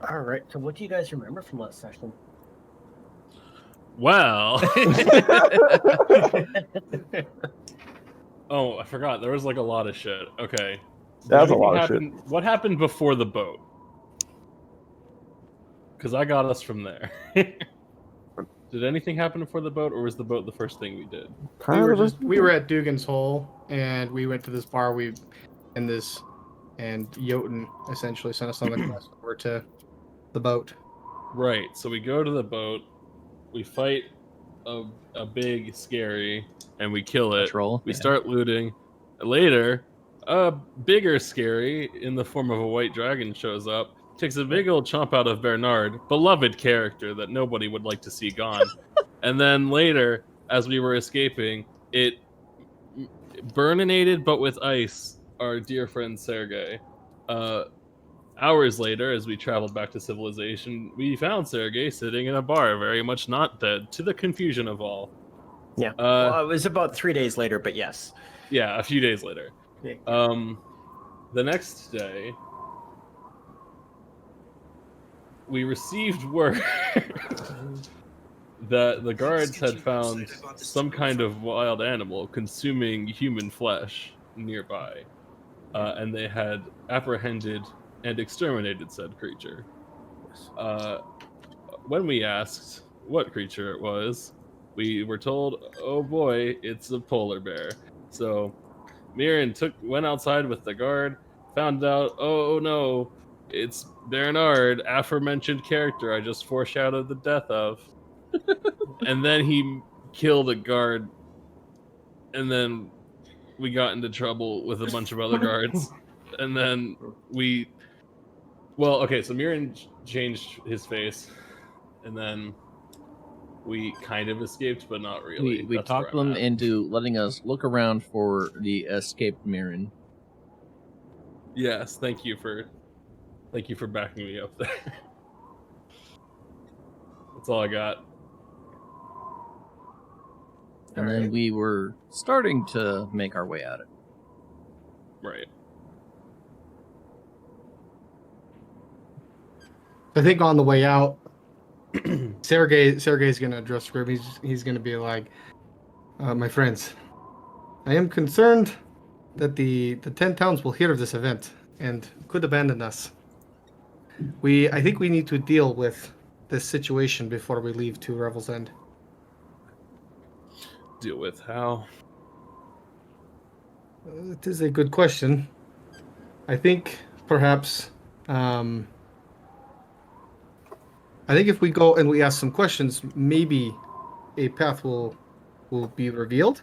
All right. So, what do you guys remember from last session? Well, oh, I forgot. There was like a lot of shit. Okay, That's a lot of shit. What happened before the boat? Because I got us from there. Did anything happen before the boat, or was the boat the first thing we did? We were at Dugan's Hole, and we went to this bar. And Jotunn essentially sent us on the quest over to the boat. Right. So we go to the boat. We fight a big scary, and we kill it. We start looting. Later, a bigger scary in the form of a white dragon shows up. Takes a big old chomp out of Bernard, beloved character that nobody would like to see gone. And then later, as we were escaping, it burninated, but with ice, our dear friend Sergei. Hours later, as we traveled back to civilization, we found Sergei sitting in a bar, very much not dead, to the confusion of all. Yeah. Well, it was about 3 days later, but yes. Yeah, a few days later. Yeah. The next day, we received word that the guards had found some kind of wild animal consuming human flesh nearby, and they had apprehended and exterminated said creature. When we asked what creature it was, we were told, oh boy, it's a polar bear. So Mirrin went outside with the guard, found out, oh no, it's Bernard, aforementioned character I just foreshadowed the death of. And then he killed a guard, and then we got into trouble with a bunch of other guards. And then so Mirrin changed his face, and then we kind of escaped, but not really. We talked them into letting us look around for the escaped Mirrin. Yes, thank you for backing me up there. That's all I got. And then we were starting to make our way at it. Right. I think on the way out, Sergei's going to address the group. He's going to be like, my friends, I am concerned that the 10 towns will hear of this event and could abandon us. I think we need to deal with this situation before we leave to Revel's End. Deal with how? It is a good question. I think perhaps... I think if we go and we ask some questions, maybe a path will be revealed.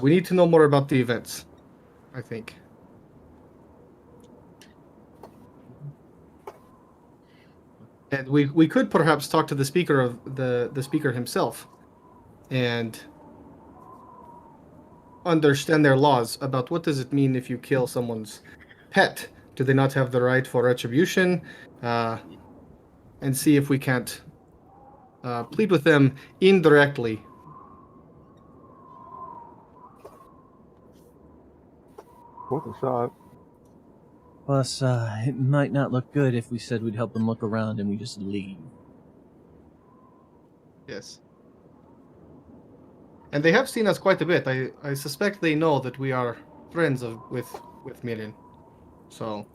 We need to know more about the events, I think. And we could perhaps talk to the speaker of the speaker himself and understand their laws about what does it mean if you kill someone's pet. Do they not have the right for retribution? And see if we can't plead with them indirectly. Worth a shot. Plus, it might not look good if we said we'd help them look around and we just leave. Yes. And they have seen us quite a bit. I suspect they know that we are friends with Mirrin. So...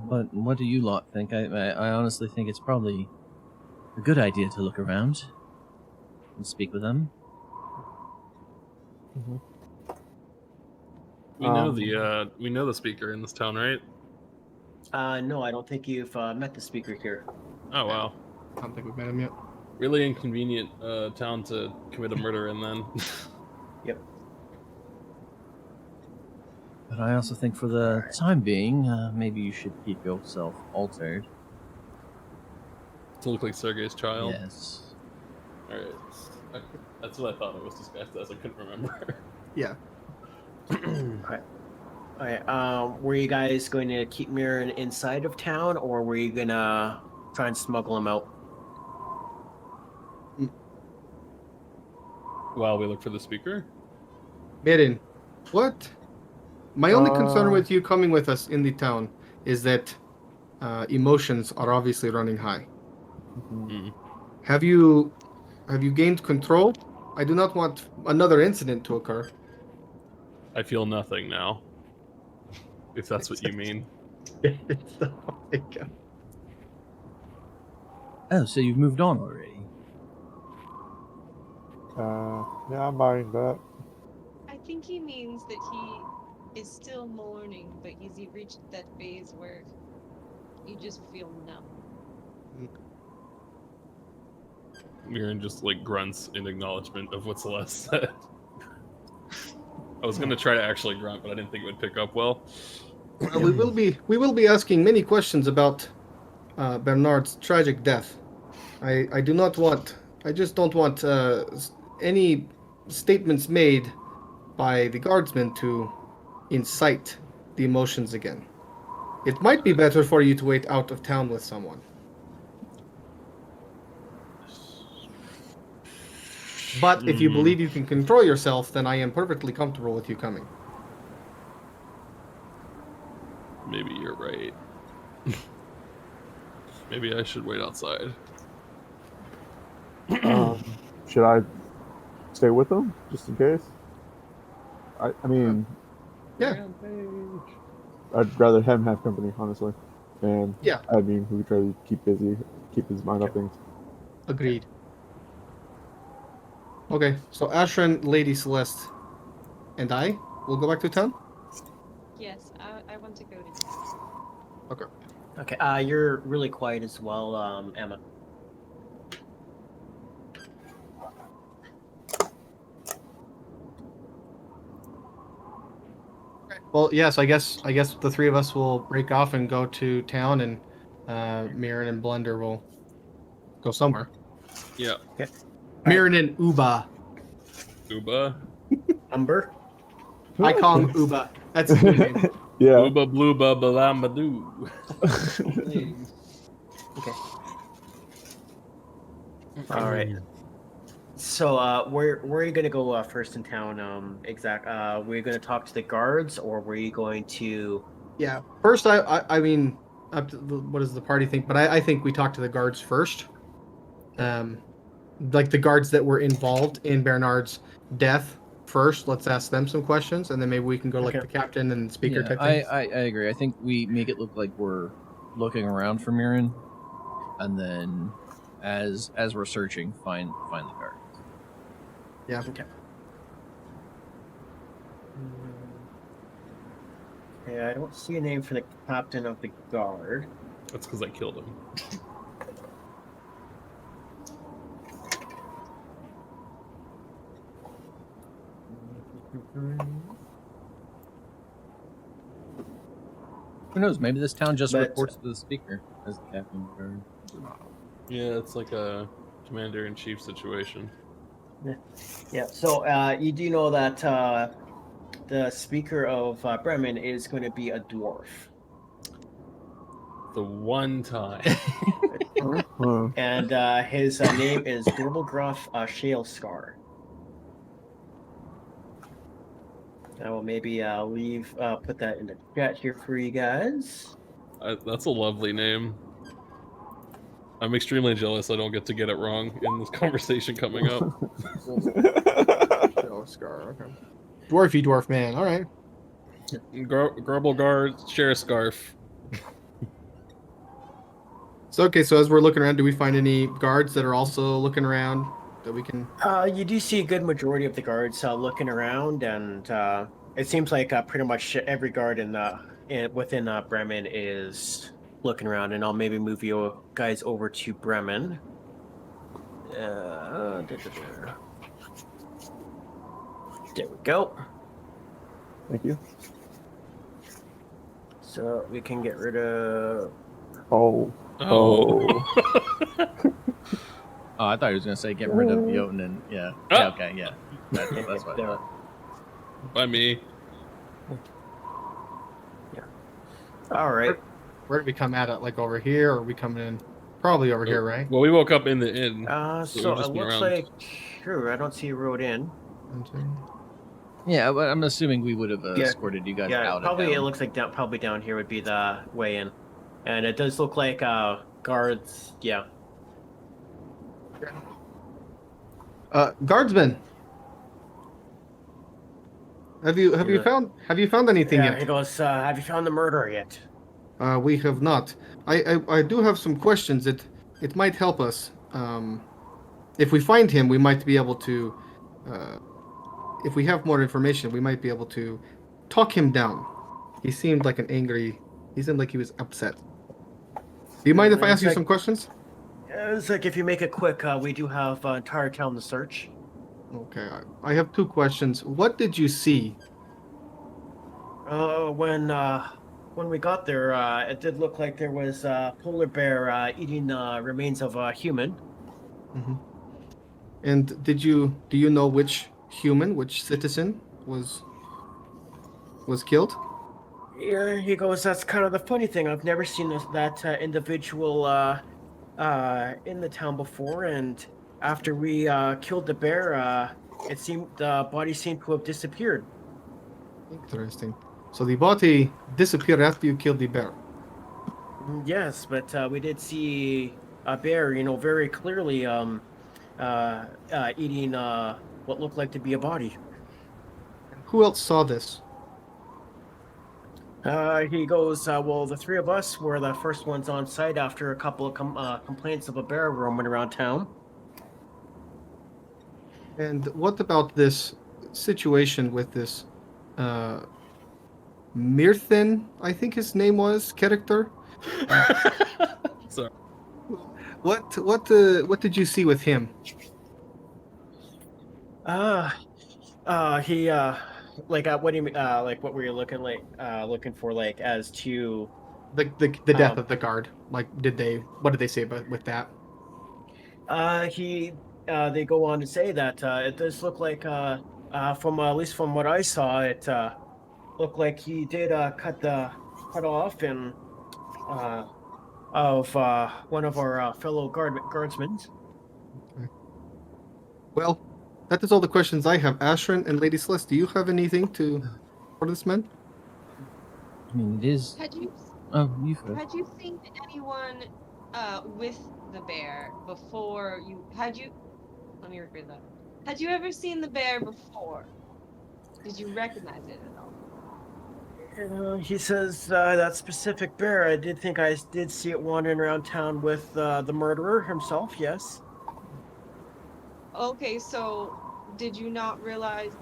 But what do you lot think? I honestly think it's probably a good idea to look around and speak with them. Mm-hmm. We know the speaker in this town, right? No, I don't think you've met the speaker here. Oh wow! I don't think we've met him yet. Really inconvenient town to commit a murder in, then. Yep. But I also think for the time being, maybe you should keep yourself altered. To look like Sergei's child? Yes. Alright. That's what I thought it was disguised as. I couldn't remember. Yeah. Alright, were you guys going to keep Mirrin inside of town, or were you going to try and smuggle him out? While we look for the speaker? Mirrin, what? My only concern Uh, with you coming with us in the town is that emotions are obviously running high. Mm. Have you gained control? I do not want another incident to occur. I feel nothing now. If that's what you mean. Oh, so you've moved on already? Yeah, I'm buying that. I think he means that he is still mourning, but he's reached that phase where you just feel numb. Mirrin just like grunts in acknowledgement of what Celeste said. I was gonna try to actually grunt, but I didn't think it would pick up well. Well, we will be asking many questions about Bernard's tragic death. I do not want. I just don't want any statements made by the guardsmen to incite the emotions again. It might be better for you to wait out of town with someone. But if you believe you can control yourself, then I am perfectly comfortable with you coming. Maybe you're right. Maybe I should wait outside. Should I stay with them just in case? I mean, Yeah. I'd rather him have company, honestly. And Yeah. I mean, we try to keep busy, keep his mind off things. Agreed. Okay, so Ashran, Lady Celeste, and I will go back to town? Yes, I want to go to town. Okay, you're really quiet as well, Emma. Well, yes, I guess the three of us will break off and go to town, and Mirrin and Blender will go somewhere. Yeah. Okay. Mirrin and Uba. Uba? Umber? I call him Uba. That's his new name. Yeah. Uba blooba balambadoo. Okay. All right. So, where are you gonna go first in town? Were you gonna talk to the guards, or were you going to? Yeah. First, I mean, up to what does the party think? But I think we talk to the guards first. Like the guards that were involved in Bernard's death first. Let's ask them some questions, and then maybe we can go like Okay. the captain and speaker Yeah, type thing. I agree. I think we make it look like we're looking around for Mirrin, and then as we're searching, find the guard. Yeah. Okay. Okay, I don't see a name for the captain of the guard. That's because I killed him. Who knows? Maybe this town just But- reports to the speaker as the captain of the guard. Yeah, it's like a commander-in-chief situation. Yeah. So, you do know that the speaker of Bremen is going to be a dwarf, The one time. Huh. and his name is Gruff Shale Scar. I will maybe put that in the chat here for you guys. That's a lovely name. I'm extremely jealous I don't get to get it wrong in this conversation coming up. Scar. Okay. Dwarfy dwarf man. All right. Grubble guard, share a scarf. So okay. So as we're looking around, do we find any guards that are also looking around that we can? You do see a good majority of the guards looking around, and it seems like pretty much every guard within Bremen is looking around. And I'll maybe move you guys over to Bremen. There we go. Thank you. So we can get rid of. Oh. Oh, I thought he was gonna say get rid of Jotunn and yeah. Yeah, okay, yeah. That's what I There. thought. By me. All right. Where did we come at it? Like over here, or are we coming in? Probably over here, right? Well, we woke up in the inn. So just it went looks around. like through. I don't see a road in. Yeah, but I'm assuming we would have Yeah. escorted you guys Yeah, out. probably and it down. looks like probably down here would be the way in, and it does look like guards. Yeah. Guardsman, have you Yeah. found anything Yeah. yet? He goes. Have you found the murderer yet? We have not. I do have some questions. It might help us. If we find him, we might be able to. If we have more information, we might be able to talk him down. He seemed like an angry. He seemed like he was upset. Do you mind if I ask you some questions? It's like if you make it quick, we do have entire town to search. Okay, I have two questions. What did you see? When we got there, it did look like there was a polar bear eating remains of a human. Mm-hmm. And do you know which human, which citizen was killed? Yeah, he goes. That's kind of the funny thing. I've never seen that individual in the town before, and after we killed the bear, it seemed the body seemed to have disappeared. Interesting. So the body disappeared after you killed the bear. Yes, but we did see a bear, very clearly eating what looked like to be a body. Who else saw this? He goes, well, the three of us were the first ones on site after a couple of complaints of a bear roaming around town. And what about this situation with this Mirrin, I think his name was, character? Sorry. What did you see with him? He what do you mean? Like, what were you looking for, like, as to The death of the guard. Like, what did they say about with that? They go on to say that it does look like from at least from what I saw, it looked like he did cut off and of one of our fellow guardsmen. Okay. Well, that is all the questions I have. Ashrin and Lady Celeste, do you have anything for this man? I mean, it is. Had you Had you seen anyone with the bear before you? Let me rephrase that. Had you ever seen the bear before? Did you recognize it at all? He says that specific bear. I did think I did see it wandering around town with the murderer himself. Yes. Okay, so did you not realize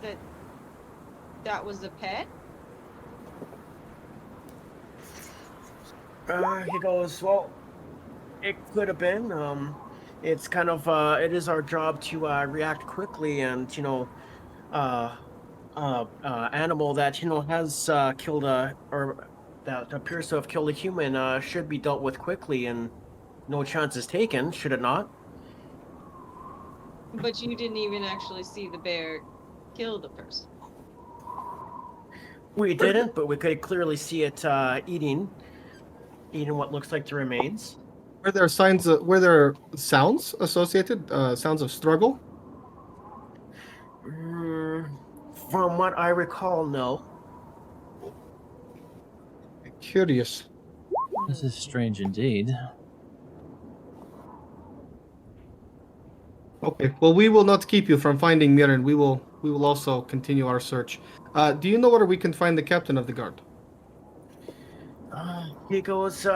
that was a pet? He goes, well, it could have been. It's kind of it is our job to react quickly, and animal that has killed or that appears to have killed a human should be dealt with quickly, and no chances taken, should it not? But you didn't even actually see the bear kill the person. We didn't, but we could clearly see it eating what looks like the remains. Were there sounds associated, sounds of struggle? From what I recall, no. Curious. This is strange indeed. Okay, well, we will not keep you from finding Mirrin. We will also continue our search. Do you know where we can find the captain of the guard? He goes,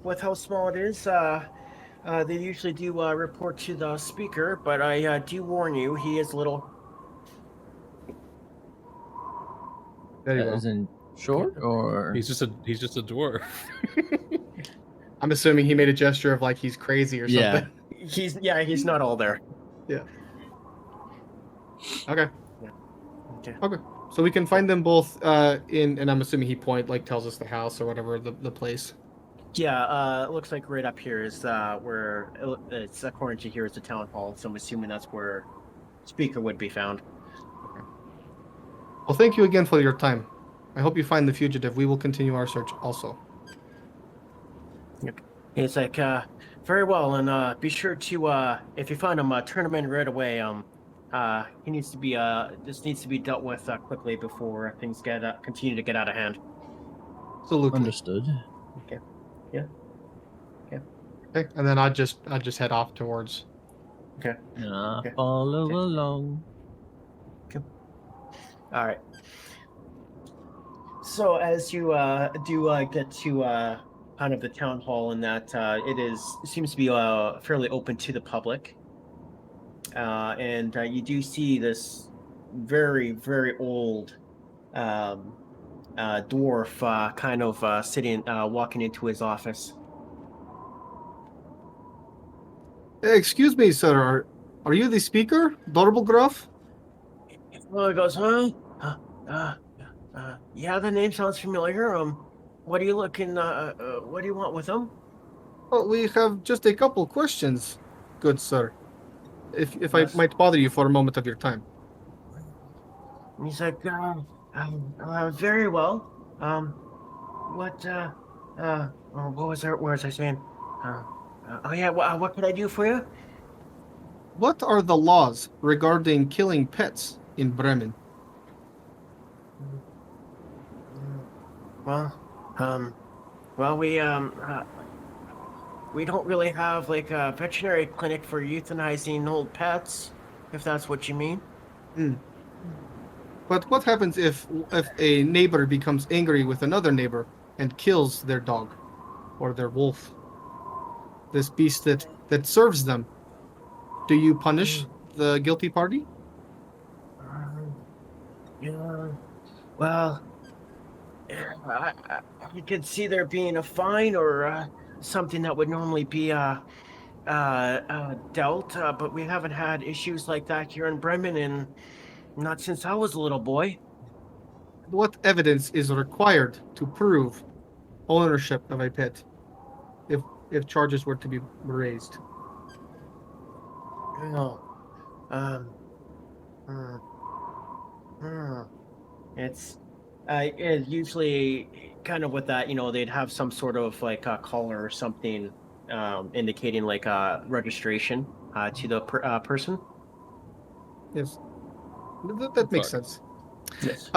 with how small it is, they usually do report to the speaker, but I do warn you, he is little. There you go. As in short, or He's just a dwarf. I'm assuming he made a gesture of like he's crazy or something. Yeah. He's not all there. Yeah. Okay. Okay. Okay. So we can find them both and I'm assuming he tells us the house or whatever the place. Yeah, it looks like right up here is where it's according to here is the town hall, so I'm assuming that's where speaker would be found. Well, thank you again for your time. I hope you find the fugitive. We will continue our search also. It's like, very well, and be sure to, if you find him, turn him in right away. he needs to be this needs to be dealt with quickly before things continue to get out of hand. Absolutely. Understood. Okay. Okay, and then I just head off towards. Okay. Okay. Follow Okay. along. All right. So as you do get to kind of the town hall, and that it seems to be fairly open to the public, and you do see this very, very old dwarf kind of sitting walking into his office. Excuse me, sir. Are you the speaker, Dorbelgraf? Well, he goes, huh? Yeah, the name sounds familiar. What are you looking? What do you want with him? Oh, we have just a couple questions, good sir. If Yes. I might bother you for a moment of your time. And he's like, very well. What was I saying? Oh yeah, what could I do for you? What are the laws regarding killing pets in Bremen? Well, we don't really have like a veterinary clinic for euthanizing old pets, if that's what you mean. But what happens if a neighbor becomes angry with another neighbor and kills their dog or their wolf? This beast that serves them. Do you punish the guilty party? Yeah. Well, I could see there being a fine or something that would normally be dealt, but we haven't had issues like that here in Bremen, and not since I was a little boy. What evidence is required to prove ownership of a pet if charges were to be raised? No. It's usually kind of with that, they'd have some sort of like a collar or something indicating like a registration to the person. Yes, that makes Fuck. sense. Yes.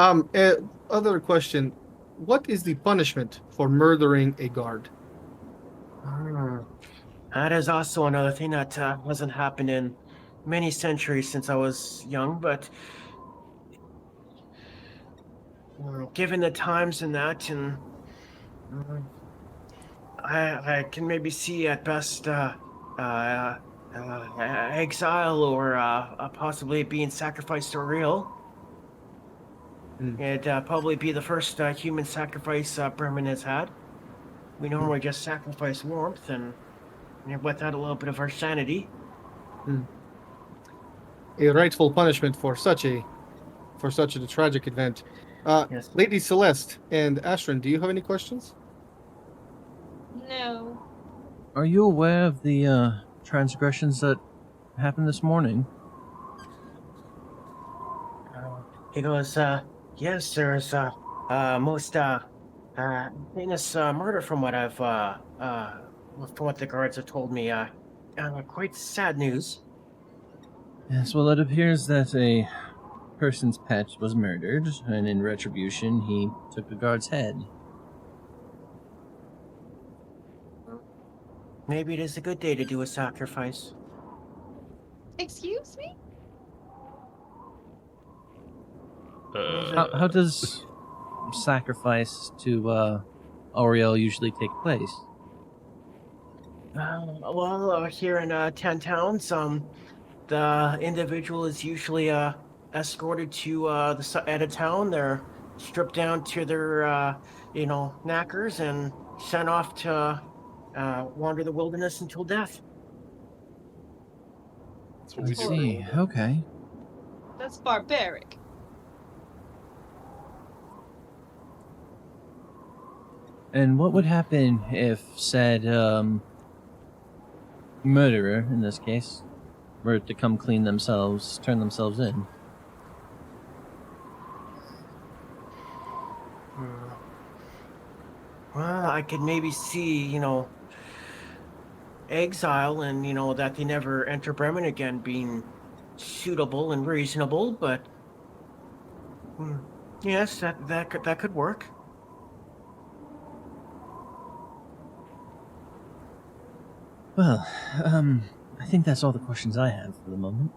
Other question: what is the punishment for murdering a guard? That is also another thing that hasn't happened in many centuries since I was young, but given the times and that, and I can maybe see at best exile or possibly being sacrificed to a real. It'd probably be the first human sacrifice Bremen has had. We normally just sacrifice warmth and without a little bit of our sanity. A rightful punishment for such a tragic event. Yes. Lady Celeste and Ashrin, do you have any questions? No. Are you aware of the transgressions that happened this morning? He goes, yes, there's most heinous murder from what I've from what the guards have told me. Quite sad news. Yes, well, it appears that a person's pet was murdered, and in retribution, he took the guard's head. Maybe it is a good day to do a sacrifice. Excuse me? How does sacrifice to Auriel usually take place? Well, here in 10 towns, the individual is usually escorted to the end of town. They're stripped down to their, knackers and sent off to wander the wilderness until death. That's what I we do. see. Okay. That's barbaric. And what would happen if said murderer, in this case, were to come turn themselves in? Well, I could maybe see, exile and, that they never enter Bremen again being suitable and reasonable, but yes, that could work. Well, I think that's all the questions I have for the moment.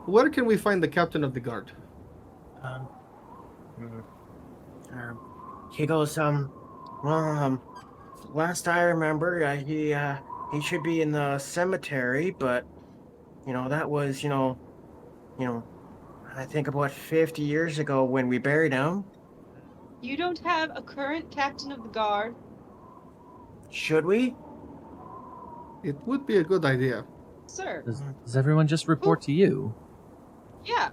Where can we find the captain of the guard? Um, mm, he goes, last I remember, he should be in the cemetery, but that was I think about 50 years ago when we buried him. You don't have a current captain of the guard? Should we? It would be a good idea. Sir. Does everyone just report to you? Yeah.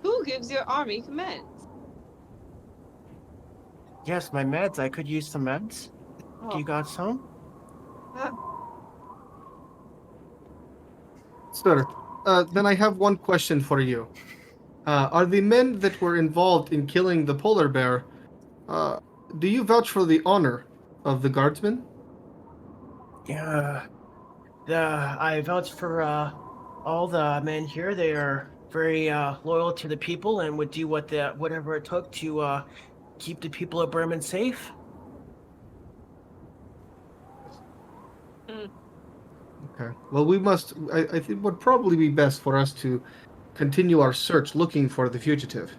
Who gives your army commands? Yes, my meds. I could use some meds. Do you got some? Sir, then I have one question for you. Are the men that were involved in killing the polar bear, do you vouch for the honor of the guardsmen? Yeah. I vouch for all the men here. They are very loyal to the people and would do whatever it took to keep the people of Bremen safe. Okay. Well, we must. I think it would probably be best for us to continue our search looking for the fugitive.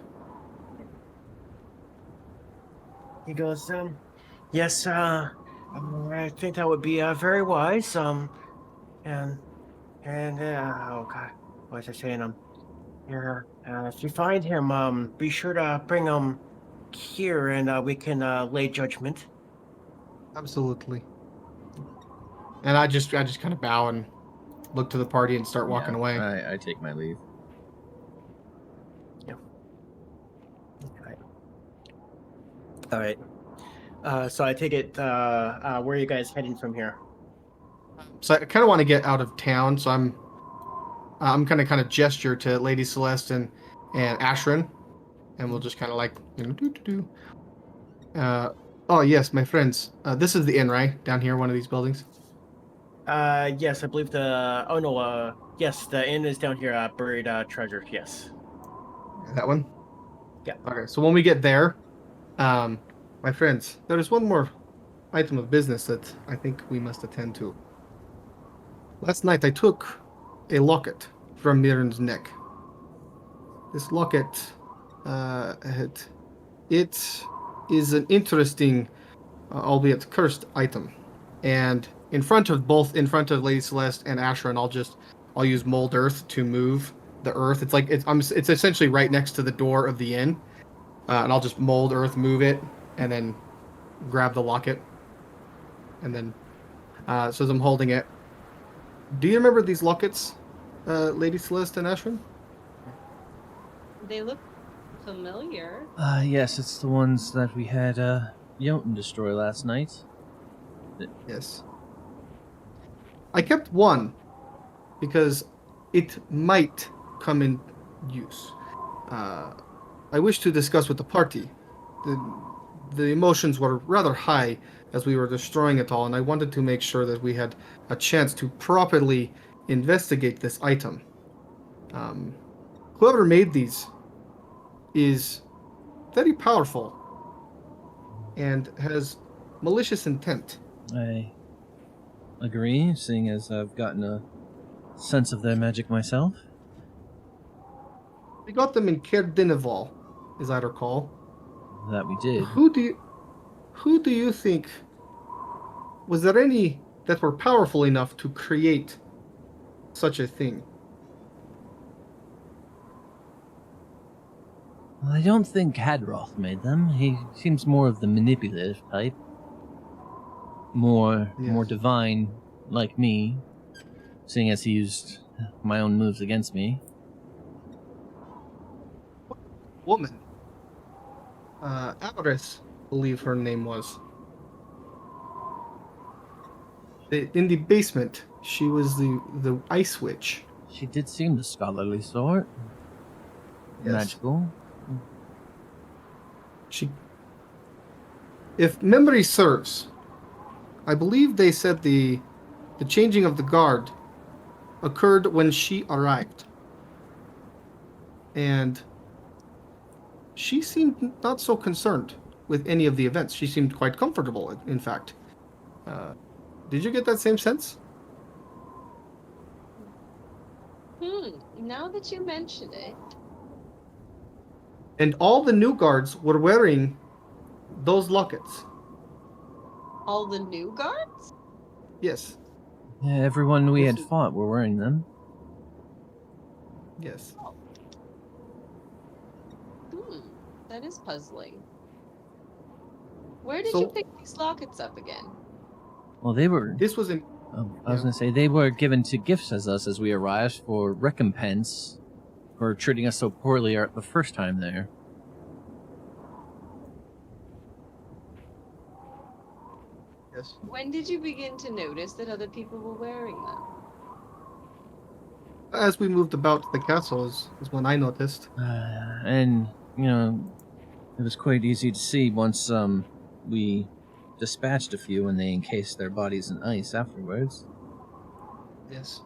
He goes, yes, I think that would be very wise. And oh God, what was I saying? Here, if you find him, be sure to bring him here, and we can lay judgment. Absolutely. And I just kind of bow and look to the party and start walking away. I take my leave. Okay. All right. So I take it. Where are you guys heading from here? So I kind of want to get out of town, so I'm kind of gesture to Lady Celeste and Ashrin, and we'll just kind of like do. Oh yes, my friends. This is the inn, right? Down here, one of these buildings. Yes, I believe yes, the inn is down here. Buried treasure. Yes. That one. Yeah. Okay. So when we get there, my friends, there is one more item of business that I think we must attend to. Last night I took a locket from Mirrin's neck. This locket, it is an interesting, albeit cursed item, and in front of Lady Celeste and Ashra, I'll use mold earth to move the earth. It's essentially right next to the door of the inn, and I'll just mold earth, move it, and then grab the locket, and then so as I'm holding it. Do you remember these lockets, Lady Celeste and Ashra? They look familiar. Yes, it's the ones that we had Jotunn destroy last night. Yes. I kept one because it might come in use. I wish to discuss with the party. The emotions were rather high as we were destroying it all, and I wanted to make sure that we had a chance to properly investigate this item. Whoever made these is very powerful and has malicious intent. I agree, seeing as I've gotten a sense of their magic myself. We got them in Caer Dineval, as I recall. That we did. Who do you think? Was there any that were powerful enough to create such a thing? Well, I don't think Hadroth made them. He seems more of the manipulative type. More divine, like me, seeing as he used my own moves against me. Woman. Avaris, I believe her name was. In the basement, she was the ice witch. She did seem the scholarly sort. Yes. Magical. If memory serves, I believe they said the changing of the guard occurred when she arrived. And she seemed not so concerned with any of the events. She seemed quite comfortable, in fact. Did you get that same sense? Now that you mention it. And all the new guards were wearing those lockets. All the new guards? Yes. Yeah, everyone we This had is- fought were wearing them. Yes. That is puzzling. Where did So- you pick these lockets up again? Well, they were. This was in. I was Yeah. gonna say they were given to gifts as us as we arrived for recompense for treating us so poorly the first time there. Yes. When did you begin to notice that other people were wearing them? As we moved about the castle is when I noticed. And it was quite easy to see once we dispatched a few and they encased their bodies in ice afterwards. Yes.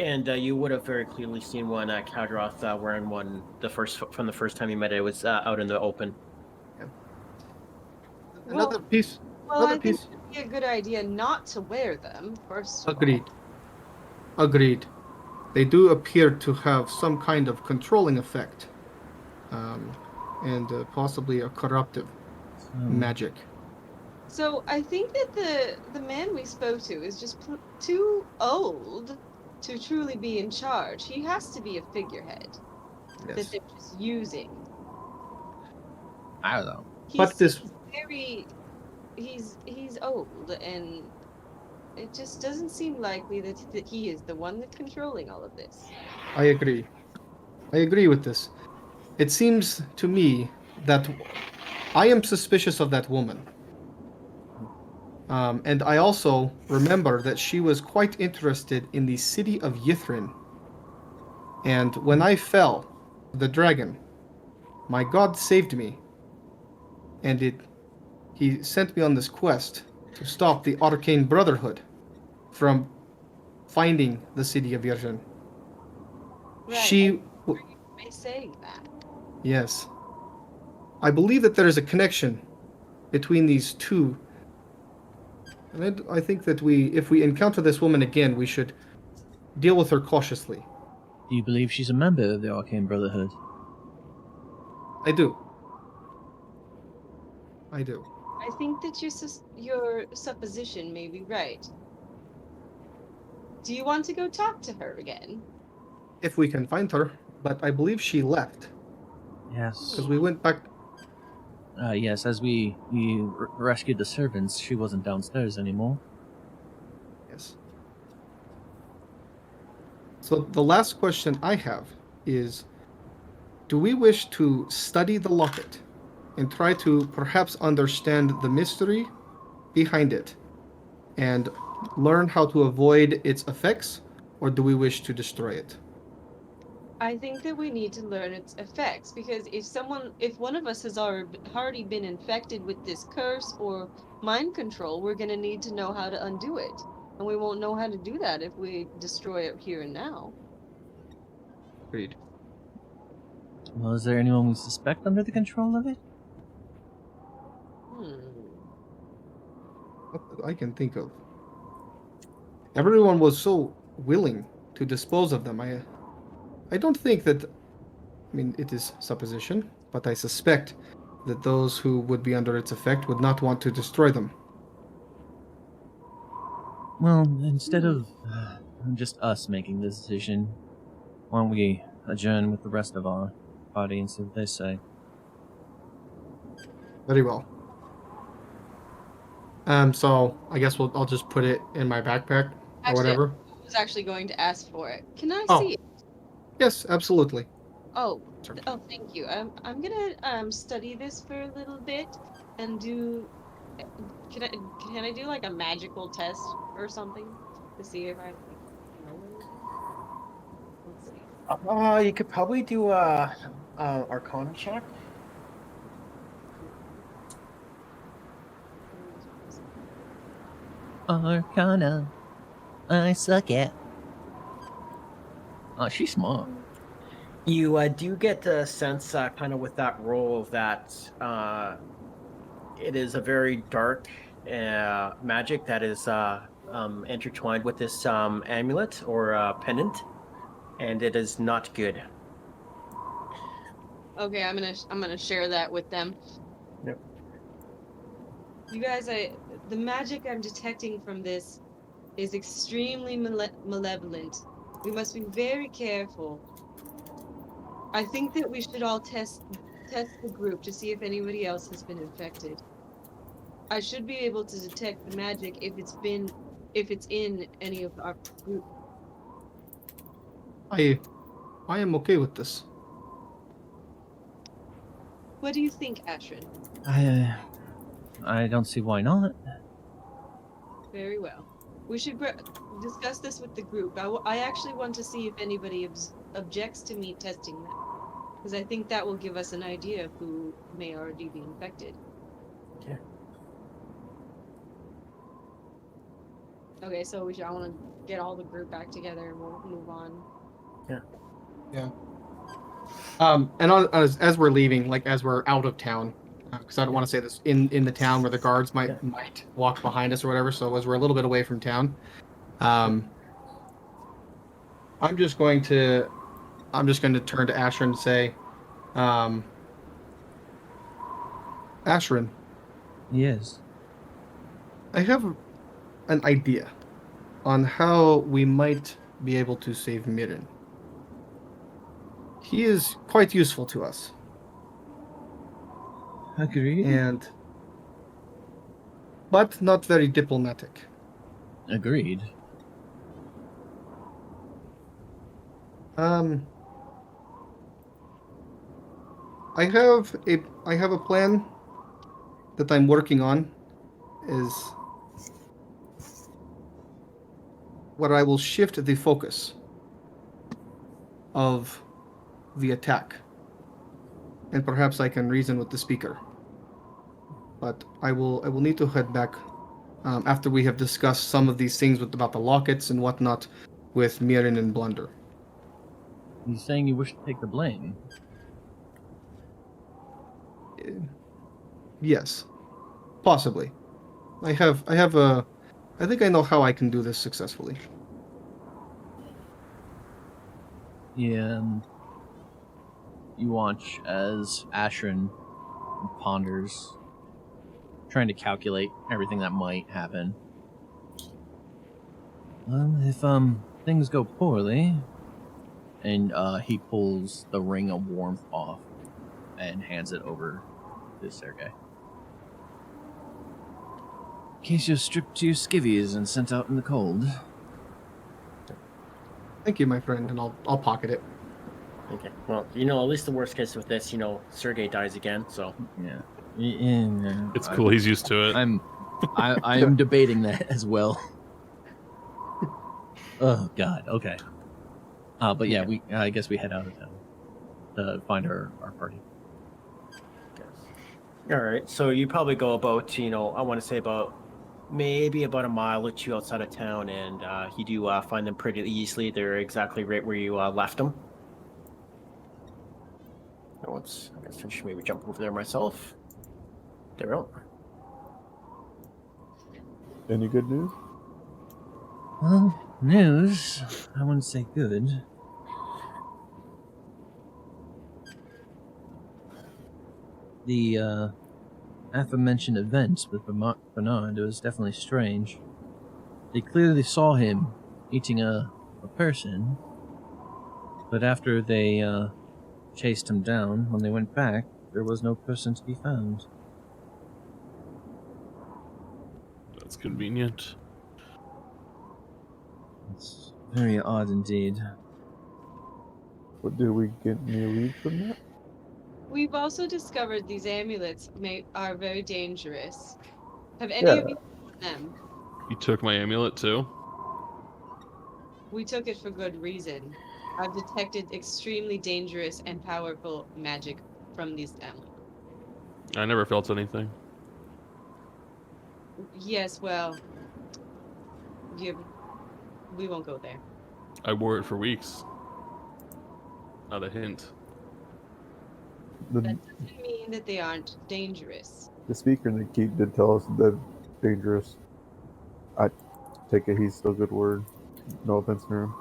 And you would have very clearly seen one Kaldroth wearing one from the first time you met it. It was out in the open. Another Well- piece. Well, Another I think piece. it would be a good idea not to wear them, first of all. Agreed. Agreed. They do appear to have some kind of controlling effect, and possibly a corruptive magic. So I think that the man we spoke to is just too old to truly be in charge. He has to be a figurehead that Yes. they're just using. I don't know. But this- He's old, and it just doesn't seem likely that he is the one that's controlling all of this. I agree. I agree with this. It seems to me that I am suspicious of that woman. And I also remember that she was quite interested in the city of Yithrin. And when I fell, the dragon, my god saved me. And he sent me on this quest to stop the Arcane Brotherhood from finding the city of Yithrin. Right. She... By saying that. Yes. I believe that there is a connection between these two. And I think that if we encounter this woman again, we should deal with her cautiously. Do you believe she's a member of the Arcane Brotherhood? I do. I do. I think that your supposition may be right. Do you want to go talk to her again? If we can find her, but I believe she left Yes. because we went back. Yes, as we rescued the servants, she wasn't downstairs anymore. Yes. So the last question I have is, do we wish to study the locket and try to perhaps understand the mystery behind it and learn how to avoid its effects, or do we wish to destroy it? I think that we need to learn its effects, because if one of us has already been infected with this curse or mind control, we're going to need to know how to undo it. And we won't know how to do that if we destroy it here and now. Agreed. Well, is there anyone we suspect under the control of it? Not that I can think of. Everyone was so willing to dispose of them. I don't think that. I mean, it is supposition, but I suspect that those who would be under its effect would not want to destroy them. Well, instead of just us making this decision, why don't we adjourn with the rest of our party and see what they say? Very well. So I guess I'll just put it in my backpack or Actually, whatever. I was actually going to ask for it. Can I Oh. see it? Yes, absolutely. Oh, Sure. thank you. I'm gonna study this for a little bit and do. Can I do like a magical test or something to see if I know anything? Let's see. You could probably do a Arcana check. Arcana. I suck at. Oh, she's smart. You do get the sense, kind of with that role, that it is a very dark magic that is intertwined with this amulet or pendant, and it is not good. Okay, I'm gonna share that with them. Yep. You guys, the magic I'm detecting from this is extremely malevolent. We must be very careful. I think that we should all test the group to see if anybody else has been infected. I should be able to detect the magic if it's in any of our group. I am okay with this. What do you think, Ashrin? I don't see why not. Very well. We should discuss this with the group. I actually want to see if anybody objects to me testing them, because I think that will give us an idea of who may already be infected. Yeah. Okay, so I want to get all the group back together and we'll move on. And as we're leaving, like as we're out of town, because I don't want to say this in the town where the guards might walk behind us or whatever. So as we're a little bit away from town, I'm just going to turn to Ashrin and say, Ashrin, Yes. I have an idea on how we might be able to save Mirrin. He is quite useful to us. Agreed. But not very diplomatic. Agreed. I have a plan that I'm working on, is where I will shift the focus of the attack, and perhaps I can reason with the speaker. But I will need to head back after we have discussed some of these things about the lockets and whatnot with Mirrin and Blunder. You saying you wish to take the blame? Yes, possibly. I think I know how I can do this successfully. Yeah. You watch as Ashrin ponders, trying to calculate everything that might happen. Well, if things go poorly, and he pulls the ring of warmth off and hands it over to Sergei. In case you're stripped to your skivvies and sent out in the cold. Thank you, my friend, and I'll pocket it. Okay. Well, at least the worst case with this, Sergei dies again, so. Yeah. It's cool. He's used to it. I'm debating that as well. Oh God. Okay. But yeah, I guess we head out of town to find our party. All right. So you probably go about, I want to say maybe about a mile or two outside of town, and you do find them pretty easily. They're exactly right where you left them. I guess I should maybe jump over there myself. There we go. Any good news? Well, news. I wouldn't say good. The aforementioned event with Bernard was definitely strange. They clearly saw him eating a person, but after they chased him down, when they went back, there was no person to be found. That's convenient. It's very odd indeed. But did we get any leads from that? We've also discovered these amulets are very dangerous. Have any of you seen them? You took my amulet too? We took it for good reason. I've detected extremely dangerous and powerful magic from these amulets. I never felt anything. Yes, well, we won't go there. I wore it for weeks. Not a hint. The, That doesn't mean that they aren't dangerous. the speaker in the keep did tell us that dangerous. I take it he's still good word. No offense to him.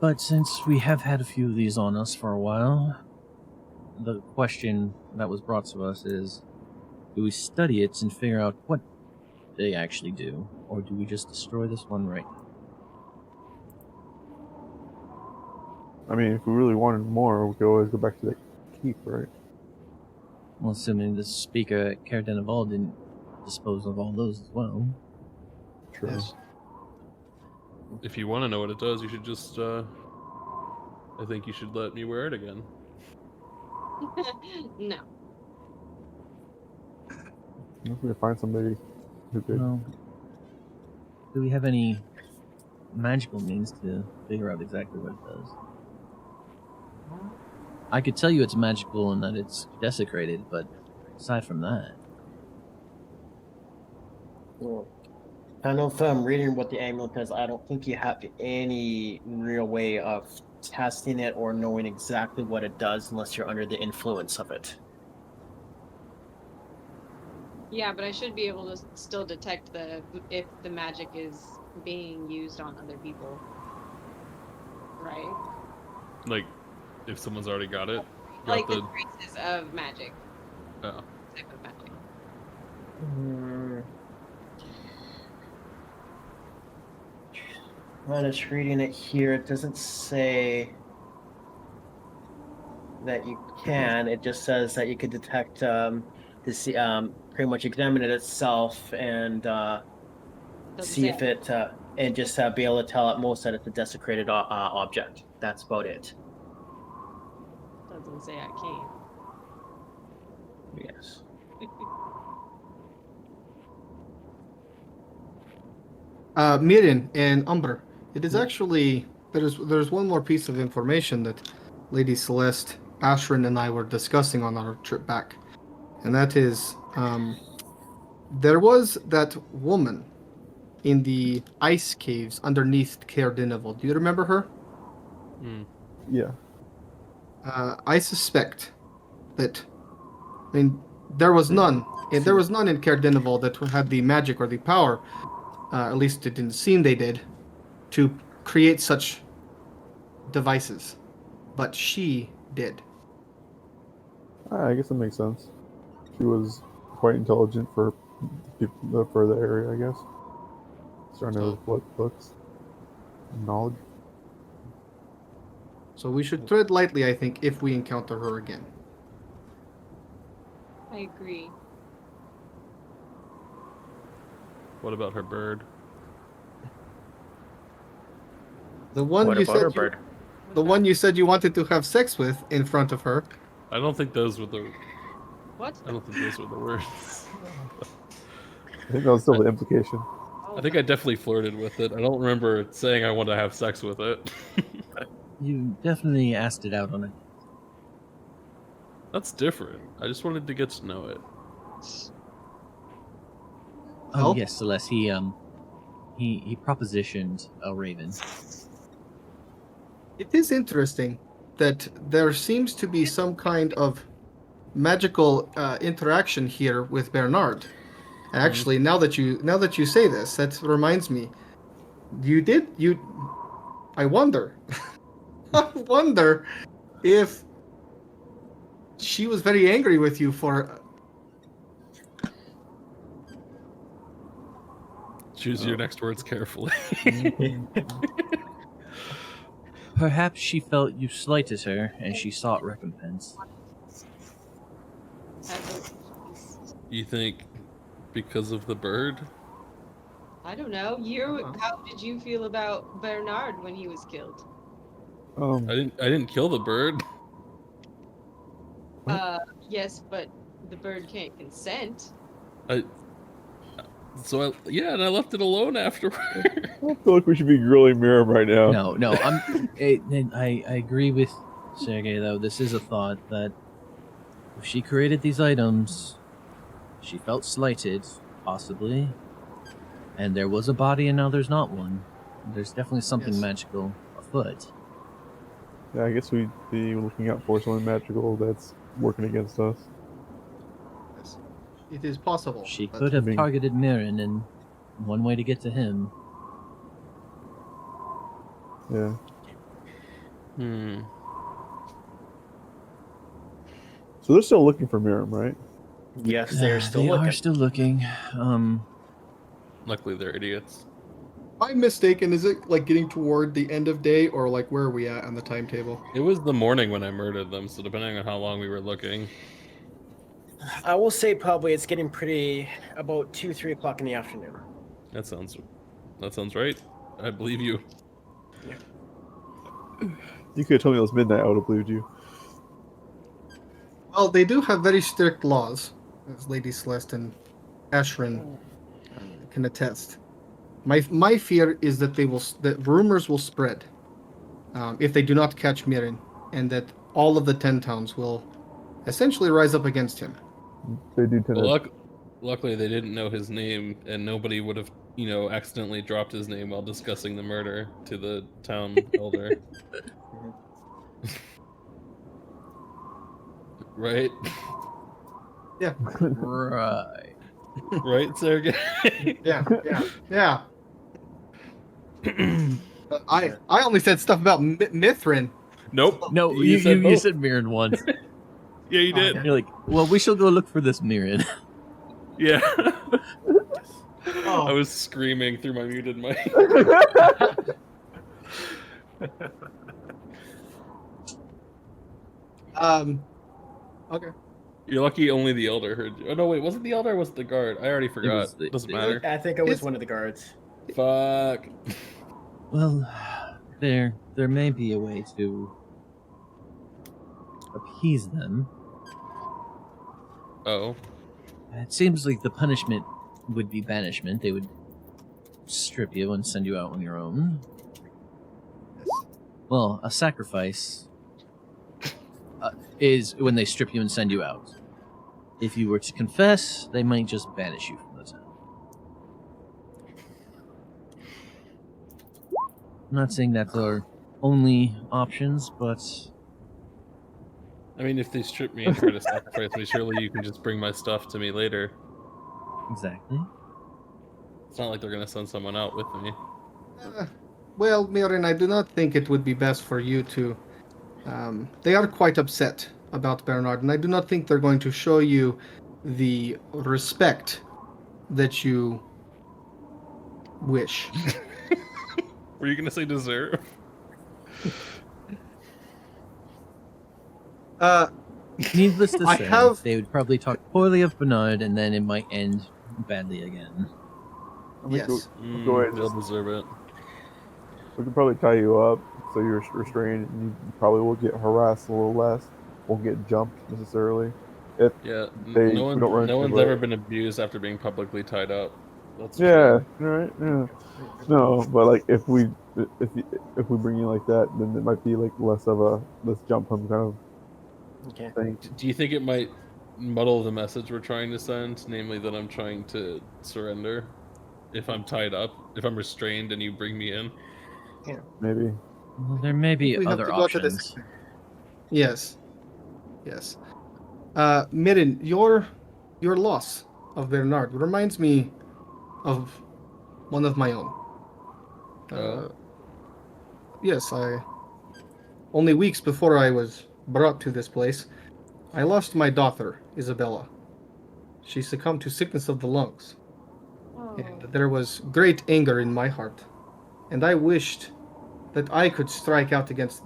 But since we have had a few of these on us for a while, the question that was brought to us is, do we study it and figure out what they actually do, or do we just destroy this one right now? I mean, if we really wanted more, we could always go back to the keep, right? Well, assuming the speaker at Caer Denival didn't dispose of all those as well. True. Yes. If you want to know what it does, you should just. I think you should let me wear it again. No. If we could find somebody who could. Well, do we have any magical means to figure out exactly what it does? I could tell you it's magical and that it's desecrated, but aside from that, Well, I know from reading what the amulet does, I don't think you have any real way of testing it or knowing exactly what it does unless you're under the influence of it. Yeah, but I should be able to still detect if the magic is being used on other people. Right? Like, if someone's already got it. Like Got the traces of magic. Oh. Type of magic. I'm just reading it here. It doesn't say that you can. It just says that you could detect pretty much examine it itself and see if it and just be able to tell at most that it's a desecrated object. That's about it. Doesn't say I can. Yes. Mirrin and Umber. It is actually there's one more piece of information that Lady Celeste, Ashrin, and I were discussing on our trip back, and that is there was that woman in the ice caves underneath Caer Denival. Do you remember her? Yeah. I suspect that. I mean, there was none. There was none in Caer Denival that had the magic or the power. At least it didn't seem they did, to create such devices. But she did. I guess that makes sense. She was quite intelligent for people for the area, I guess. Starting to reflect books, knowledge. So we should tread lightly, I think, if we encounter her again. I agree. What about her bird? The one What you about said her you, bird? the one you said you wanted to have sex with in front of her. I don't think those were the. What? I don't think those were the words. I think that was still the implication. I think I definitely flirted with it. I don't remember saying I wanted to have sex with it. you definitely asked it out on it. That's different. I just wanted to get to know it. Oh, Oh? yes, Celeste. He propositioned a raven. It is interesting that there seems to be some kind of magical interaction here with Bernard. Actually, now that you say this, that reminds me. I wonder. I wonder if she was very angry with you for. Choose your next words carefully. Perhaps she felt you slighted her, and she sought recompense. You think because of the bird? I don't know. How did you feel about Bernard when he was killed? I didn't kill the bird. Yes, but the bird can't consent. And I left it alone afterward. I feel like we should be grilling Mirrin right now. No, I agree with Sergei, though. This is a thought that if she created these items, she felt slighted, possibly, and there was a body and now there's not one. There's definitely something Yes. magical afoot. Yeah, I guess we'd be looking out for something magical that's working against us. Yes. It is possible. She but could have being- targeted Mirrin, and one way to get to him. Yeah. Hmm. So they're still looking for Mirrin, right? Yes, they're still they looking. are still looking. Luckily, they're idiots. Am I mistaken? Is it like getting toward the end of day, or like where are we at on the timetable? It was the morning when I murdered them, so depending on how long we were looking. I will say probably it's getting pretty about 2-3 o'clock in the afternoon. That sounds right. I believe you. You could have told me it was midnight. I would have believed you. Well, they do have very strict laws, as Lady Celeste and Ashrin can attest. My fear is that that rumors will spread if they do not catch Mirrin, and that all of the 10 towns will essentially rise up against him. They do tend Well, to. luckily, they didn't know his name, and nobody would have, accidentally dropped his name while discussing the murder to the town elder. Right? Yeah, Right. Right, Sergei? yeah. I only said stuff about Mithrin. Nope. No, You you said both. said Mirrin once. Yeah, you did. You're like, well, we shall go look for this Mirrin. Yeah. Oh. I was screaming through my muted mic. Okay. You're lucky only the elder heard you. Oh, no, wait. Was it the elder or was it the guard? I already forgot. was the- Doesn't the- matter. I think it was It's- one of the guards. Fuck. Well, there may be a way to appease them. Oh. It seems like the punishment would be banishment. They would strip you and send you out on your own. Well, a sacrifice is when they strip you and send you out. If you were to confess, they might just banish you from the town. I'm not saying that's our only options, but I mean, if they strip me and try to sacrifice me, surely you can just bring my stuff to me later. exactly. It's not like they're gonna send someone out with me. Well, Mirrin, I do not think it would be best for you to. They are quite upset about Bernard, and I do not think they're going to show you the respect that you wish. Were you gonna say deserve? Needless to I say, have- they would probably talk poorly of Bernard, and then it might end badly again. I think Yes. Go ahead. They'll deserve it. we could probably tie you up so you're restrained, and you probably will get harassed a little less. Won't get jumped necessarily. Yeah. They- no we don't run one's into ever it. been abused after being publicly tied up. That's for Yeah, sure. right. Yeah. No, but like if we bring you like that, then it might be like less of a let's jump him kind of Okay. thing. Do you think it might muddle the message we're trying to send, namely that I'm trying to surrender if I'm tied up, if I'm restrained and you bring me in? Maybe. Well, there may be We have other to go to this- options. Yes. Yes. Mirrin, your loss of Bernard reminds me of one of my own. Oh. Yes, only weeks before I was brought to this place, I lost my daughter, Isabella. She succumbed to sickness of the lungs, Oh. and there was great anger in my heart, and I wished that I could strike out against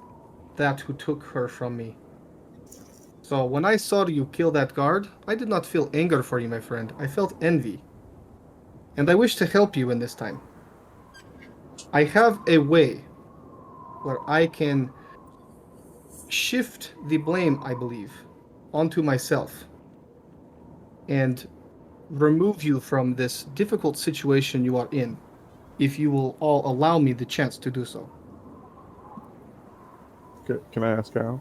that who took her from me. So when I saw you kill that guard, I did not feel anger for you, my friend. I felt envy. And I wish to help you in this time. I have a way where I can shift the blame, I believe, onto myself and remove you from this difficult situation you are in, if you will all allow me the chance to do so. Can I ask how?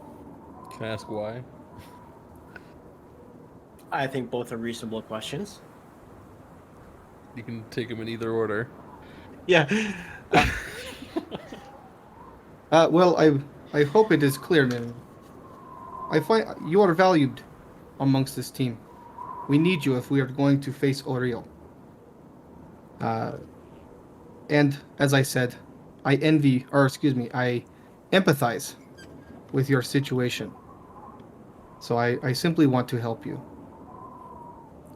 Can I ask why? I think both are reasonable questions. You can take them in either order. Yeah. Well, I hope it is clear, Mirrin. I find you are valued amongst this team. We need you if we are going to face Oriel. And as I said, I empathize with your situation. So I simply want to help you.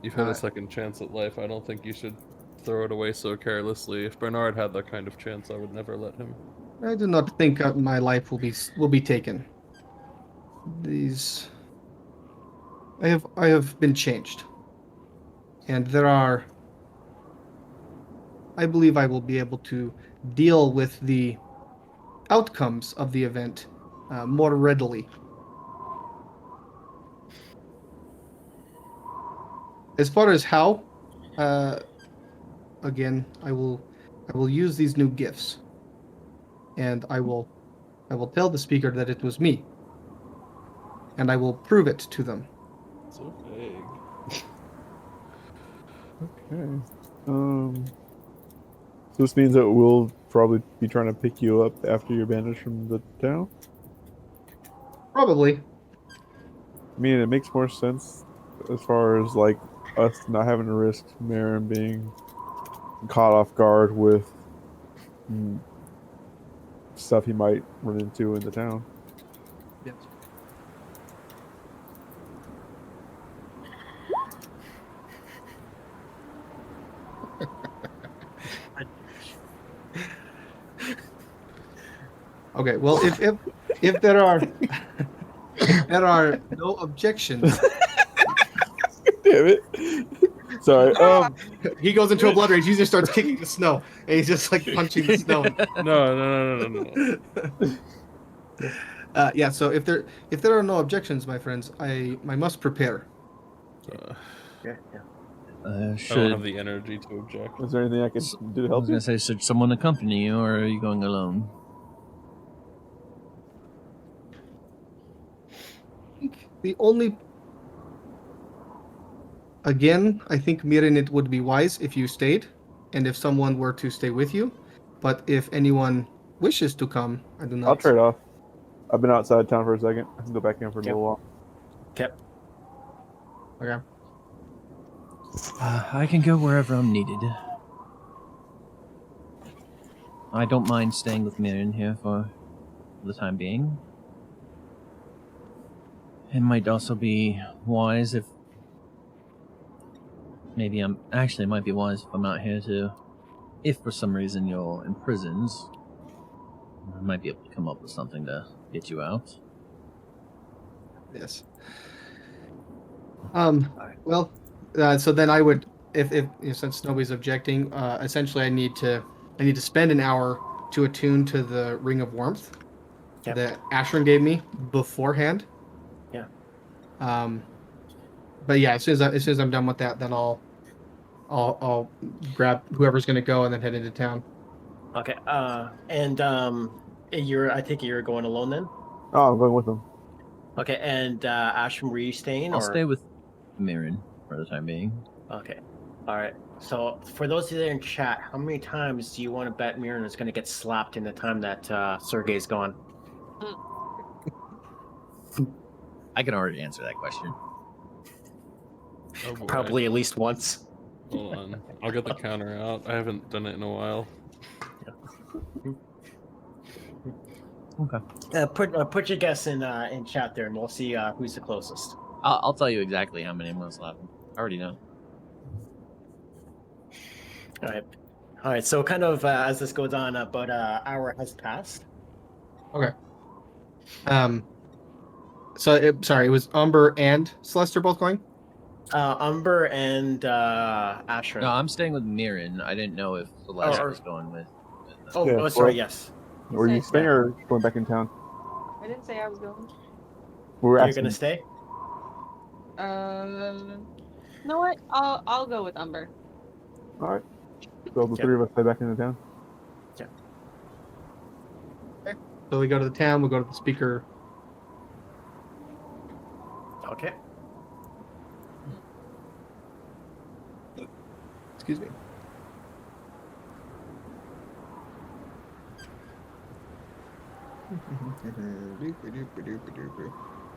You've had a second chance at life. I don't think you should throw it away so carelessly. If Bernard had that kind of chance, I would never let him. I do not think my life will be taken. These I have been changed, and I believe I will be able to deal with the outcomes of the event more readily. As far as how, uh, again, I will use these new gifts, and I will tell the speaker that it was me, and I will prove it to them. So vague. Okay. So this means that we'll probably be trying to pick you up after you're banished from the town? Probably. I mean, it makes more sense as far as like us not having to risk Mirrin being caught off guard with stuff he might run into in the town. Yes. Okay. Well, if there are no objections, Damn it! Sorry. he goes into a blood rage. He just starts kicking the snow, and he's just like punching the snow. No. Yeah. So if there are no objections, my friends, I must prepare. Yeah. I don't Should have the energy to object. Is there anything I can do to I help was you? gonna say, should someone accompany you, or are you going alone? The only Again, I think Mirrin, it would be wise if you stayed, and if someone were to stay with you. But if anyone wishes to come, I do not. I'll trade off. I've been outside town for a second. I can go back in for a little while. Okay. Okay. I can go wherever I'm needed. I don't mind staying with Mirrin here for the time being. It might also be wise if... it might be wise if I'm out here to... If for some reason you're imprisoned, I might be able to come up with something to get you out. Yes. Well, so then I would, if since nobody's objecting, essentially I need to spend an hour to attune to the Ring of Warmth that Ashran gave me beforehand. Yeah. But yeah, as soon as I'm done with that, then I'll grab whoever's gonna go and then head into town. Okay. I think you're going alone then. Oh, I'm going with them. Okay. And Ashram, were you staying? I'll stay with Mirrin for the time being. Okay. All right. So for those of you there in chat, how many times do you want to bet Mirrin is going to get slapped in the time that Sergei's gone? I can already answer that question. Oh, boy. Probably at least once. Hold on. I'll get the counter out. I haven't done it in a while. Okay. Put your guess in chat there, and we'll see who's the closest. I'll tell you exactly how many I'm going to slap him. I already know. All right. So kind of as this goes on, about an hour has passed. Okay. So it was Umber and Celeste are both going. Umber and Ashram. No, I'm staying with Mirrin. I didn't know if Celeste was going with... Sorry. Yes. Were you staying or going back in town? I didn't say I was going. We're You're asking. gonna stay? You know what? I'll go with Umber. All right. So the three of us stay back in the town. So we go to the town. We'll go to the speaker. Okay. Excuse me.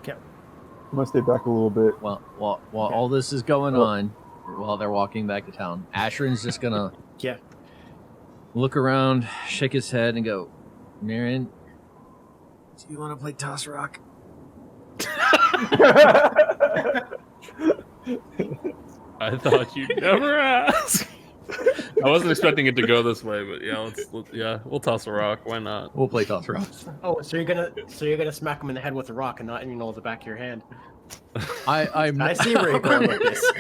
Okay. I'm gonna stay back a little bit. While Okay. all this is going Oh. on, while they're walking back to town, Ashrin's just gonna Yeah. look around, shake his head, and go, Mirrin, do you want to play Toss Rock? I thought you'd never ask. I wasn't expecting it to go this way, but yeah, we'll toss a rock. Why not? We'll play Toss Rock. Oh, so you're gonna smack him in the head with a rock and not the back of your hand. I'm I see where you're going with this.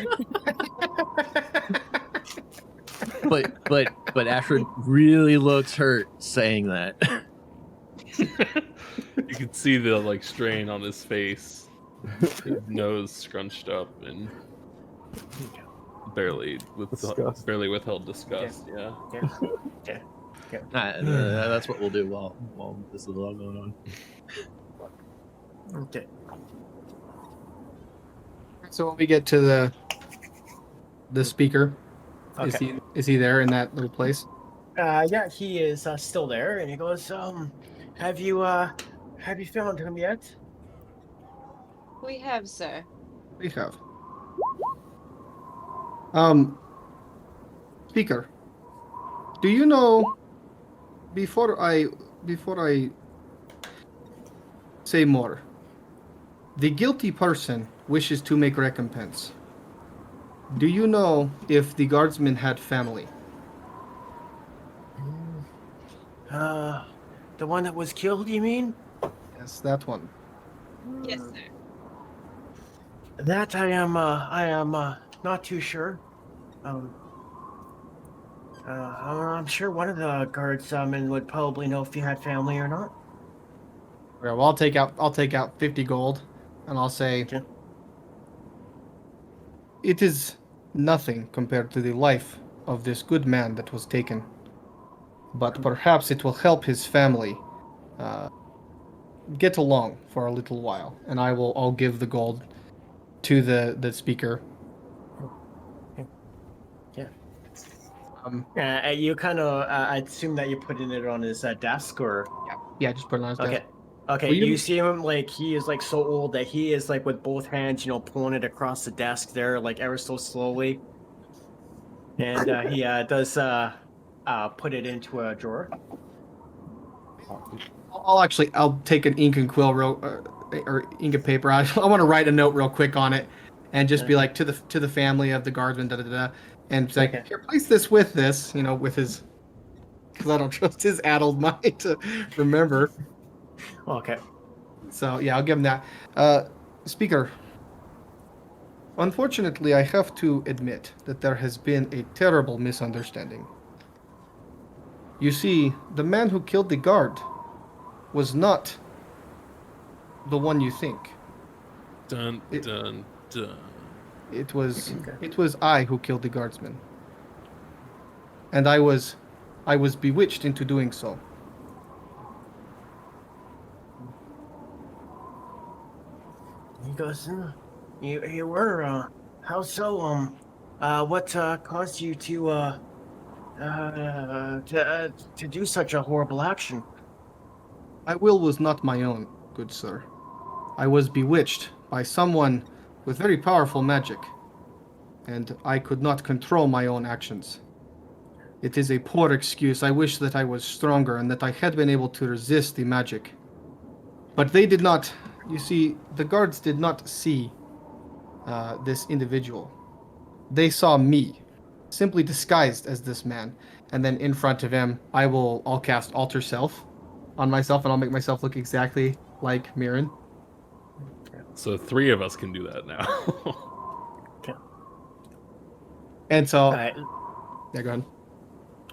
but Ashrin really looks hurt saying that. You can see the strain on his face, his nose scrunched up, and barely Disgust. withheld disgust. Yeah. That's what we'll do while this is all going on. Okay. So when we get to the speaker, Okay. is he there in that little place? Yeah, he is still there, and he goes, have you found him yet? We have, sir. We have. Speaker, do you know, before I say more, the guilty person wishes to make recompense. Do you know if the guardsman had family? The one that was killed, you mean? Yes, that one. Yes, sir. That I am not too sure. I'm sure one of the guardsmen would probably know if you had family or not. Okay, well, I'll take out 50 gold, and I'll say, Okay. it is nothing compared to the life of this good man that was taken. But perhaps it will help his family get along for a little while, and I'll give the gold to the speaker. Yeah. You kind of, I assume that you're putting it on his desk, or Yeah, just put it on his desk. okay. Okay, Will you- you see him he is so old that he is with both hands, pulling it across the desk there, ever so slowly. And he does put it into a drawer. I'll take an ink and quill or ink and paper. I want to write a note real quick on it, and just be like to the family of the guardsman, and it's like, Okay. here, place this with this, with his, because I don't trust his addled mind to remember. Okay. So yeah, I'll give him that. Speaker, unfortunately, I have to admit that there has been a terrible misunderstanding. You see, the man who killed the guard was not the one you think. Dun dun dun. It was I who killed the guardsman. And I was bewitched into doing so. He goes, you were, how so, what, caused you to do such a horrible action? My will was not my own, good sir. I was bewitched by someone with very powerful magic, and I could not control my own actions. It is a poor excuse. I wish that I was stronger and that I had been able to resist the magic. But they did not. You see, the guards did not see this individual. They saw me, simply disguised as this man. And then in front of him, I'll cast Alter Self on myself, and I'll make myself look exactly like Mirrin. So 3 of us can do that now. And so, Alright. yeah, go ahead.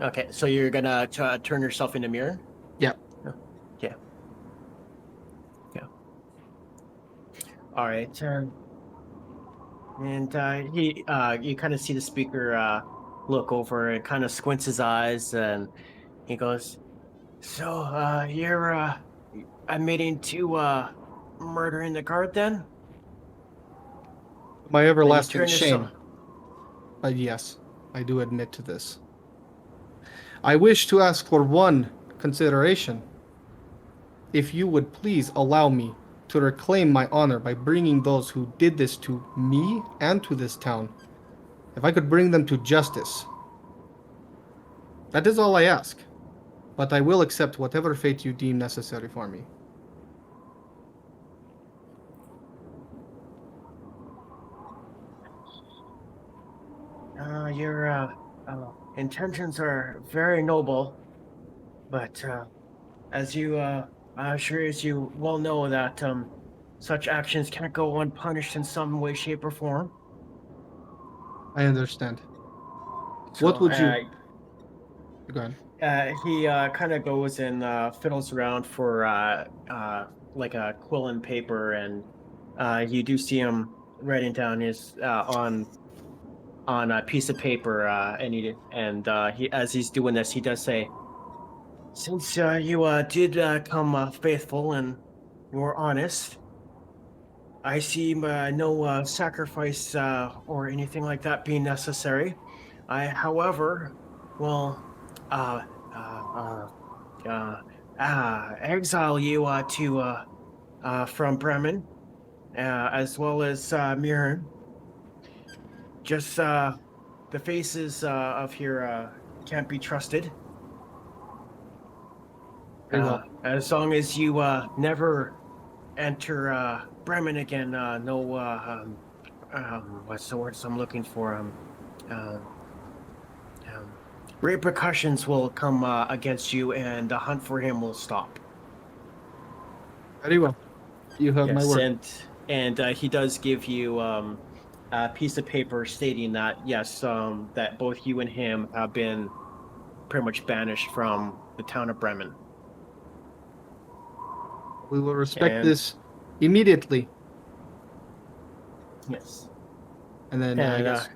Okay, so you're gonna turn yourself into Mirror? Yeah. Yeah. Yeah. Alright, and he, you kind of see the speaker look over and kind of squints his eyes, and he goes, so, you're admitting to murdering the guard then? My everlasting turn shame. yourself- Yes, I do admit to this. I wish to ask for one consideration. if you would please allow me to reclaim my honor by bringing those who did this to me and to this town, if I could bring them to justice. That is all I ask, but I will accept whatever fate you deem necessary for me. Your intentions are very noble, but as you, sure as you well know that such actions can't go unpunished in some way, shape, or form. I understand. So, What would you... Go ahead. He kind of goes and fiddles around for like a quill and paper, and you do see him writing down his on a piece of paper, and he as he's doing this, he does say, "Since you did come faithful and you were honest, I see no sacrifice or anything like that being necessary. I, however, will exile you to from Bremen, as well as Mirrin. Just the faces of here can't be trusted. Very well. As long as you never enter Bremen again, no what's the words I'm looking for? Repercussions will come against you, and the hunt for him will stop. Very well. You have my word. And he does give you a piece of paper stating that, yes, that both you and him have been pretty much banished from the town of Bremen. We will respect this immediately. Yes. And then I guess...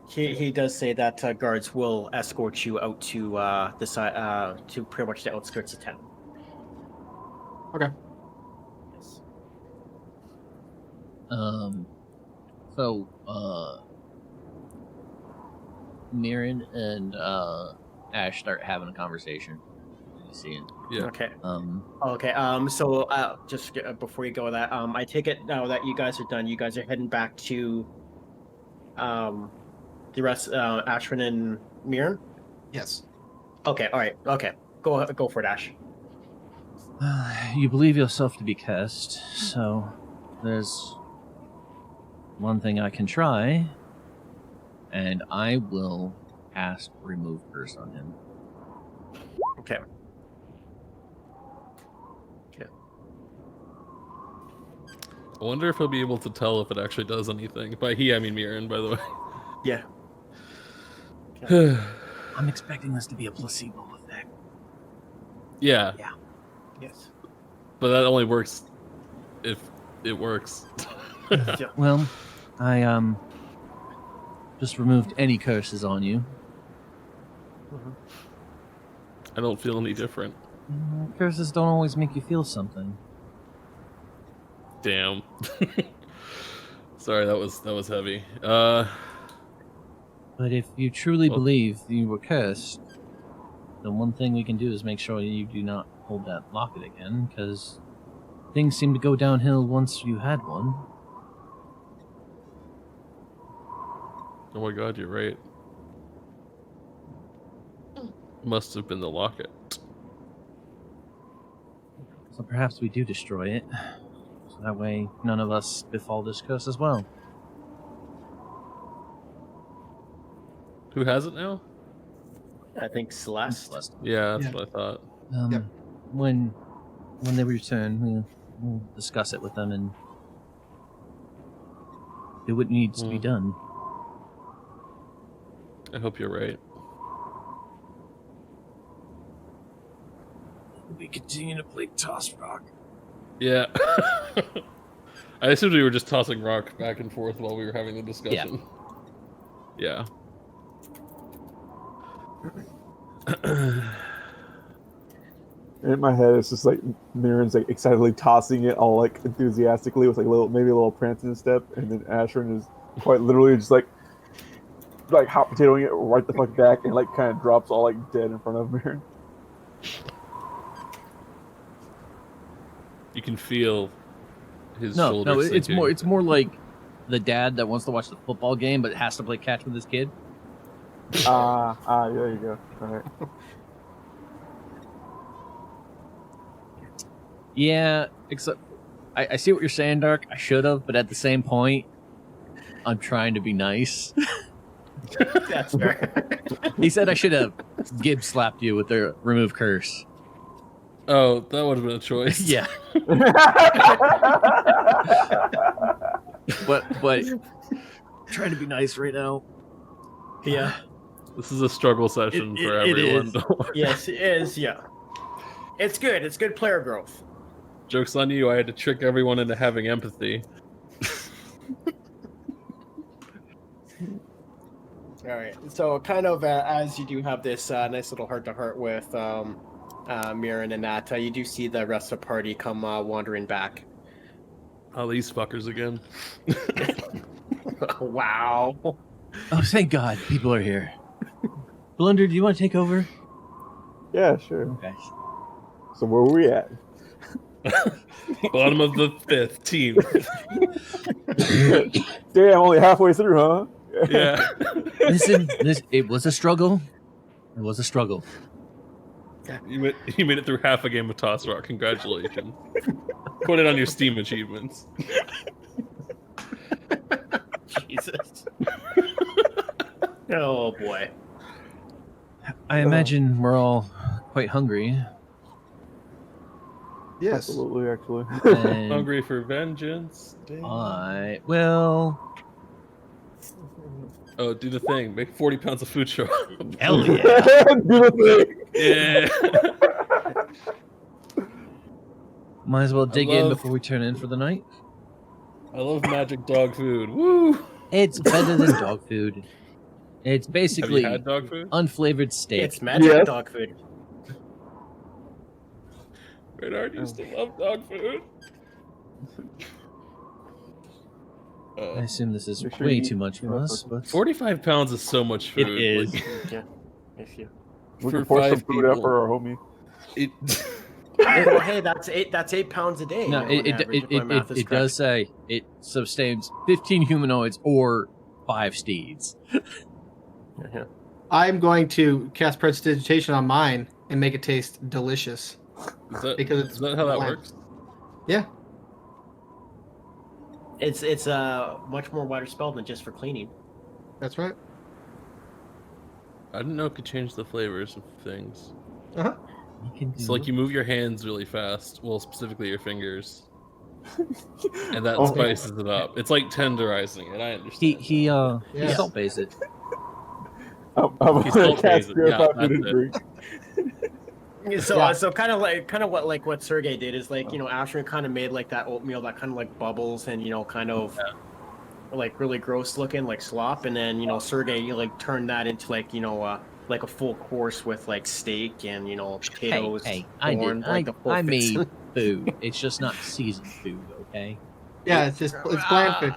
He does say that guards will escort you out to the side, to pretty much the outskirts of town. Okay. Yes. So, Mirrin and Ash start having a conversation. You see it? Yeah. Okay. Okay. So just before you go with that, I take it now that you guys are done. You guys are heading back to the rest, Ashwin and Mirren? Yes. Okay, all right. Okay. Go for it, Ash. You believe yourself to be cursed, so there's one thing I can try, and I will cast Remove Curse on him. Okay. I wonder if he'll be able to tell if it actually does anything. By he, I mean Mirren, by the way. Yeah. I'm expecting this to be a placebo effect. Yeah. Yeah. Yes. But that only works if it works. Yeah. Well, I just removed any curses on you. I don't feel any different. Curses don't always make you feel something. Damn. Sorry, that was heavy. But if you truly believe you were cursed, the one thing we can do is make sure you do not hold that locket again, because things seem to go downhill once you had one. Oh my god, you're right. Must have been the locket. So perhaps we do destroy it. So that way none of us befall this curse as well. Who has it now? I think Celeste. Yeah, that's Yeah. what I thought. Yep. When they return, we'll discuss it with them and do what needs to be done. I hope you're right. We continue to play Toss Rock. Yeah. I assumed we were just tossing rock back and forth while we were having the discussion. Yeah. In my head, it's just like Mirren's like excitedly tossing it all like enthusiastically with like maybe a little prancing step, and then Ashwin is quite literally just like hot potatoing it right the fuck back and like kind of drops all like dead in front of Mirren. You can feel his No, shoulders. it's sinking. it's more like the dad that wants to watch the football game but has to play catch with his kid. There you go. All right. Yeah, except I see what you're saying, Dark. I should have, but at the same point, I'm trying to be nice. That's fair. He said I should have Gib slapped you with the remove curse. Oh, that would have been a choice. Yeah, but trying to be nice right now. Yeah. This is a struggle session for it everyone. is. Don't worry. Yes, it is. Yeah. It's good. It's good player growth. Joke's on you. I had to trick everyone into having empathy. All right. So, kind of as you do have this nice little heart-to-heart with Mirrin and that, you do see the rest of the party come wandering back. Oh, these fuckers again. Wow. Oh, thank God, people are here. Blunder, do you want to take over? Yeah, sure. Okay. So where were we at? Bottom of the 5th team. Damn, only halfway through, huh? Yeah. Listen, it was a struggle. It was a struggle. You made it through half a game of Toss Rock. Congratulations. Put it on your Steam achievements. Jesus. Oh boy. I imagine we're all quite hungry. Yes. Absolutely, actually. And Hungry for vengeance. Damn. well, Oh, do the thing. Make 40 pounds of food show up. hell yeah. Do the Yeah. Might as well dig in love- before we turn in for the night. I love magic dog food. Woo! It's better than dog food. It's Have basically you had dog food? unflavored steak. It's magic Yes. dog food. Bernard used to love dog food. I assume this is Make sure way you too eat much for enough us, of but 45 pounds is so much food. it is. Like, Yeah. If you. We For can force some 5 food out people. for our homie. it, Well, hey, that's 8 pounds a day. No, you know, on average, if my math is it correct. does say it sustains 15 humanoids or 5 steeds. Yeah. I'm going to cast prestidigitation on mine and make it taste delicious. Because it's is that how that bland. works? Yeah. It's a much more wider spell than just for cleaning. That's right. I didn't know it could change the flavors of things. Uh-huh. You can do It's like you move your hands really fast, well, specifically your fingers, and that Oh. spices it up. It's like tenderizing it. I understand. he Yes. salt based it. I'm He's gonna salt cast based. purify Yeah, food and that's it. drink. So Yeah. so kind of what Sergei did is like, you know, Ashwin kind of made like that oatmeal that kind of like bubbles and, you know, kind of like really gross looking like slop, and then, you know, Sergei, you like turned that into like, you know, like a full course with like steak and, you know, potatoes. I corn, did. like the full I fix. made food. It's just not seasoned food, okay? Yeah, it's bland food.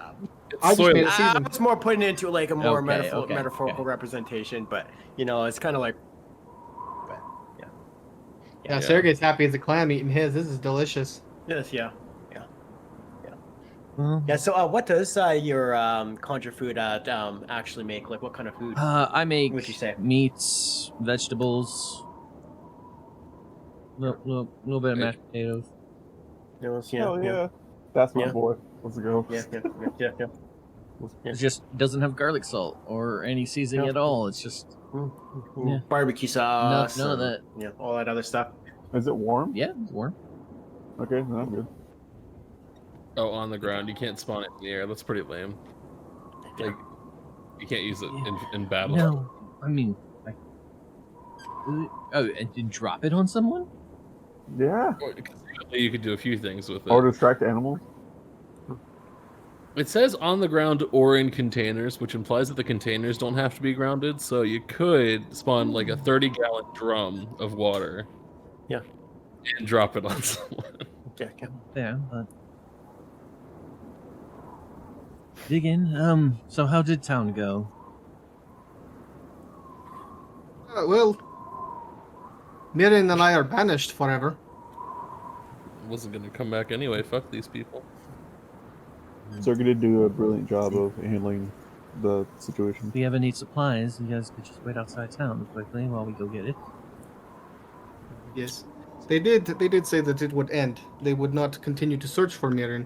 It's I just soy- made it I seasoned. was more putting it into like a more Okay, metaphorical okay. representation, but you know, it's kind of like, but, yeah. Yeah, Sergei's happy as a clam eating his. This is delicious. Yes, yeah. Well, Yeah, so what does your conjure food actually make? Like, what kind of food? I make What'd you say? meats, vegetables, little bit of mashed potatoes. Hell yeah. That's my Yeah. boy. Let's go. Yeah. Yeah. It just doesn't have garlic salt or any seasoning No. at all. It's just Yeah. Barbecue sauce. none of and, that. Yeah, all that other stuff. Is it warm? Yeah, it's warm. Okay, then I'm good. Oh, on the ground. You can't spawn it in the air. That's pretty lame. Like, you can't use it in battle. No, I mean, and drop it on someone? Yeah. You could do a few things with it. Or distract animals. It says on the ground or in containers, which implies that the containers don't have to be grounded. So you could spawn like a 30-gallon drum of water. Yeah. And drop it on someone. Yeah. Yeah, but dig in. So how did town go? Well, Mirrin and I are banished forever. wasn't gonna come back anyway. Fuck these people. Sergei did do a brilliant job of handling the situation. If you ever need supplies, you guys could just wait outside town quickly while we go get it. Yes, they did. They did say that it would end. They would not continue to search for Mirrin,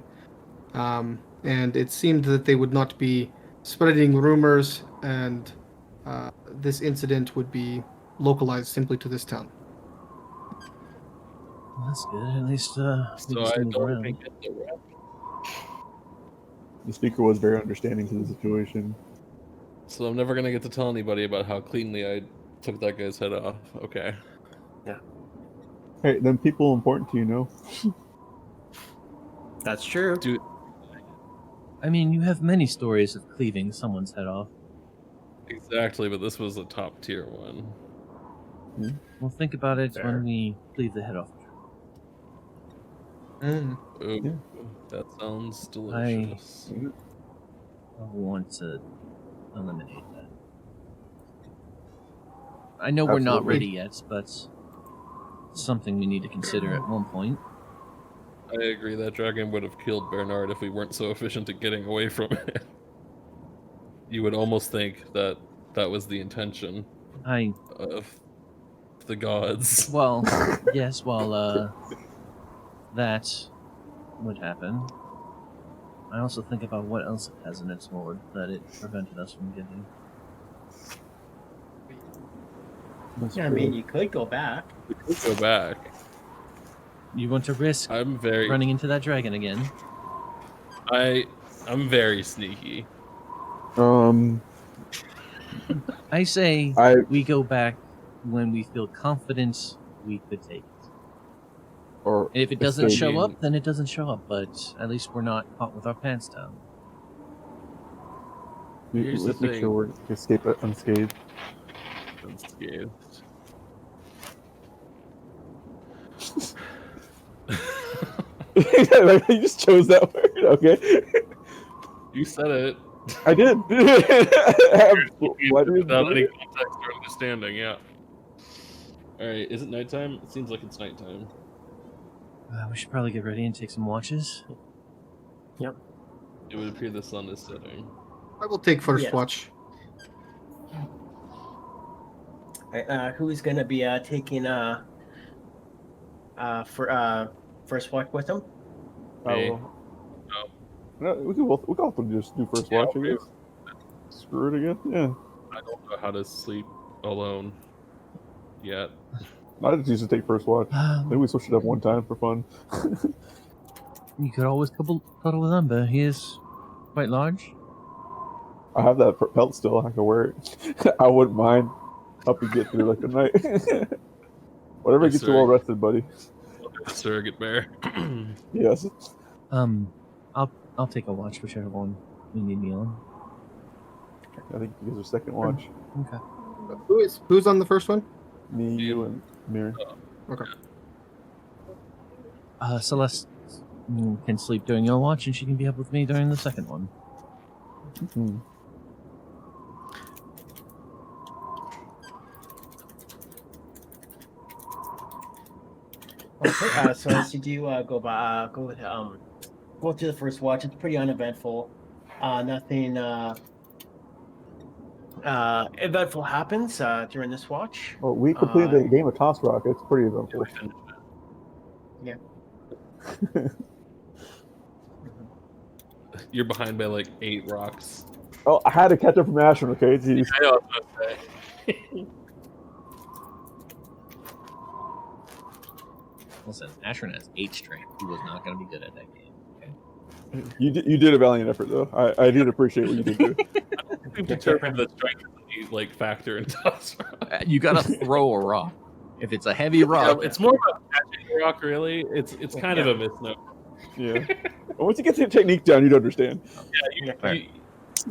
and it seemed that they would not be spreading rumors, and this incident would be localized simply to this town. Well, that's good. At least we So just I move don't around. think it's a wrap. The speaker was very understanding to the situation. So I'm never gonna get to tell anybody about how cleanly I took that guy's head off. Okay. Hey, then people important to you know. That's true. Dude, I mean, you have many stories of cleaving someone's head off. exactly, but this was a top tier one. Well, think about it Fair. when we cleave the head off. Ooh, Yeah. that sounds delicious. I want to eliminate that. I know we're not Absolutely. ready yet, but it's something we need to consider at one point. I agree that dragon would have killed Bernard if we weren't so efficient at getting away from it. You would almost think that that was the intention of the gods. Well, yes, while that would happen, I also think about what else it has in its hoard that it prevented us from getting. That's Yeah, I true. mean, you could go back. We could go back. You want to risk I'm very running into that dragon again? I'm very sneaky. I say I we go back when we feel confident we could take it. or And if it doesn't escape. show up, then it doesn't show up, but at least we're not caught with our pants down. Here's Let's the make thing. sure we escape it unscathed. Unscathed. Like, you just chose that word, okay? You said it. I did. Why did Without any you- context or understanding, yeah. Alright, is it nighttime? It seems like it's nighttime. We should probably get ready and take some watches. It would appear the sun is setting. I will take first Yes. watch. Who's gonna be taking for first watch with them? Me. Oh, no, we can both just do first Yeah, watch, I guess. Screw it again. Yeah. I don't know how to sleep alone yet. I just used to take first watch. Maybe we switched it up one time for fun. You could always cuddle with Umber. He is quite large. I have that pelt still. I can wear it. I wouldn't mind. Help you get through like the night. Whatever Yes, gets you sir. well rested, buddy. Surrogate bear. Yes. I'll take a watch, whichever one you need me on. I think you guys are second watch. Okay. Who's on the first one? Me, you, and Mirrin. Celeste can sleep during your watch, and she can be up with me during the second one. Hmm. Okay, so as you do go through the first watch, it's pretty uneventful. Nothing eventful happens during this watch. Well, we completed the game of Toss Rock. It's pretty eventful. Yeah. You're behind by like 8 rocks. Oh, I had to catch up from Ashton, okay? Jeez. I know what I was gonna say. Listen, Ashran has 8 strength. He was not going to be good at that game. Okay? You did a valiant effort, though. I did appreciate what you did do. We've determined that strength is a like factor in toss rock. You got to throw a rock. If it's a heavy rock, It's more about catching the rock, really. It's kind of a misnomer. Yeah. But once you get the technique down, you'd understand.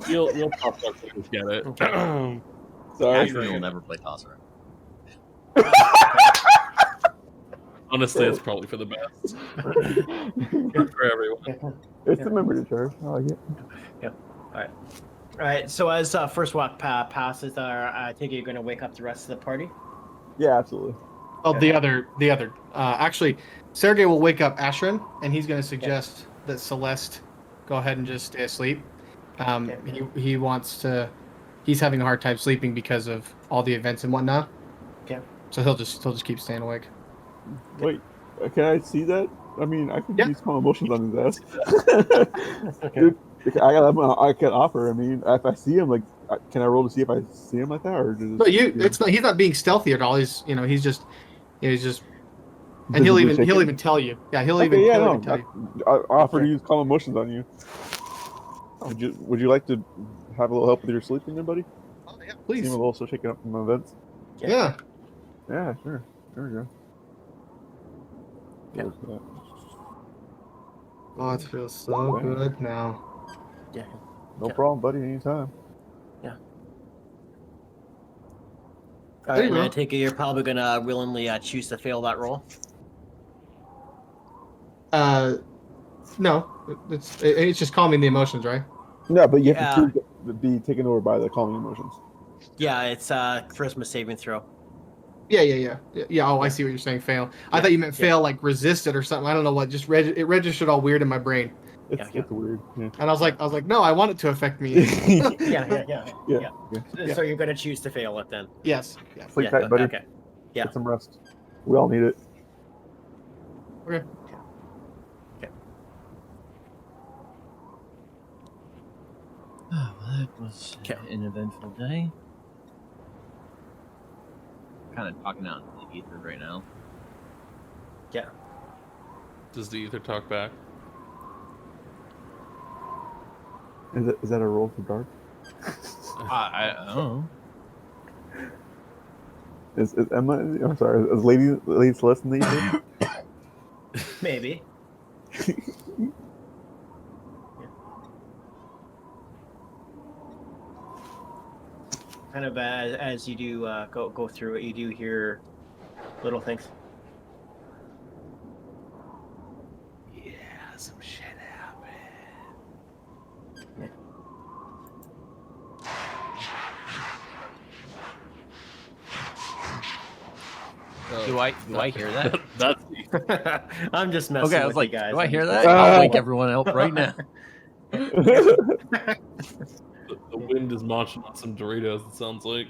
You'll pop up and just get it. Okay. Sorry. Ashran will never play tosser. Honestly, it's probably for the best. For everyone. It's the memory to charge. I like it. All right. So as first walk passes, I think you're going to wake up the rest of the party. Yeah, absolutely. Oh, the other. Actually, Sergei will wake up Ashrin, and he's going to suggest that Celeste go ahead and just stay asleep. He wants to. He's having a hard time sleeping because of all the events and whatnot. Okay. So he'll just keep staying awake. Wait, can I see that? I mean, I can Yeah. use calm emotions on his ass. Okay. Dude, I can offer. I mean, if I see him, like, can I roll to see if I see him like that, or just? But it's not. He's not being stealthy at all. He's he's just, and visibly he'll shaking? even tell you. Yeah, he'll Okay, even yeah, he'll no, even tell you. I offer to Okay. use calm emotions on you. Would you like to have a little help with your sleeping, there, buddy? Oh yeah, Seem please. a little so shaken up from the events. Yeah. Yeah, sure. There we go. Yeah. Oh, it feels so Okay. good now. Yeah. No Yeah. problem, buddy. Anytime. All There right, you and I go. take it you're probably gonna willingly choose to fail that roll. No, it's just calming the emotions, right? Yeah, but you have Yeah. to choose to be taken over by the calming emotions. Yeah, it's charisma saving throw. Yeah. Oh, I Yeah. see what you're saying. Fail. I Yeah, thought you meant yeah. fail like resist it or something. I don't know what. Just it registered all weird in my brain, It's weird. Yeah. and I was like, no, I want it to affect me. Yeah. Yeah. So you're gonna choose to fail it then. Yes. Sleep Yeah, tight, buddy. okay. Yeah. Get some rest. We all need it. Okay. Oh, well, that was an eventful day. Kind of talking out in the ether right now. Yeah. Does the ether talk back? Is that a roll for dark? I don't know. Is Emma? I'm sorry. Is Lady Celeste in the ether? Maybe. Kind of as you do go through it, you do hear little things. Yeah, some shit happened. Do I hear that? That's I'm just messing Okay, I with was like, you guys. do I I'm hear just- that? I'll wake everyone up right now. the wind is munching on some Doritos. It sounds like.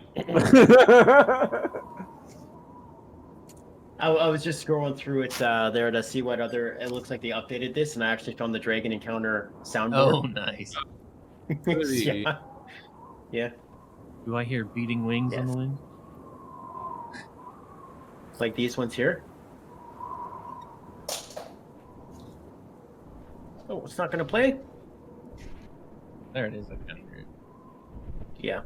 I was just scrolling through it there to see what other. It looks like they updated this, and I actually found the Dragon Encounter Oh, soundboard. nice. yeah. Yeah. Do I hear beating wings on Yes. the wind? Like these ones here. Oh, it's not gonna play? There it is. I kind of hear it. Yeah.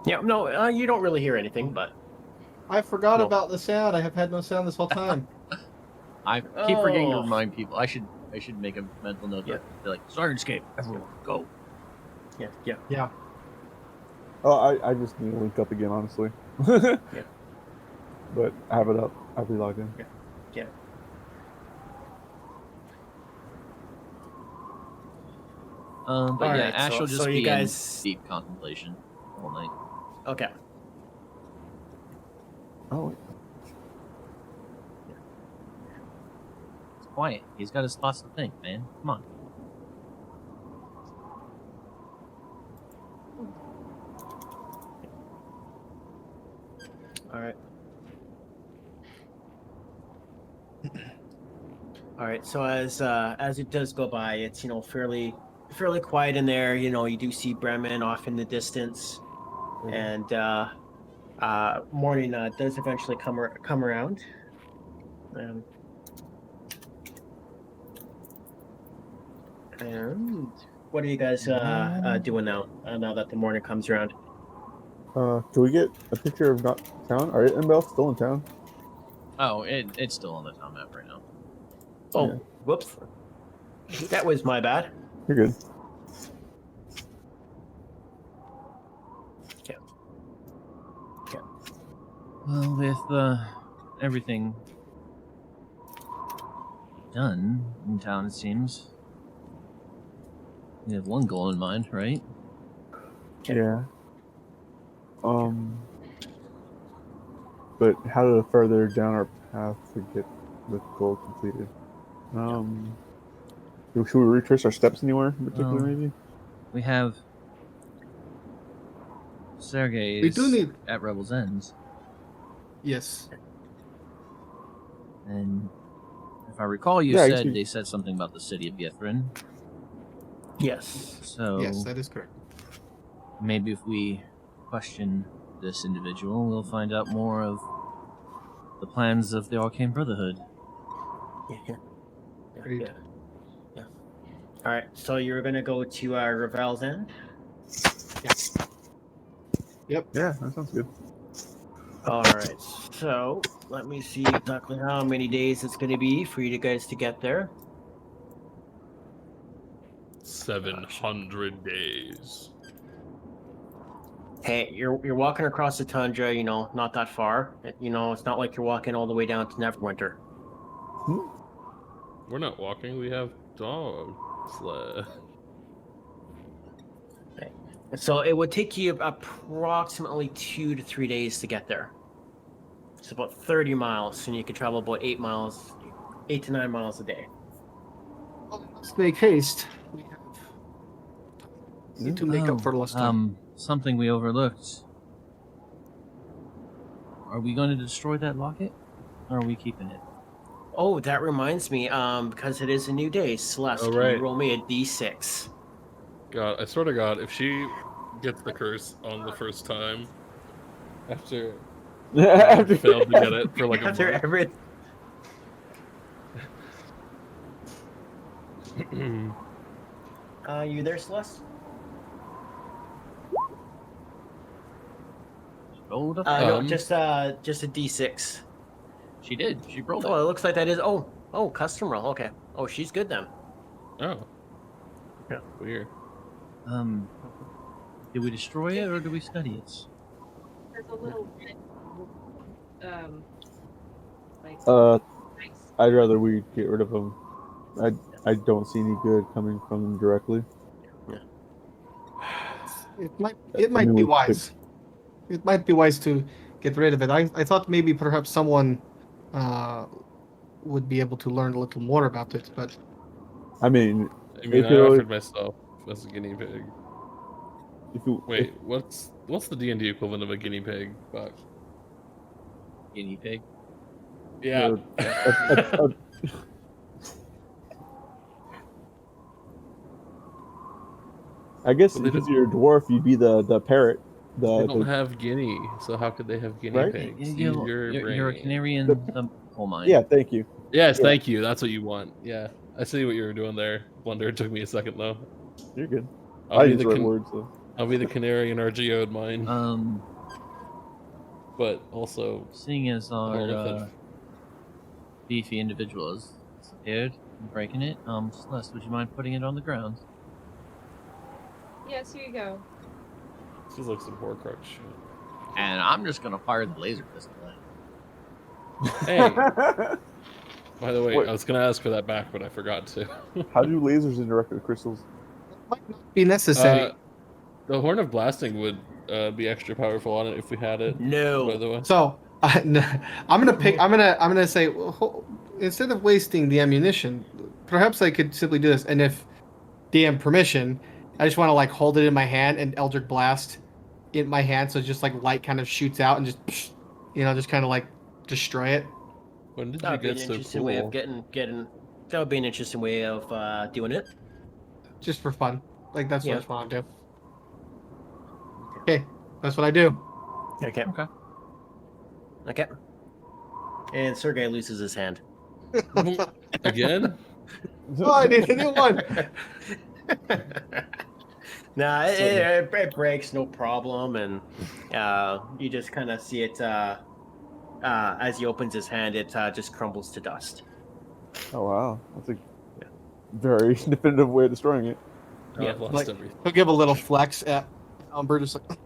Yeah, no, you don't really hear anything, but I forgot No. about the sound. I have had no sound this whole time. I keep forgetting to Oh. remind people. I should make a mental note. Yeah. Be like, Sergeant, everyone, go. yeah. Oh, I just need to link up again, honestly. Yeah. But I have it up. I've re-logged in. Yeah. But All yeah, right, Ash so- will just so you be guys- in deep contemplation all night. Okay. Oh, It's quiet. He's got his thoughts to think, man. Come on. All right. All right. So as it does go by, it's fairly quiet in there. You do see Bremen off in the distance, and morning does eventually come around. And what are you guys doing now? Now that the morning comes around. can we get a picture of not town? Are Annabelle still in town? Oh, it's still on the town map right now. Oh, Yeah. whoops. That was my bad. You're good. Well, with everything done in town, it seems. You have one goal in mind, right? Okay. Yeah. But how to further down our path to get the goal completed? Should we retrace our steps anywhere in particular, maybe? We have Sergei's We do need. at Rebel's End, Yes. and if I recall, you Yeah, I guess said we- they said something about the city of Yethrin. Yes. So Yes, that is correct. maybe if we question this individual, we'll find out more of the plans of the Arcane Brotherhood. Yeah. Agreed. Yeah. All right. So you're gonna go to Ravel's End. Yep. Yeah, that sounds good. All right. So let me see exactly how many days it's gonna be for you guys to get there. 700 days. Hey, you're walking across the tundra. You know, not that far. You know, it's not like you're walking all the way down to Neverwinter. We're not walking. We have dog sled. So it would take you approximately 2 to 3 days to get there. It's about 30 miles, and you could travel about 8 to 9 miles a day. Let's make haste. We need to make up for lost time. Something we overlooked. Are we going to destroy that locket, or are we keeping it? Oh, that reminds me. Because it is a new day, Celeste, Oh, can right. you roll me a d6? God, I swear to God, if she gets the curse on the first time, after After failed to get it for like a After month. every... You there, Celeste? Rolled up. No, just a d6. She did. She rolled Oh, it. it looks like that is. Oh, custom roll. Okay. Oh, she's good then. Oh. Yeah. Weird. Did we destroy it or did we study it? There's a little bit, like nice. I'd rather we get rid of them. I don't see any good coming from them directly. It might mean, be we wise. It might be wise to get rid of it. I thought maybe perhaps someone would be able to learn a little more about it, but I mean, I mean, If I you- offered myself as a guinea pig. if you Wait, what's the D&D equivalent of a guinea pig? Fuck. Guinea pig. Yeah. I guess Well, they because don't- you're a dwarf, you'd be the parrot. They don't The have guinea, so how could they have guinea Right? pigs? Use You're a brain. canary in the coal mine. yeah, thank you. Yes, Yeah. thank you. That's what you want. Yeah, I see what you were doing there. Blunder. It took me a second though. You're good. I'll I be use the the right words though. I'll be the canary in our geode mine, but also Seeing as I don't know if our beefy individual is scared and breaking it, Celeste, would you mind putting it on the ground? Yes, here you go. this is like some Horcrux shit. And I'm just gonna fire the laser pistol at it. Hey, by the way, Wait. I was gonna ask for that back, but I forgot to. How do lasers interact with crystals? it might not be necessary. The Horn of Blasting would be extra powerful on it if we had it. By No. the way, So I'm gonna pick. I'm gonna say instead of wasting the ammunition, perhaps I could simply do this. And if DM permission, I just want to like hold it in my hand and Eldritch Blast in my hand, so just like light kind of shoots out and just just kind of like destroy it. when did That you would be an get so interesting way of cool? getting. That would be an interesting way of doing it. Just for fun. Like that's what I Yeah. just want to do. Okay, that's what I do. Okay. Okay. Okay. And Sergei loses his hand. Again? Oh, I need a new one. Nah, it breaks no problem, and you just kind of see it as he opens his hand. It just crumbles to dust. Oh wow, that's a very definitive way of destroying it. Oh, Yeah, I've lost like- everything. He'll give a little flex at Umber, just like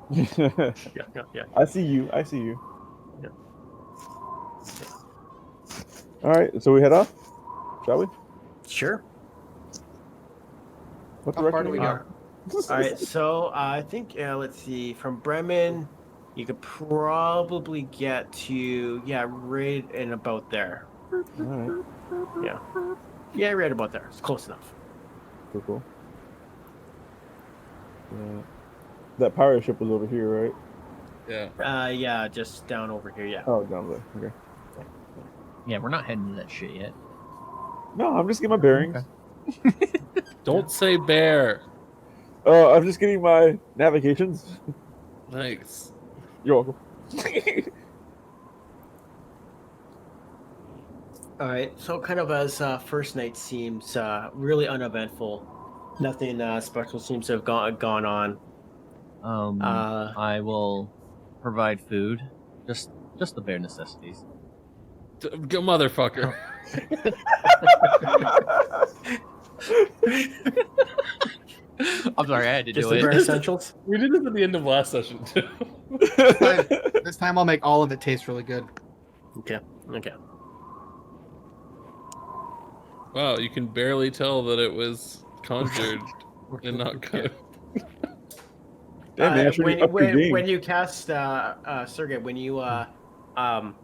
Yeah. I see you. I see you. Yeah. All right, so we head off, shall we? Sure. What How far do we direction? All right, so I think let's see. From Bremen, you could probably get to right in about there. Alright. Yeah, right about there. It's close enough. Cool. That pirate ship was over here, right? Yeah. Just down over here. Yeah. Oh, down there. Okay. Yeah, we're not heading to that shit yet. No, I'm just getting my bearings. Don't say bear. Oh, I'm just getting my navigations. Thanks. You're welcome. All right. So kind of as first night seems really uneventful. Nothing special seems to have gone on. I will provide food, just the bare necessities. Go motherfucker. I'm sorry, I had to Just do the bare it. essentials. We did this at the end of last session too. This time I'll make all of it taste really good. Okay. Wow, you can barely tell that it was conjured and not cooked. Damn, man, when, up your game. when you cast Sergei, when you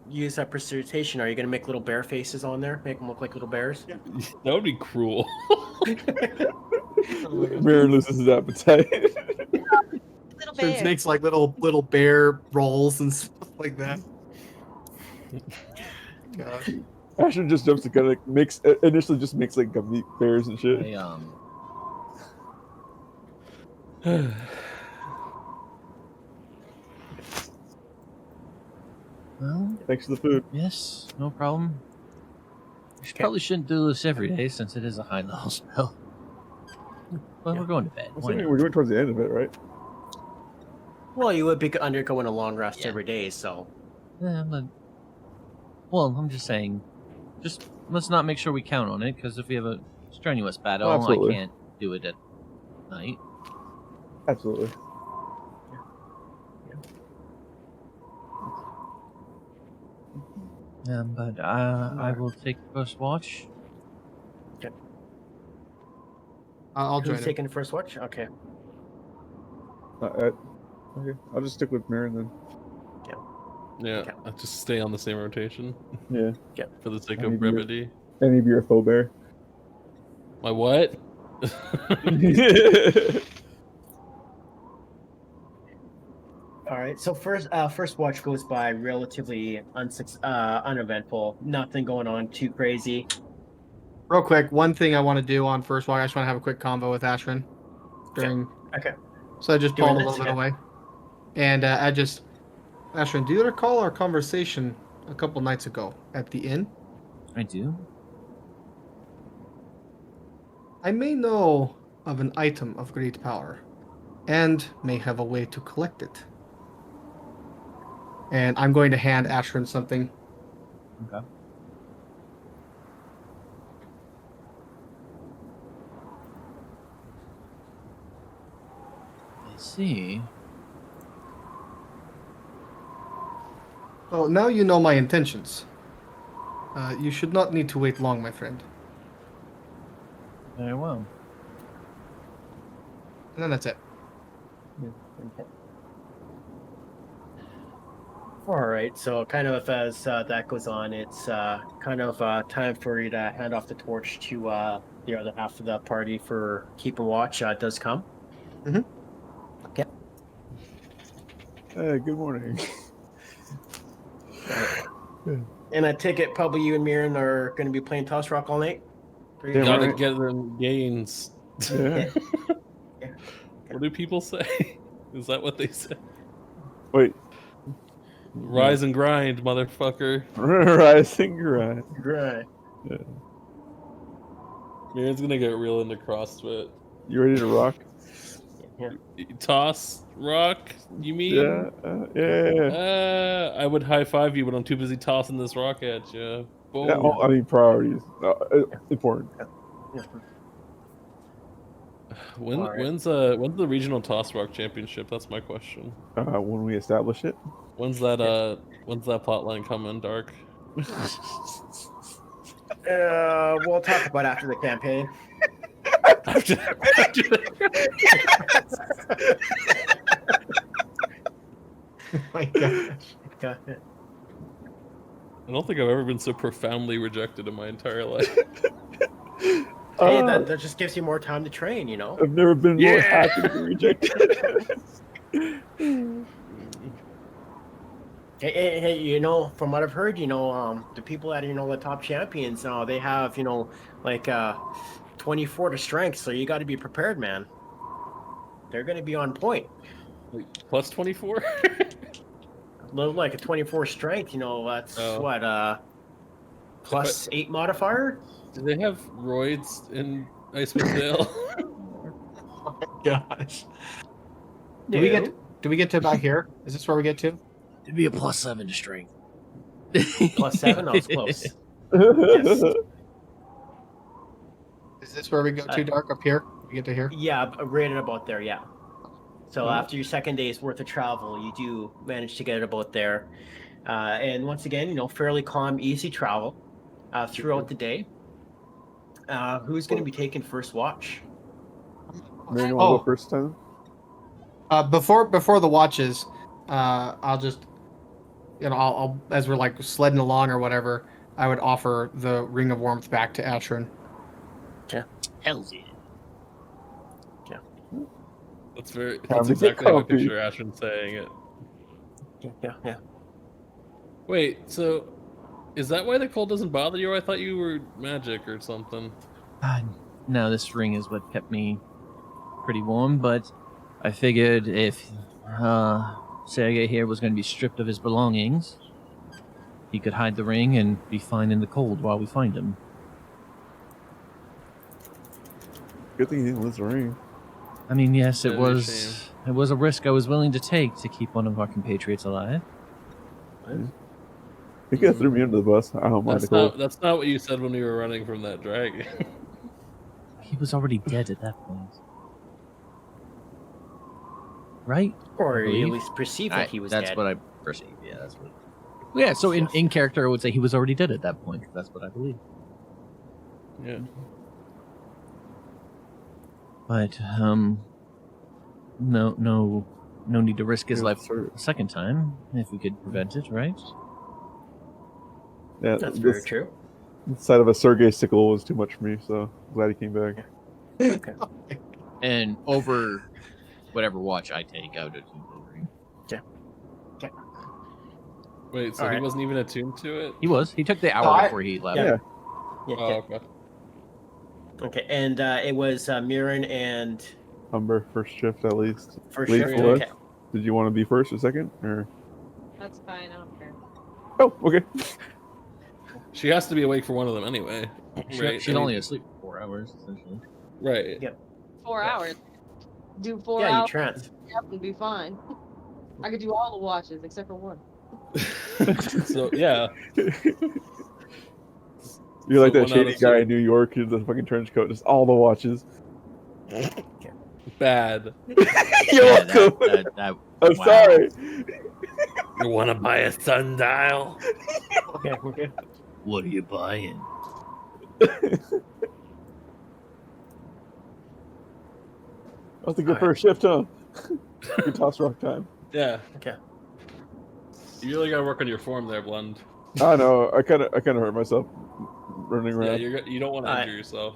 use that precipitation, are you gonna make little bear faces on there? Make them look like little bears? That would be cruel. Mirrin loses his appetite. Little Turns bear. makes like little bear rolls and stuff like that. Gosh. Ashton just jumps to kind of initially just makes like gummy bears and shit. Well, Thanks for the food. yes, no problem. We probably shouldn't do this every day since it is a high level spell. But we're going to bed. Why not? We're doing towards the end of it, right? Well, you would be undergoing a long rest Yeah. every day, so. Yeah, but well, I'm just saying, just let's not make sure we count on it because if we have a strenuous battle, I absolutely. can't do it at night. Absolutely. But I will take first watch. I'll join Who's him. taking the first watch? Okay. Okay, I'll just stick with Mirrin then. Yeah, Okay. I'll just stay on the same rotation Yeah. for the sake I of need your- brevity. Any of your faux bear. My what? All right. So first watch goes by relatively uneventful. Nothing going on too crazy. Real quick, one thing I want to do on first walk, I just want to have a quick convo with Ashrin during. Okay. So I just Doing pulled a this, little bit yeah. away, and Ashrin, do you recall our conversation a couple nights ago at the inn? I do. I may know of an item of great power, and may have a way to collect it. And I'm going to hand Ashrin something. Okay. I see. Well, now you know my intentions. You should not need to wait long, my friend. Very well. And then that's it. All right. So kind of as that goes on, it's kind of time for you to hand off the torch to the other half of the party for keeping watch. Does come. Hey, good morning. And I take it probably you and Mirrin are going to be playing Toss Rock all night. Yeah, Gotta right. get them gains. Yeah. What do people say? Is that what they say? Wait. Rise and grind, motherfucker. Rising grind. Right. Mirren's gonna get real into CrossFit. You ready to rock? Toss, rock, you mean? Yeah. Yeah. I would high five you, but I'm too busy tossing this rock at you. Boom. Yeah, well, I mean, priorities. Important. When's the regional toss rock championship? That's my question. When we establish it. When's that plot line coming, Dark? We'll talk about after the campaign. Oh my gosh. Got it. I don't think I've ever been so profoundly rejected in my entire life. Hey, that just gives you more time to train, you know? I've never been more Yeah. happy to be rejected. Hey, you know, from what I've heard, you know, the people that are, you know, the top champions, they have, you know, like 24 to strength, so you got to be prepared, man. They're going to be on point. Like, plus 24? Little like a 24 strength, you know, that's Oh. what, plus 8 modifier? Do they have roids in Icewind Dale? Oh my gosh. Do we get to about here? Is this where we get to? It'd be a +7 to strength. Plus 7? I was close. Yes. Is this where we go to, Dark? Up here? We get to here? Yeah, rated about there, yeah. So Oh. after your second day's worth of travel, you do manage to get about there. And once again, you know, fairly calm, easy travel throughout the day. Who's going to be taking first watch? Mirrin, you want to go first time? Before the watches, I'll just, you know, I'll as we're like sledding along or whatever, I would offer the ring of warmth back to Ashrin. Hell's yeah. That's very. Time That's to get exactly how I comfy. picture Ashton saying it. Yeah. Wait, so is that why the cold doesn't bother you? I thought you were magic or something. No, this ring is what kept me pretty warm, but I figured if Sergei here was going to be stripped of his belongings, he could hide the ring and be fine in the cold while we find him. Good thing he didn't lose the ring. I mean, yes, Yeah, it no was a risk I was willing to take to keep one of our compatriots alive. He could have threw me under the bus. I don't mind the cold. That's not what you said when we were running from that dragon. He was already dead at that point. Right? Or you at Believe? least perceive that he was That's dead. what I perceive. Yeah, that's what. Yeah, so in character, I would say he was already dead at that point. That's what I believe. Yeah. But no need to risk his Yeah, life sir. a second time if we could prevent it, right? Yeah, That's very this true. side of a Sergei sickle was too much for me, so I'm glad he came back. Okay. And over whatever watch I take out of ring. Wait, so All he right. wasn't even attuned to it? He was. He took the hour No, before he left. Yeah. Yeah. Oh, okay. Okay, and it was Mirrin and Umber, first shift at least. first Late shift. for us. Okay. Did you want to be first or second? Or That's fine. I don't care. oh, okay. She has to be awake for one of them anyway. Right? She's only asleep for 4 hours, essentially. Right. Yeah. 4 hours. Do 4 Yeah, you hours. trance. And be fine. I could do all the watches except for one. So yeah. You're like So that 1 out shady of guy 3. in New York in the fucking trench coat, just all the watches. Bad. You're Yeah, welcome. that I'm wow. sorry. You want to buy a sundial? Okay. What are you buying? I think your Alright. first shift, huh? Good toss rock time. Yeah. Okay. You really gotta work on your form there, Blend. I know. I kind of hurt myself running Yeah, around. you don't want to injure yourself.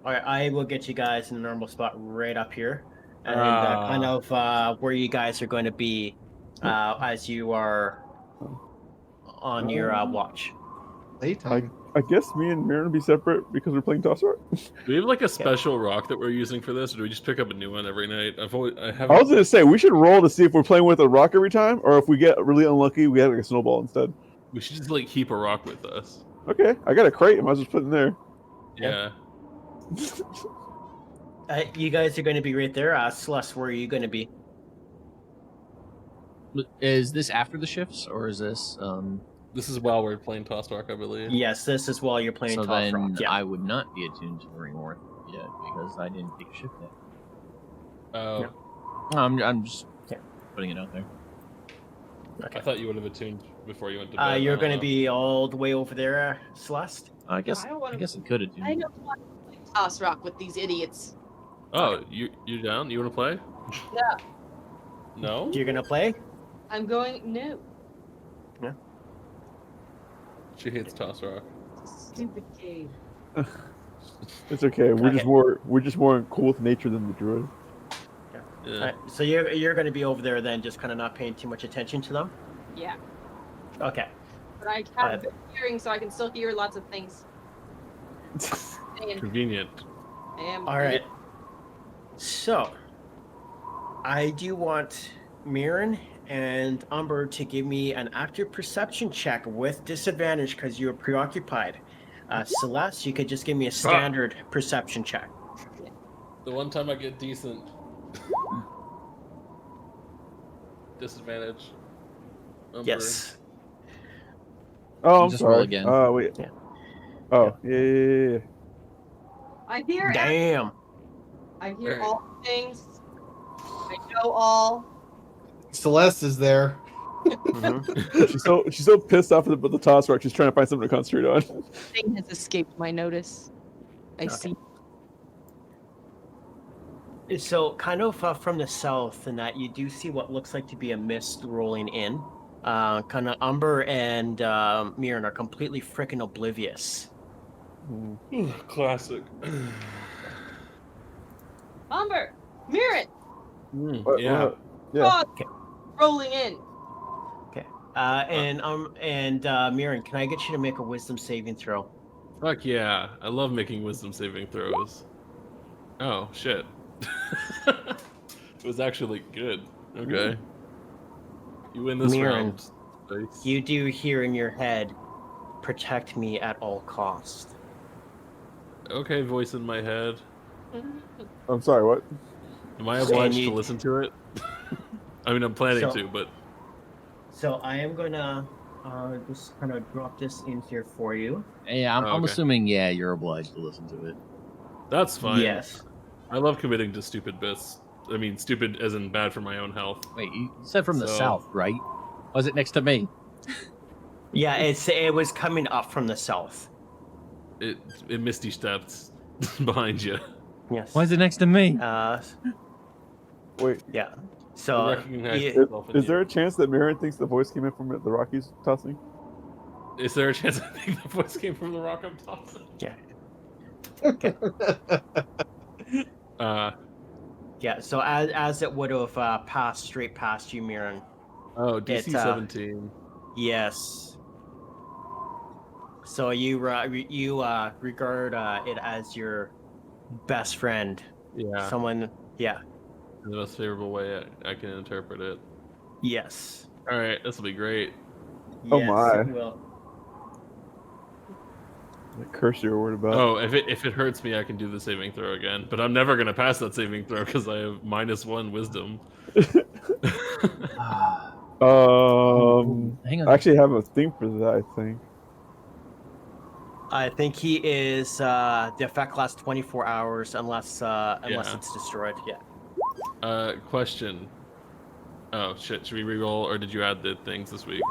All right, I will get you guys in a normal spot right up here, and Ah. kind of where you guys are going to be as you are on your watch. Playtime. I guess me and Mirrin will be separate because we're playing toss rock. Do we have like a special rock that we're using for this, or do we just pick up a new one every night? I I haven't. was gonna say we should roll to see if we're playing with a rock every time, or if we get really unlucky, we have like a snowball instead. We should just like keep a rock with us. Okay, I got a crate. I might as well put it in there. Yeah. You guys are going to be right there. Celeste, where are you going to be? Is this after the shifts, or is this? This is while we're playing Toss Rock, I believe. Yes, this is while you're playing So Toss then Rock. Yeah. I would not be attuned to the ring worth yet because I didn't take a shift yet. Oh, Yeah. I'm just Yeah. putting it out there. I thought you would have attuned before you went to bed. You're I don't going to know. be all the way over there, Celeste. I guess I don't wanna- I guess it could attune. I don't want to play toss rock with these idiots. Oh, you down? You want to play? Yeah. No? You're gonna play? I'm going. No. She hates toss rock. Stupid game. It's okay. We're just more cool with nature than the druid. Yeah. Alright, so you're gonna be over there then, just kind of not paying too much attention to them. Yeah. Okay. But I have good hearing, so I can still hear lots of things. Convenient. All right. So, I do want Mirrin and Umber to give me an active perception check with disadvantage because you're preoccupied. Celeste, you could just give me a standard perception check. The one time I get decent. Disadvantage. Umber. Yes. Oh, I'm Just roll sorry. again. Oh, wait. Yeah. Oh, yeah. I hear. Damn. I hear Right. all things. I know all. Celeste is there. Mhm. She's so pissed off about the toss rock. She's trying to find something to concentrate on. Thing has escaped my notice. I see. So, kind of from the south, in that you do see what looks like to be a mist rolling in. Kind of Umber and Mirren are completely freaking oblivious. Classic. Umber, Mirrin, What- Yeah. what? Yeah. fog rolling in. Okay. And Mirren, can I get you to make a wisdom saving throw? Fuck yeah. I love making wisdom saving throws. Oh, shit. It was actually good. Okay. You win this Mirren, round. Nice. You do hear in your head, "Protect me at all costs." Okay, voice in my head. I'm sorry, what? Am I obliged you- to listen to it? I mean, I'm planning So- to, but So I am gonna just kind of drop this in here for you. Yeah, I'm okay. assuming, yeah, you're obliged to listen to it. that's fine. Yes. I love committing to stupid bits. I mean, stupid as in bad for my own health. Wait, you said from the So- south, right? Was it next to me? Yeah, it was coming up from the south. It misty steps behind you. Yes. Why is it next to me? Wait, Yeah. I So recognize you- myself in is you. there a chance that Mirren thinks the voice came in from the Rockies tossing? Is there a chance I think the voice came from the rock I'm tossing? yeah. Yeah. So as it would have passed straight past you, Mirren. Oh, DC It's, 17. Yes. So you regard it as your best friend, Yeah, someone. Yeah. in the most favorable way I can interpret it. Yes. All right, this will be great. Oh Yes, my. it will. The curse you were worried about. Oh, if it hurts me, I can do the saving throw again. But I'm never gonna pass that saving throw because I have -1 wisdom. Hang on. I actually have a thing for that, I think. I think he is. The effect lasts 24 hours unless Yeah. it's destroyed. Yeah. Question. Oh shit! Should we reroll, or did you add the things this week?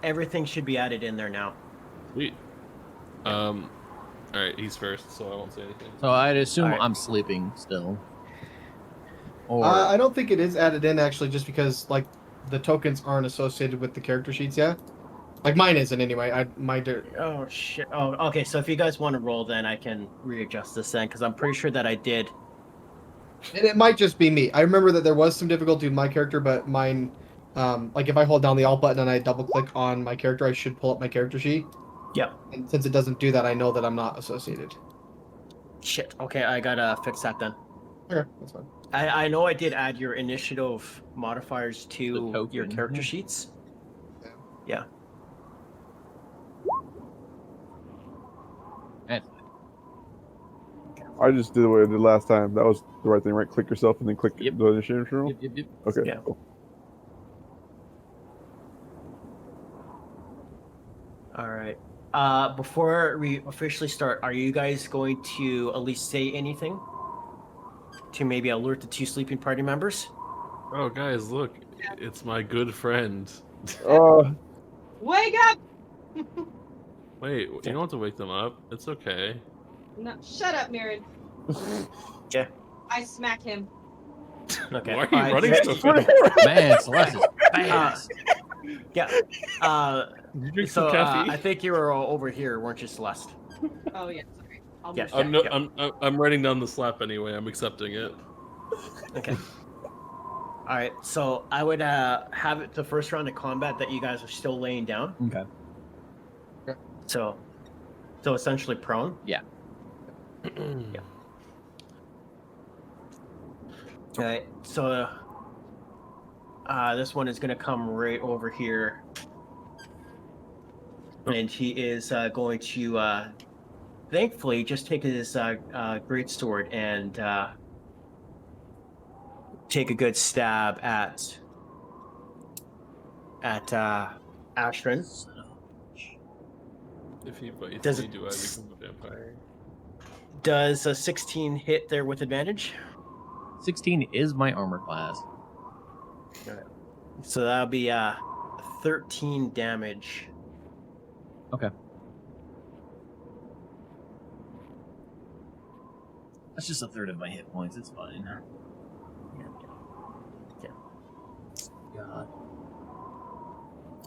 Everything should be added in there now. Sweet. All right, he's first, so I won't say anything. So I'd assume Alright. I'm sleeping still. Or I don't think it is added in actually, just because like the tokens aren't associated with the character sheets yet. Like mine isn't anyway. Oh shit. Oh, okay. So if you guys want to roll, then I can readjust this then, because I'm pretty sure that I did. And it might just be me. I remember that there was some difficulty with my character, but mine, like if I hold down the Alt button and I double click on my character, I should pull up my character sheet. Yep. And since it doesn't do that, I know that I'm not associated. Shit. Okay, I gotta fix that then. Okay, that's fine. I know I did add your initiative modifiers The to token, your character yeah. sheets. Yeah. Yeah. I just did what I did last time. That was the right thing, right? Click yourself and then click Yep. the initiative roll. Yep. Okay. Yeah. Cool. All right. Before we officially start, are you guys going to at least say anything to maybe alert the two sleeping party members? Oh, guys, look! It's my good friend. Wake up! Wait, you don't have to wake them up. It's okay. No, shut up, Mirrin. Yeah. I smack him. Okay. Why are you Alright, running yeah, so fast? Man, Celeste is fast. Yeah. Did you drink So some caffeine? I think you were all over here, weren't you, Celeste? Oh yeah, sorry. I'll Yes. move. I'm I'm writing down the slap anyway. I'm accepting it. Okay. All right. So I would have it the first round of combat that you guys are still laying down. Okay. So essentially prone. Yeah. Yeah. All right. So this one is going to come right over here, and he is going to thankfully just take his great sword and take a good stab at Ashton. If he bites Does me, it- do I become a vampire? Does a 16 hit there with advantage? 16 is my armor class. So that'll be 13 damage. Okay. That's just a third of my hit points. It's fine. Yeah. God.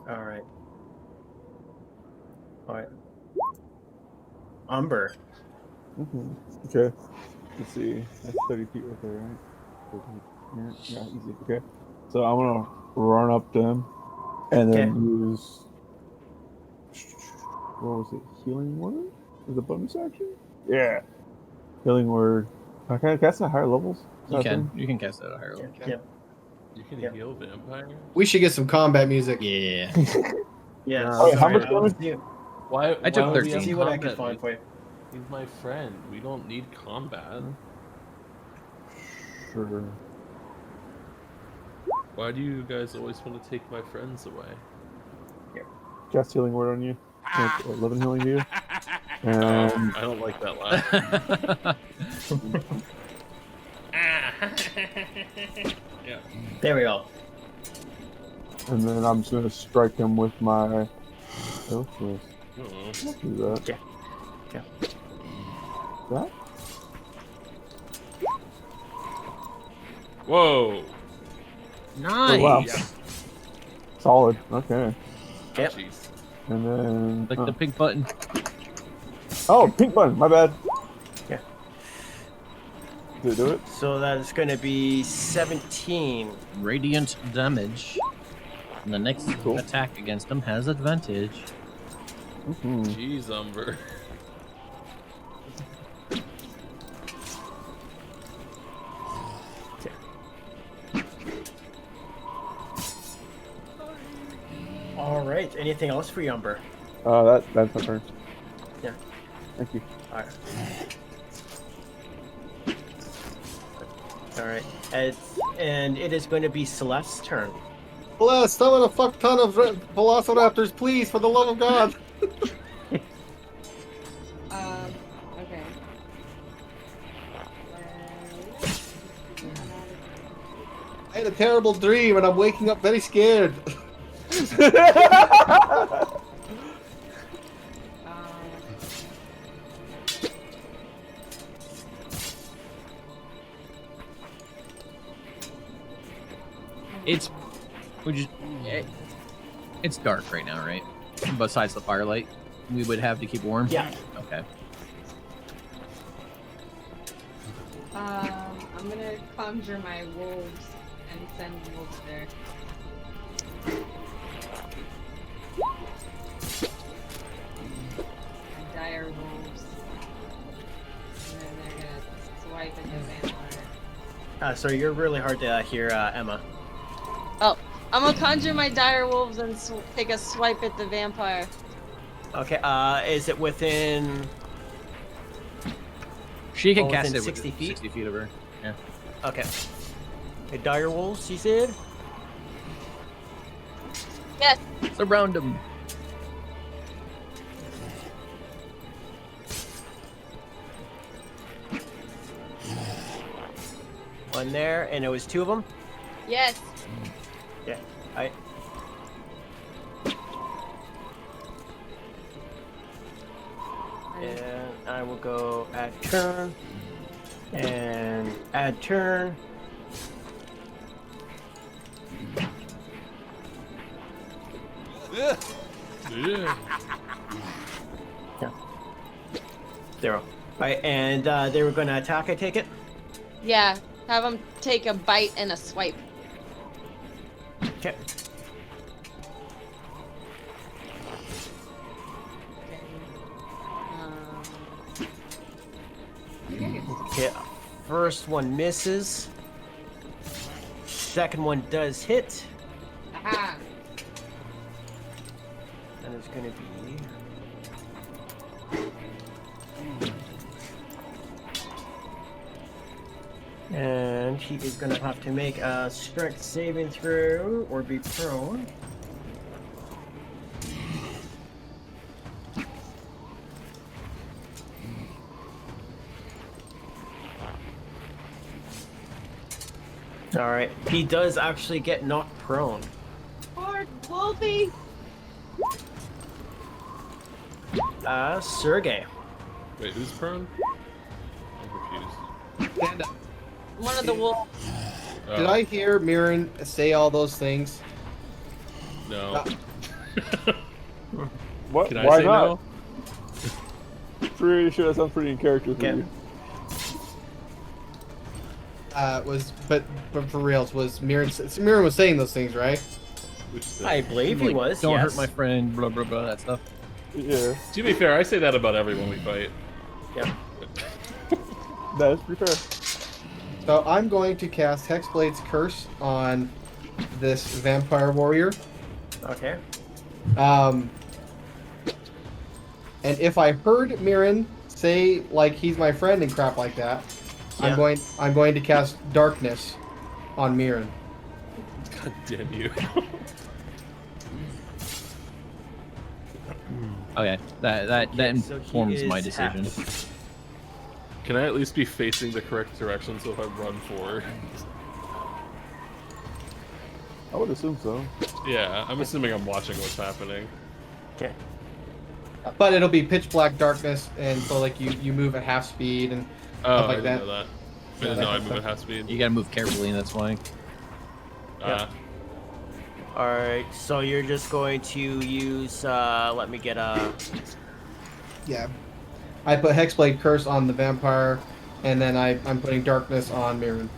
All right. Umber. Okay. Let's see. That's 30 feet right there, right? Yeah, easy. Okay. So I'm gonna run up to him and then use. What was it? Healing word? Is it bonus action? Yeah. Healing word. Okay, I cast at higher levels. You can cast that at a higher level. Yeah. You can Yeah. heal vampires? We should get some combat music. Yeah. Yeah. Oh, wait, how sorry, much I was- damage? Why? I took why would we 13. have See what I can combat find for you. He's my friend. We don't need combat. Sure. Why do you guys always want to take my friends away? Cast healing word on you. Make 11 healing to you. I don't like that laugh. Yeah. There we go. And then I'm just gonna strike him with my. Oh, yes. Uh-oh. Do that. Yeah. That? Whoa! Nice. Oh, wow. Yeah. Solid. Okay. Yep. Jeez. And then. Click the pink button. Oh, pink button. My bad. Yeah. Did it do it? So that's going to be 17. Radiant damage. And the next Cool. attack against him has advantage. Mm-hmm. Jeez, Umber. All right. Anything else for you, Umber? That's my turn. Yeah. Thank you. All right. All right. And it is going to be Celeste's turn. Bless, summon a fuck ton of velociraptors, please, for the love of God. Okay. I had a terrible dream and I'm waking up very scared. It's dark right now, right? Besides the firelight, we would have to keep warm. Yeah. Okay. I'm gonna conjure my wolves and send wolves there. My dire wolves. And then they're gonna swipe at the vampire. So you're really hard to hear, Emma. Oh, I'm gonna conjure my dire wolves and take a swipe at the vampire. Okay. Is it within? She can Oh, cast within it 60 60 feet? 60 feet of her. Yeah. Okay. The dire wolves, you said? Yes. Surround him. One there, and it was two of them. Yes. Yeah. I. And I will go add turn. And add turn. Yeah. Yeah. 0. Alright, and they were going to attack, I take it? Yeah, have him take a bite and a swipe. Okay. Okay, first one misses. Second one does hit. Aha. And it's gonna be... And he is gonna have to make a strength saving throw or be prone. Alright, he does actually get knocked prone. Poor Wolfie. Sergei. Wait, who's prone? I'm confused. And One of the wolves. Oh, did I hear Mirrin say all those things? No. What? Can I Why say not? no? Pretty sure that sounds pretty in character for Okay. you. But for reals, was Mirrin was saying those things, right? Which is I believe he Like, was, Don't yes. hurt my friend. Blah blah blah. That stuff. Yeah, To be fair, I say that about everyone we fight. Yep. that is pretty fair. So I'm going to cast Hexblade's Curse on this vampire warrior. Okay. And if I heard Mirrin say like he's my friend and crap like that, Yeah. I'm going to cast Darkness on Mirrin. God damn you. Okay, that so he informs my is decision. hacked. Can I at least be facing the correct direction so if I run forward? I would assume so. Yeah, I'm assuming I'm watching what's happening. Okay. But it'll be pitch black darkness, and so like you move at half speed and Oh, Stuff like I didn't that. know that. I Yeah, didn't that know I kind of move at stuff. half speed. You gotta move carefully, and that's why. Alright, so you're just going to use, let me get a... yeah. I put Hexblade Curse on the vampire, and then I'm putting Darkness on Mirren.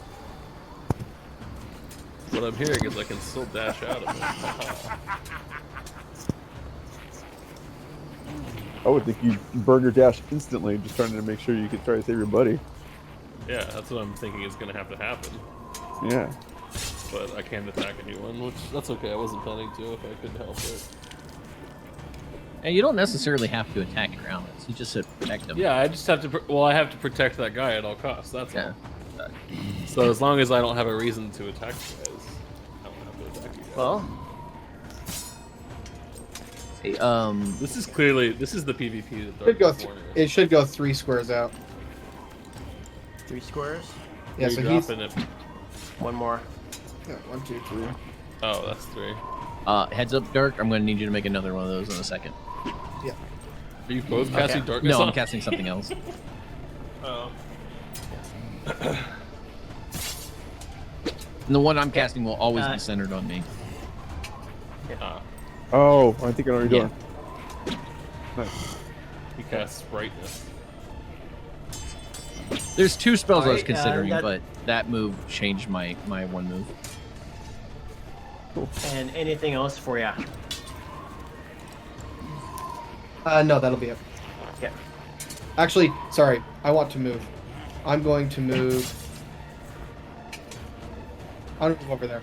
What I'm hearing is I can still dash out of it. I would think you burger dash instantly, just trying to make sure you can try to save your buddy. Yeah, that's what I'm thinking is going to happen. Yeah. But I can't attack anyone, which that's okay. I wasn't planning to if I couldn't help it. And you don't necessarily have to attack your allies. You just said protect them. Yeah, I just have to. Well, I have to protect that guy at all costs. That's Yeah. all. So as long as I don't have a reason to attack you guys, I don't have to attack you guys. Well, Hey, This is the PvP that Should go Dark Warrior. it should go 3 squares out. 3 squares. Yeah, Are so you he's dropping it? One more. yeah, 1, 2, 3. Oh, that's 3. heads up, Dark. I'm gonna need you to make another one of those in a second. Are you both casting darkness? No, I'm on? casting something else. Oh. And the one I'm casting will always Uh, be centered on me. Ah, Oh, I think I know what you're Yeah. doing. Nice. he casts brightness. There's 2 spells I was Alright, considering, that- but that move changed my one move. And anything else for ya? No, that'll be it. Okay. Actually, sorry, I want to move. I'm going to move. I'll move over there,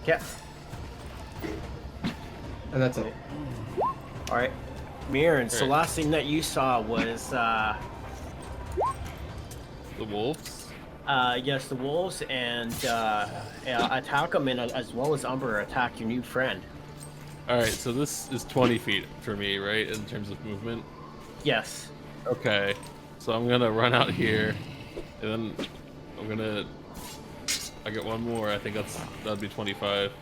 Okay. and that's it. Alright. Mirren, so Alright. last thing that you saw was, The wolves. yes, the wolves and, attack them, and as well as Umber attack your new friend. All right, so this is 20 feet for me, right, in terms of movement. Yes. Okay, so I'm gonna run out here, and then I get one more. I think that'd be 25,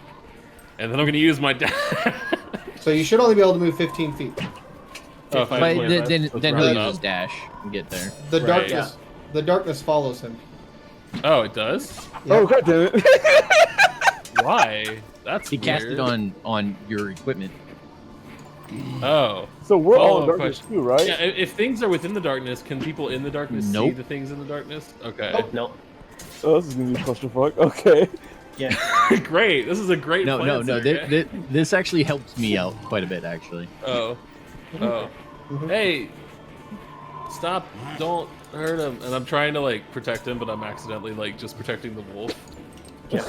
and then I'm gonna use my dash. So you should only be able to move 15 feet. Oh, 15. But 25. then That's he'll right. use his dash and get there. The Right. darkness, the darkness follows him. Oh, it does? Oh god damn it! Why? That's He cast it weird. on your equipment. Oh. So we're all in Follow-up darkness question. too, right? Yeah, if things are within the darkness, can people in the darkness see Nope. the things in the darkness? Okay. Nope. No. Oh, this is gonna be clusterfuck. Okay. Yeah. Great. This is a great No, plan, no, no. Sergei. This actually helps me out quite a bit, actually. Oh. Oh. Hey! Stop. Don't hurt him. And I'm trying to, like, protect him, but I'm accidentally, like, just protecting the wolf. Yeah.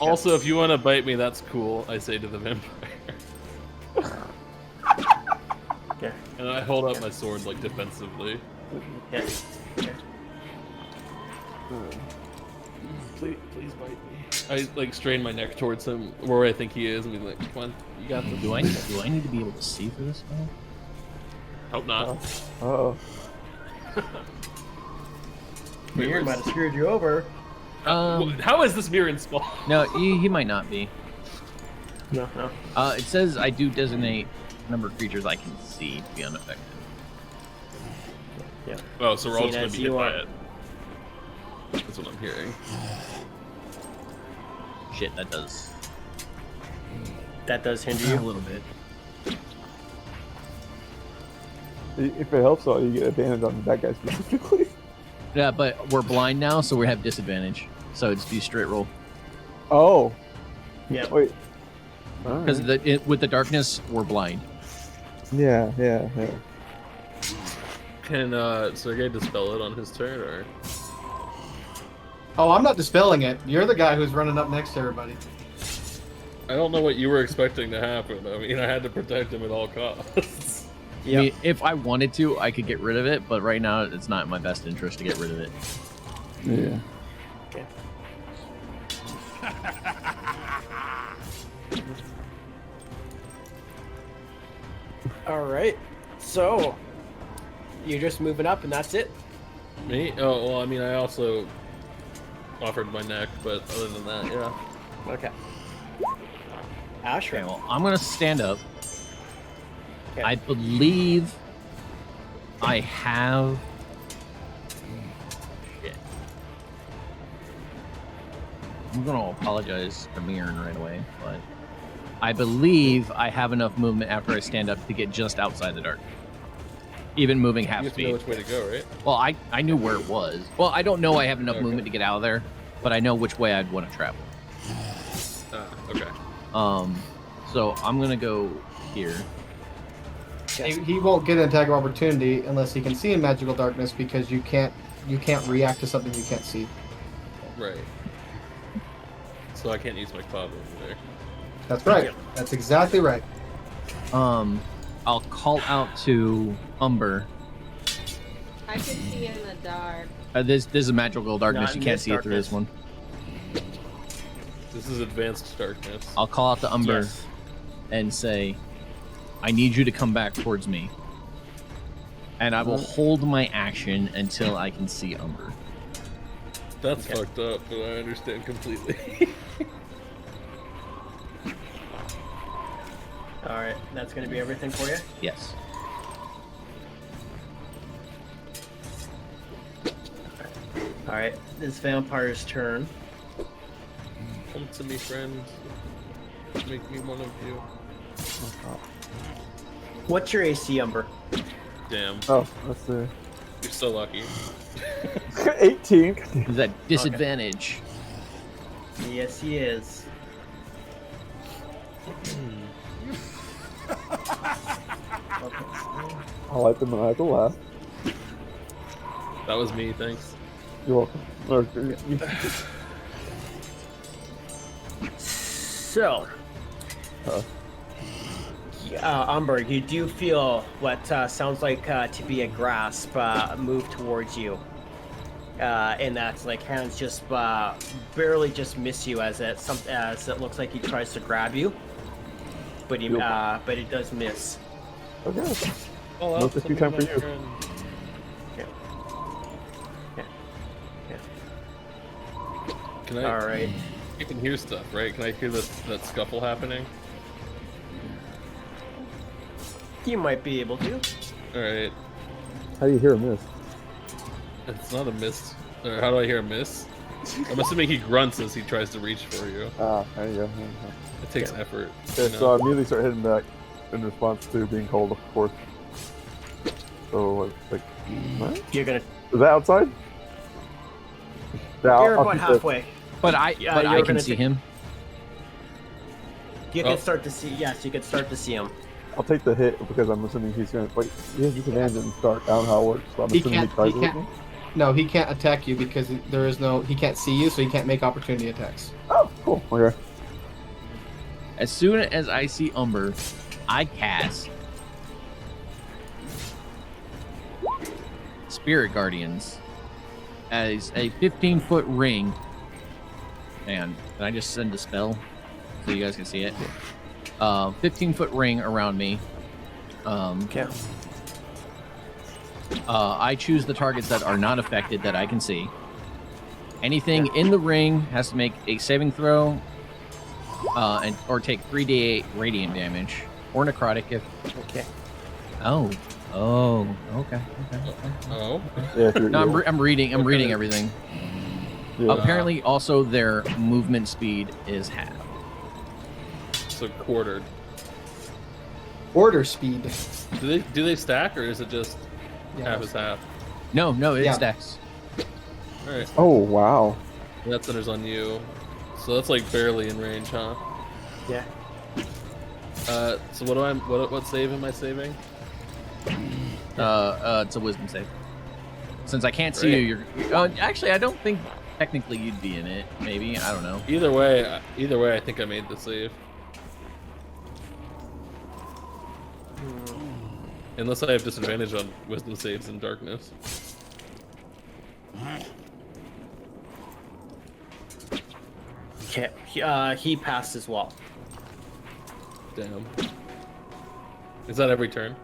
Also, if you want to bite me, that's cool, I say to the vampire. Yeah. And I hold up my sword, like, defensively. Yeah. Please bite me. I, like, strain my neck towards him, where I think he is, and be like, come on, you got this. Do I need to be able to see for this spell? Hope not. Oh. Mirrin might have screwed you over. How is this Mirrin spell? No, he might not be. No, no. It says I do designate number of creatures I can see to be unaffected. Yeah. Oh, so we're all Seeing just gonna as be you hit by are- it. That's what I'm hearing. Shit, that does That does hinder a you. little bit. If it helps, though, you get advantage on that guy specifically. Yeah, but we're blind now, so we have disadvantage. So it's be straight roll. Oh. Yeah. Wait. Because with the darkness, we're blind. Yeah. Can Sergei dispel it on his turn, or? Oh, I'm not dispelling it. You're the guy who's running up next to everybody. I don't know what you were expecting to happen. I mean, I had to protect him at all costs. I mean, if I wanted to, I could get rid of it, but right now it's not in my best interest to get rid of it. Yeah. Okay. All right. So you're just moving up, and that's it. Me? Oh, well, I mean, I also offered my neck, but other than that, yeah. Okay. Asher. Okay, well, I'm gonna stand up. Okay. I believe I have. Shit. I'm gonna apologize to Mirrin right away, but I believe I have enough movement after I stand up to get just outside the dark. Even moving You half have to know speed. which way to go, right? Well, I knew where it was. Well, I don't know I have enough Okay. movement to get out of there, but I know which way I'd want to travel. Okay. So I'm gonna go here. He won't get an attack of opportunity unless he can see in magical darkness because you can't react to something you can't see. Right. So I can't use my club over there. That's right. That's exactly right. I'll call out to Umber. I can see in the dark. This is a magical darkness. Not You in can't this see it through this one. This is advanced darkness. I'll call out to Umber Yes. and say, I need you to come back towards me. And I will hold my action until I can see Umber. That's fucked up, but I understand completely. All right. That's going to be everything for you. Yes. All right. This vampire's turn. Come to me, friend. Make me one of you. What's your AC, Umber? Damn. Oh, let's see. You're so lucky. 18. Is that disadvantage? Yes, he is. I like them and I like to laugh. That was me, thanks. You're welcome. So, Uh. Umber, you do feel what sounds like to be a grasp move towards you. And that's like hands just barely just miss you as it looks like he tries to grab you, but it does miss. Okay. Oh, No XP time for you. Can I? All right. You can hear stuff, right? Can I hear that scuffle happening? You might be able to. All right. How do you hear a miss? It's not a miss. Or how do I hear a miss? I'm assuming he grunts as he tries to reach for you. Ah, there you go. It takes effort. Okay, you so know? I immediately start hitting back in response to being called, of course. So, like, what? You're gonna. Is that outside? Yeah, You're I'll about keep halfway. But I Yeah, you're I can gonna see take- him. You Oh. can start to see. Yes, you can start to see him. I'll take the hit because I'm assuming he's gonna. Wait, he has disadvantage in start. I don't know how it works. So I'm He assuming he can't- tries he with can't- me. No, he can't attack you because there is no. He can't see you, so he can't make opportunity attacks. Oh, cool. Okay. As soon as I see Umber, I cast Spirit Guardians as a 15-foot ring. And can I just send a spell so you guys can see it? 15-foot ring around me. Okay. I choose the targets that are not affected that I can see. Anything in the ring has to make a saving throw, or take 3d8 radiant damage or necrotic if. Okay. Oh, okay. Oh. Yeah. If you're, No, yeah. I'm reading Okay. everything. Yeah. Apparently, also their movement speed is half. So quartered. Order speed. Do they stack or is it just Yeah. half is half? No, it Yeah. stacks. All right. Oh wow. That centers on you. So that's like barely in range, huh? Yeah. So what save am I saving? It's a wisdom save. Since I can't see you, you're. Actually, I don't think technically you'd be in it. Maybe, I don't know. Either way, I think I made the save. Unless I have disadvantage on wisdom saves in darkness. Okay. He passed as well. Damn. Is that every turn?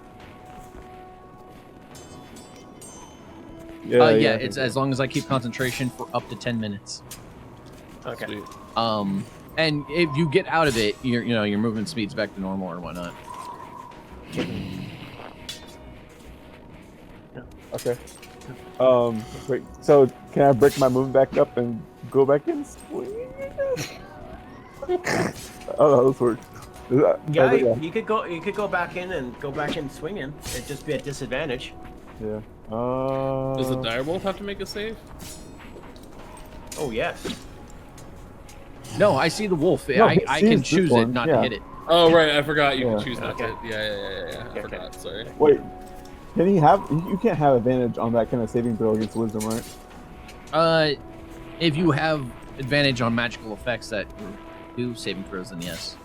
Yeah. Yeah, it's as long as I keep concentration for up to 10 minutes. Okay. Sweet. And if you get out of it, your movement speed's back to normal or whatnot. Okay. Wait. So can I break my movement back up and go back in? Oh, how this works. Is that, Yeah, yeah. you could go. You could go back in and go back in swinging. It'd just be at disadvantage. Yeah. Does the direwolf have to make a save? Oh yes. No, I see the wolf. No, I he can sees this choose it one, not yeah. to hit it. Oh right, I forgot you Yeah. can choose not Okay. to. Yeah. I Okay. forgot. Sorry. Wait. Can he have? You can't have advantage on that kind of saving throw against wisdom, right? If you have advantage on magical effects that do saving throws, then yes.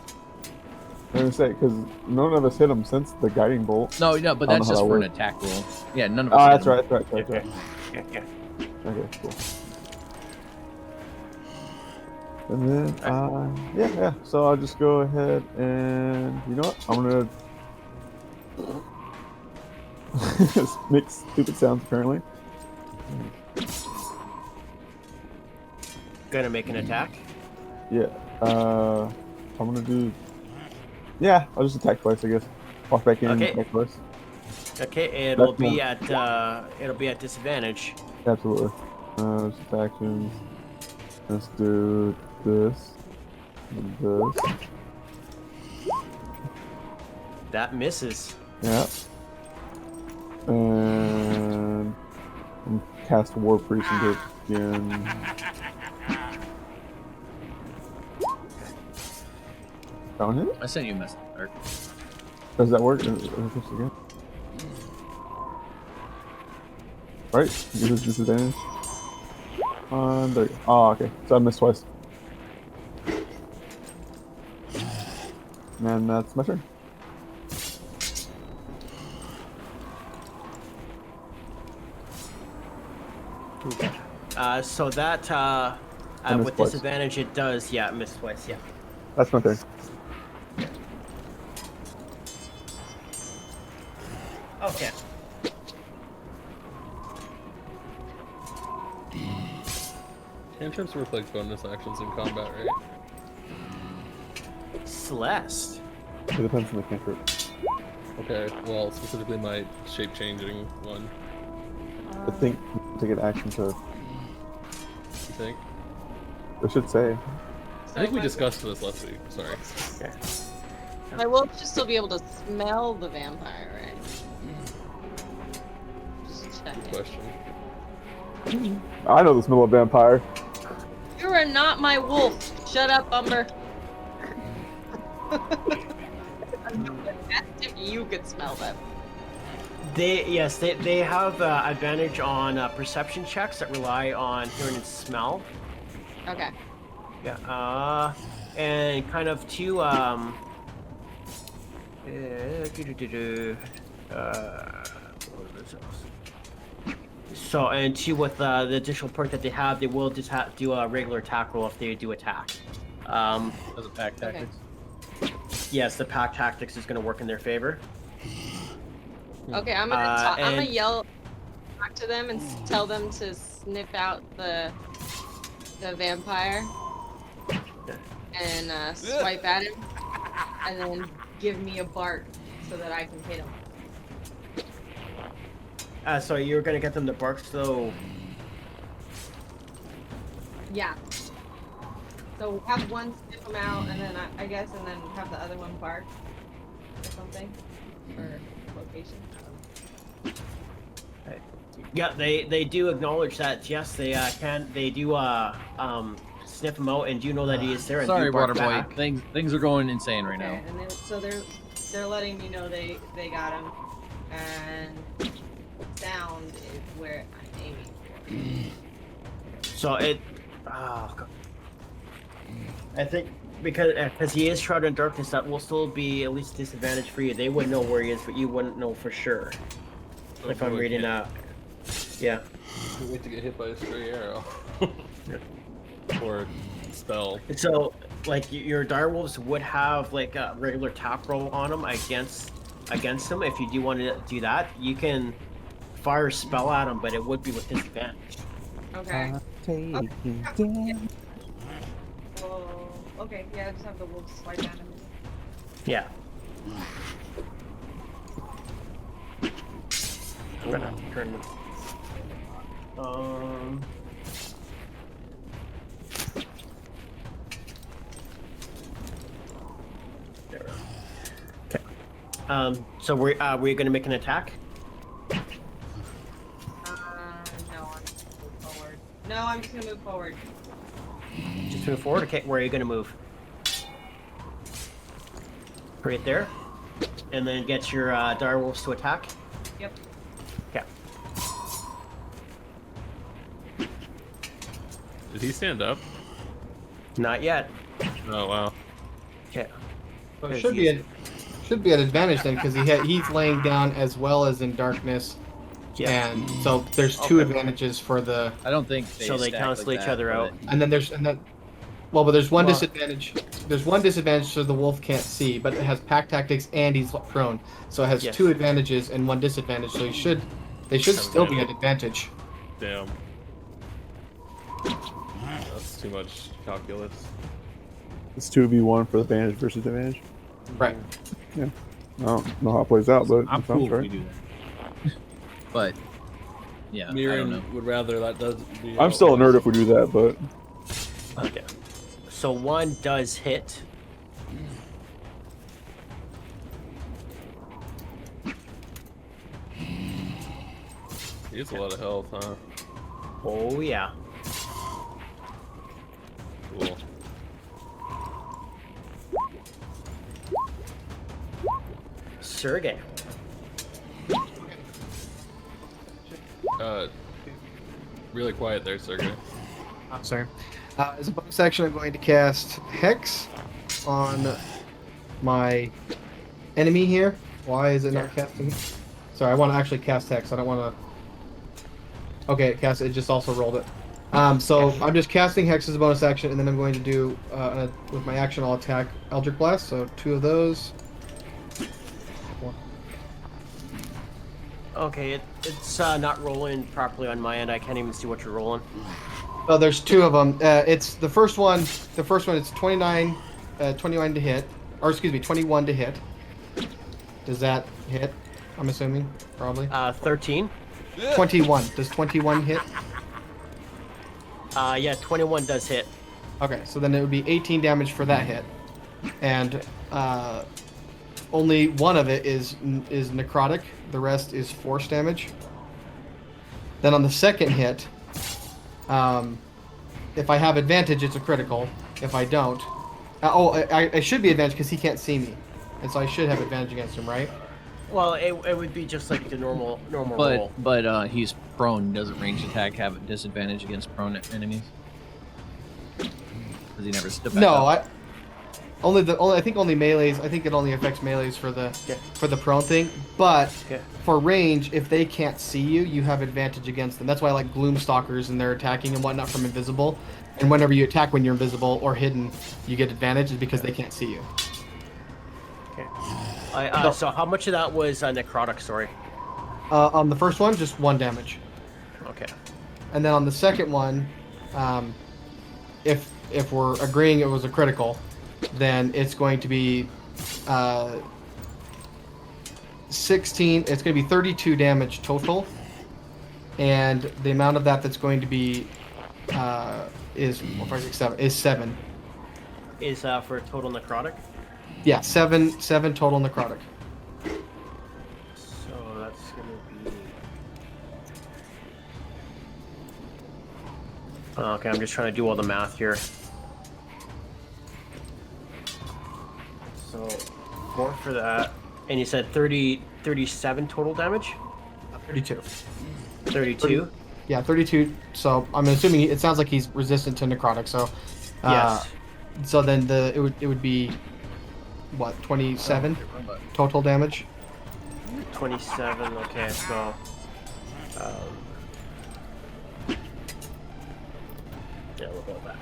I'm gonna say because none of us hit him since the guiding bolt. No, but I don't that's know how just that for an works. attack roll. Yeah, none of us. Oh, hit that's him. right. That's right. Okay. Okay. Okay, cool. And then, yeah. So I'll just go ahead and you know what? I'm gonna make stupid sounds apparently. Gonna make an attack. Yeah. I'm gonna do. Yeah, I'll just attack twice, I guess. Walk back in, Okay. attack twice. Okay, it'll That's be one. at disadvantage. Absolutely. Just actions. Let's do this. And this. That misses. Yeah. And cast War Priest into it again. Found it? I sent you a message. Or, Does that work? Again? Right? Give us disadvantage. There. Oh, okay. So I missed twice. And that's my turn. Okay. So that missed with twice. disadvantage it does. Yeah, miss twice. Yeah. That's my turn. Okay. Cantrips work like bonus actions in combat, right? Celeste. It depends on the cantrip. Okay, well, specifically my shape-changing one. I think take an action to. You think? I should say. I think we discussed this last week. Sorry. My wolf should still be able to smell the vampire, right? Just Good checking. question. I know the smell of vampire. You are not my wolf. Shut up, Umber. If you could smell them. They have advantage on perception checks that rely on hearing and smell. Okay. Yeah. And kind of two what was this? So and two with the additional perk that they have, they will just do a regular attack roll if they do attack. As a pack Okay. tactics. Yes, the pack tactics is going to work in their favor. Okay, I'm gonna and- yell back to them and tell them to sniff out the vampire and swipe at him, and then give me a bark so that I can hit him. So you're going to get them to bark, so Yeah. So have one sniff them out, and then I guess, and then have the other one bark or something, or location. yeah, they do acknowledge that. Yes, they can. They do sniff him out, and do know that he is there. And Sorry, do bark Water back. Boy. Things are going insane right Okay, now. and then so they're letting me know they got him, and sound is where I'm aiming for. So it. Oh, God. I think because he is shrouded in darkness, that will still be at least a disadvantage for you. They would know where he is, but you wouldn't know for sure. If I'm reading that. Yeah. Wait to get hit by a stray arrow. Or spell. So, like, your direwolves would have like a regular tap roll on them against them. If you do want to do that, you can fire a spell at them, but it would be with disadvantage. Okay. Taking damage. Oh, okay. Yeah, just have the wolves swipe at him. Yeah. I'm gonna turn this. There. Okay. So we're gonna make an attack? No, I'm gonna move forward. No, I'm just gonna move forward. Just move forward. Okay, where are you gonna move? Right there, and then get your direwolves to attack. Yep. Okay. Did he stand up? Not yet. Oh wow. Okay. So it should be an advantage then, because he's laying down as well as in darkness, Yeah. and so there's two Okay. advantages for the. I don't think they So they stack cancel like each that, other but out. And then but there's one Well- disadvantage. There's one disadvantage so the wolf can't see, but it has pack tactics and he's prone, so it has Yes. two advantages and one disadvantage. So they should still be an advantage. Damn. That's too much calculus. It's 2v1 for the advantage versus advantage. Right. I don't know how it plays out, but I'm it sounds cool if we right. do that. But yeah, I don't know. Mirrin would rather that does. Be I'm still a nerd if we do that, but Okay. So one does hit. He has a lot of health, huh? Oh yeah. Cool. Sergei. Really quiet there, Sergei. I'm sorry. As a bonus action, I'm going to cast Hex on my enemy here. Why is it not casting? Sorry, I want to actually cast Hex. I don't want to. Okay, it cast. It just also rolled it. So I'm just casting Hex as a bonus action, and then I'm going to do with my action, I'll attack Eldritch Blast. So 2 of those. Okay, it's not rolling properly on my end. I can't even see what you're rolling. Oh, there's 2 of them. It's the first one. The first one is 29 to hit, or excuse me, 21 to hit. Does that hit? I'm assuming, probably. 13. 21. Does 21 hit? Yeah, 21 does hit. Okay, so then it would be 18 damage for that hit, and only one of it is necrotic. The rest is force damage. Then on the second hit, if I have advantage, it's a critical. If I don't, I should be advantage because he can't see me, and so I should have advantage against him, right? Well, it would be just like the normal roll. But he's prone. Doesn't ranged attack have a disadvantage against prone enemies? Because he never stood back No, up. I think only melees. I think it only affects melees for the prone thing. But for range, if they can't see you, you have advantage against them. That's why I like Gloomstalkers and they're attacking and whatnot from invisible. And whenever you attack when you're invisible or hidden, you get advantage is because they can't see you. Okay. So how much of that was necrotic? Sorry. On the first one, just 1 damage. Okay. And then on the second one, if we're agreeing it was a critical, then it's going to be 16. It's going to be 32 damage total, and the amount of that's going to be is 4, 5, 6, 7 is 7. Is for total necrotic. Yeah, 7 total necrotic. So that's gonna be. Okay, I'm just trying to do all the math here. So 4 for that, and you said 37 total damage. 32. 32. Yeah, 32. So I'm assuming it sounds like he's resistant to necrotic. So Yes. So then it would be what, 27 total damage. 27. Okay, so. Yeah, we'll go back.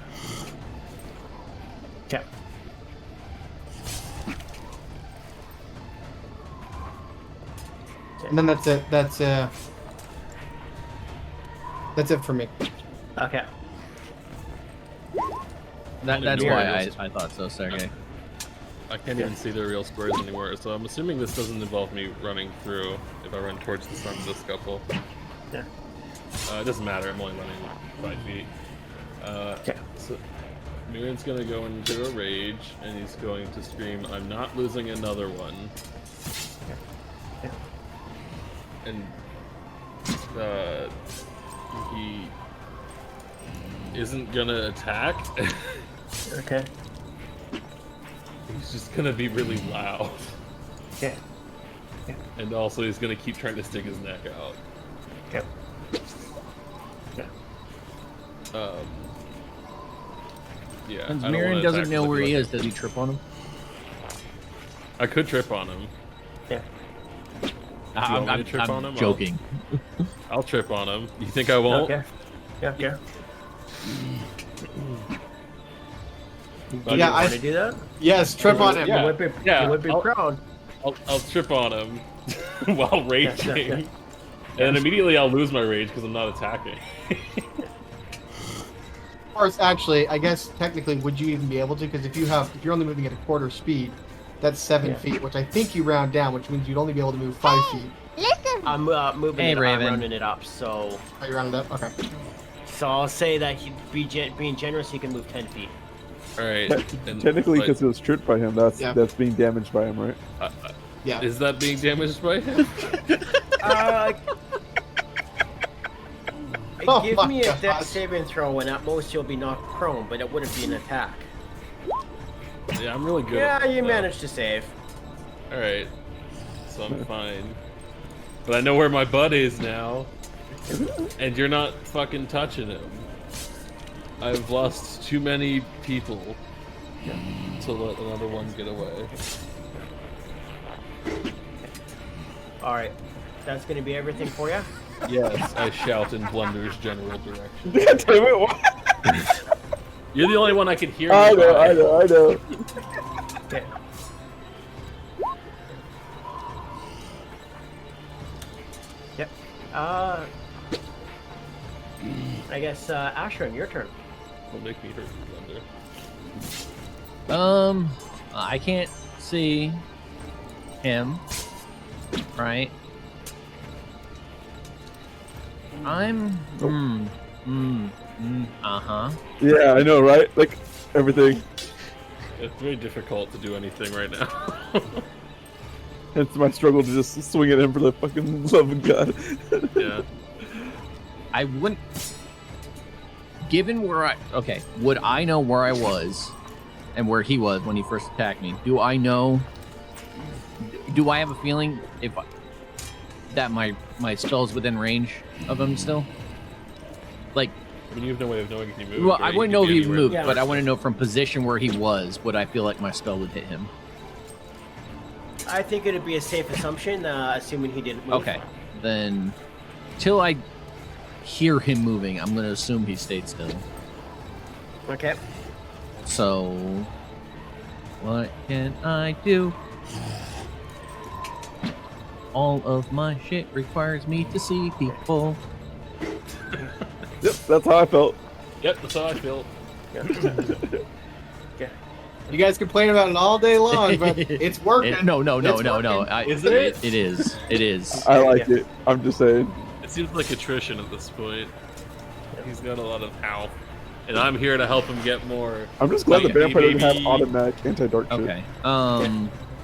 Okay. And then that's it. That's it for me. Okay. That's do why it. I thought so, Sergei. I can't even see the real squares anymore, so I'm assuming this doesn't involve me running through if I run towards the front of this couple. Yeah. It doesn't matter, I'm only running 5 feet. Okay. So Mirren's gonna go into a rage, and he's going to scream, "I'm not losing another one." Yeah. And he isn't gonna attack. Okay. He's just gonna be really loud. Okay. And also he's gonna keep trying to stick his neck out. Okay. Yeah. Yeah. Since I don't Mirrin wanna doesn't attack know where somebody he like is, does he trip on him? I could trip on him. Yeah. want me to trip on him? Joking. I'll trip on him. You think I won't? Okay. Yeah. Okay. But Yeah, Want to do that? Yes, trip on him. Yeah. You would be proud. I'll trip on him while raging. yeah. And then immediately I'll lose my rage because I'm not attacking. Of course, actually, I guess technically, would you even be able to? Because if you're only moving at a quarter speed, that's 7 feet, which I think you round down, which means you'd only be able to move 5 feet. I'm moving Hey, it. I'm Raven. rounding it up. So Oh, you rounded up? Okay. I'll say that he'd be being generous. He can move 10 feet. Alright. Technically, because it was tripped by him, that's being damaged by him, right? Yeah. Is that being damaged by him? Oh Give my me a God. dex saving throw, and at most you'll be knocked prone, but it wouldn't be an attack. Yeah, I'm really good. Yeah, at you that. managed to save. Alright. So I'm fine. But I know where my butt is now. And you're not fucking touching him. I've lost too many people to let another one get away. All right, that's gonna be everything for you. Yes, I shout in Blunder's general direction. Damn it, what? You're the only one I can hear. I you know, by. I know. Okay. Yep. I guess Ashran, your turn. Don't make me hurt Blunder. I can't see him. right? I'm. Uh-huh. Yeah, I know, right? Like everything. It's very difficult to do anything right now. Hence my struggle to just swing at him for the fucking love of God. Yeah. I wouldn't. Given where I. Okay, would I know where I was and where he was when he first attacked me? Do I know. Do I have a feeling if that my spell's within range of him still? Like. I mean, you have no way of knowing if he moved. Well, right? I wouldn't know if could be he anywhere. moved, Yeah. but I want to know from position where he was, would I feel like my spell would hit him? I think it'd be a safe assumption, assuming he didn't move. Okay, then till I hear him moving, I'm going to assume he stayed still. Okay. So, what can I do? All of my shit requires me to see people. Yep, that's how I felt. Yep, that's how I feel. You guys complain about it all day long, but it's working. No. It's working. Is it? It is. It is. I like it. I'm just saying. It seems like attrition at this point. He's got a lot of health, and I'm here to help him get more. I'm just glad the Like, vampire doesn't have baby. automatic anti-dark shit. Okay.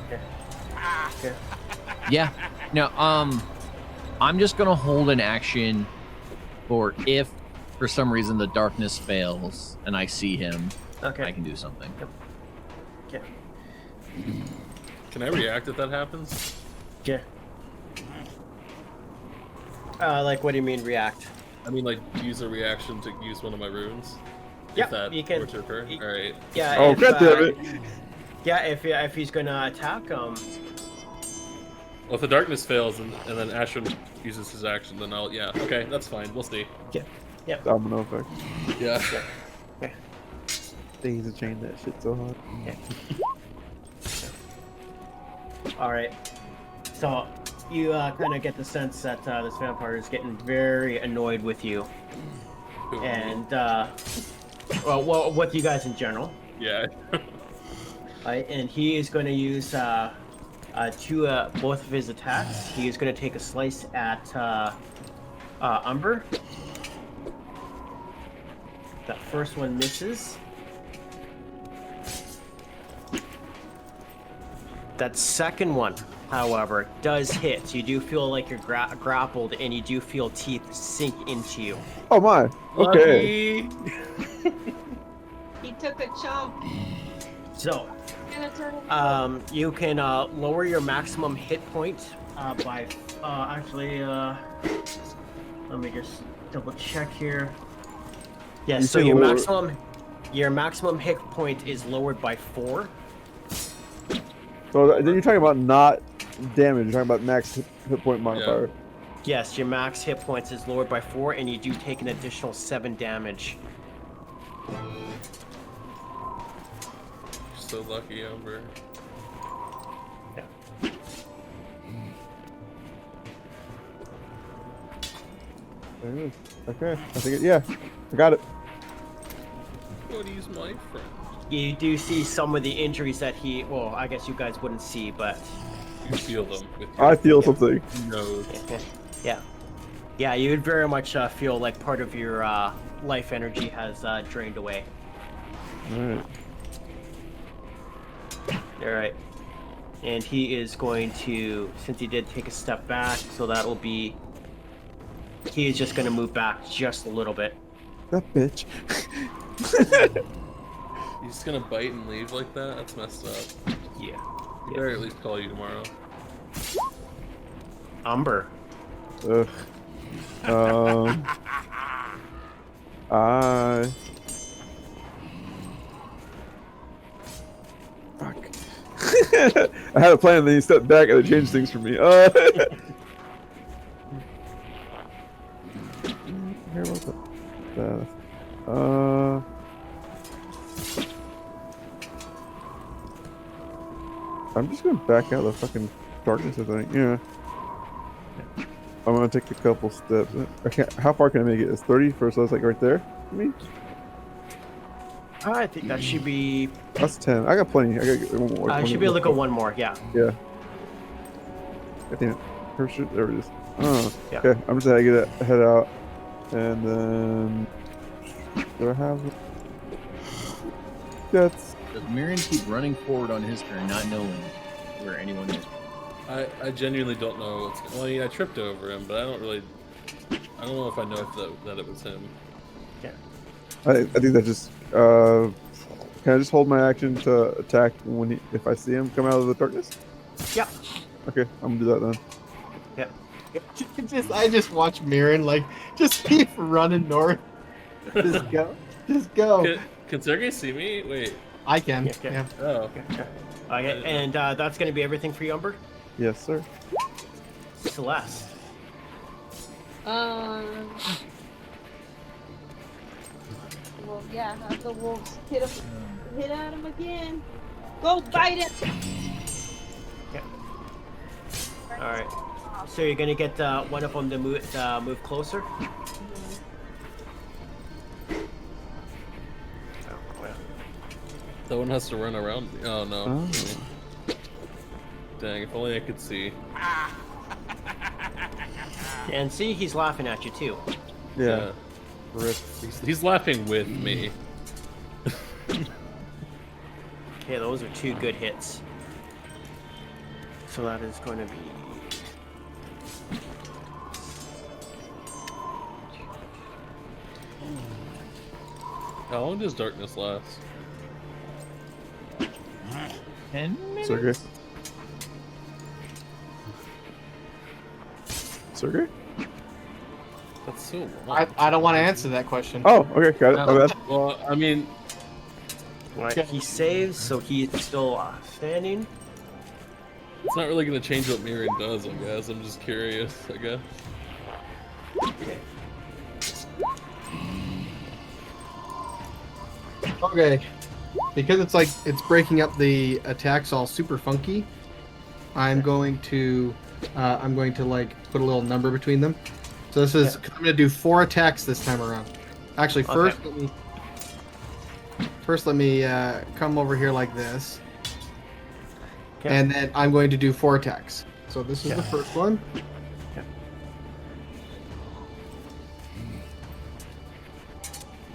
Okay. Yeah. No. I'm just gonna hold an action for if, for some reason, the darkness fails and I see him, Okay. I can do something. Okay. Can I react if that happens? Okay. Like, what do you mean react? I mean, like, use a reaction to use one of my runes. Yeah, if that you can- were to occur. y- All right. Yeah. Oh, if, God damn it. Yeah, if he's gonna attack Well, if the darkness fails and then Ashwin uses his action, then I'll. Yeah. Okay, that's fine. We'll see. Domino effect. Yeah. Daisy chain that shit so hard. All right. So you kind of get the sense that this vampire is getting very annoyed with you, and well, with you guys in general. Yeah. And he is going to use both of his attacks. He is going to take a slice at Umber. That first one misses. That second one, however, does hit. You do feel like you're grappled, and you do feel teeth sink into you. Oh my. Okay. He took a chump. So, Gonna turn you can lower your maximum hit point by actually. Let me just double check here. Yes. You So say your lower- maximum hit point is lowered by 4. So then you're talking about not damage. You're talking about max hit point modifier. Yes, your max hit points is lowered by 4, and you do take an additional 7 damage. You're so lucky, Umber. There it is. Okay. I think yeah. I got it. What is my friend? You do see some of the injuries that he. Well, I guess you guys wouldn't see, but You feel them with I feel something. your nose. yeah, you would very much feel like part of your life energy has drained away. Alright. All right, and he is going to, since he did take a step back, so that will be. He is just going to move back just a little bit. That bitch. You just gonna bite and leave like that? That's messed up. Yeah. He better at least call you tomorrow. Umber. Ugh. I. Fuck. I had a plan, then you stepped back and it changed things for me. Here, what's up? I'm just gonna back out of the fucking darkness, I think. Yeah. I'm gonna take a couple steps. I can't. How far can I make it? It's 30 first. So it's like right there. I mean, I think that should be. that's 10. I got plenty. I gotta get one more. I should be able to go one more. Yeah. Yeah. God damn it. There it is. Oh, Yeah. okay. I'm just gonna head out, and then do I have? That's Does Mirrin keep running forward on his turn, not knowing where anyone is? I genuinely don't know what's. Well, I mean, I tripped over him, but I don't know if I know that it was him. Yeah. I think that just can I just hold my action to attack if I see him come out of the darkness? Yeah. Okay, I'm gonna do that then. I just watch Mirren like just keep running north. Just go. Just go. Can Sergei see me? Wait. I can. Yeah, Yeah. Oh. Okay, and that's going to be everything for you, Umber? Yes, sir. Celeste. Well, yeah, have the wolves hit at him again. Go bite it. All right. So you're going to get one of them to move closer? Oh, well. That one has to run around me. Oh no. Oh. Dang, if only I could see. And see, he's laughing at you, too. Yeah. Rip. He's laughing with me. Okay, those are 2 good hits. So that is going to be... How long does darkness last? 10 minutes? Sergei. Sergei? That's so long. I don't want to answer that question. Oh, okay, got it. My bad. Well, I mean, Right. He saves, so he's still standing. it's not really gonna change what Mirrin does, I guess. I'm just curious, I guess. Okay. Because it's breaking up the attacks all super funky. I'm going to like put a little number between them. So this is I'm gonna do 4 attacks this time around. Actually, first let me come over here like this. Okay. And then I'm going to do 4 attacks. So this is the first one.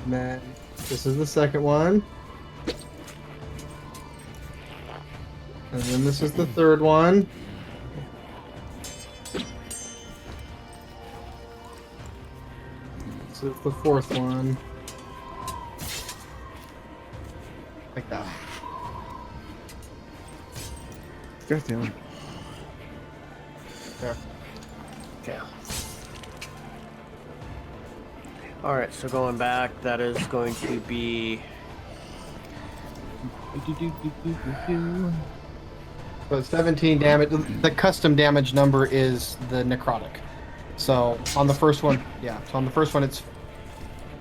And then this is the second one. And then this is the third one. This is the fourth one. Like that. God damn it. There. Okay. Alright, so going back, that is going to be... So 17 damage. The custom damage number is the necrotic. So on the first one, it's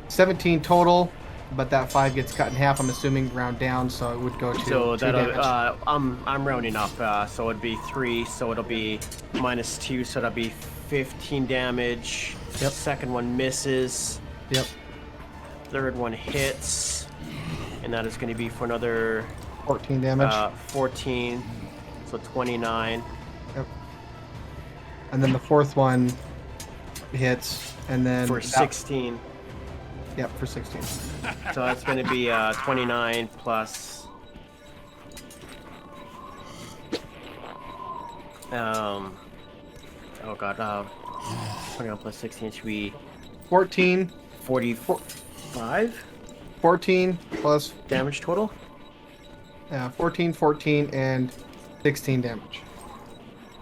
17 total, but that 5 gets cut in half. I'm assuming round down, so it would go to So 2 that'll, damage. I'm rounding up, so it'd be 3, so it'll be -2, so that'll be 15 damage. Yep. Second one misses. Yep. Third one hits, and that is going to be for another 14 damage. 14, so 29. Yep. And then the fourth one hits, and then For 16. Yep, for 16. So that's going to be 29 plus. Oh god. 29 plus 16 should be 14. 45 14 plus damage total. 14, and 16 damage.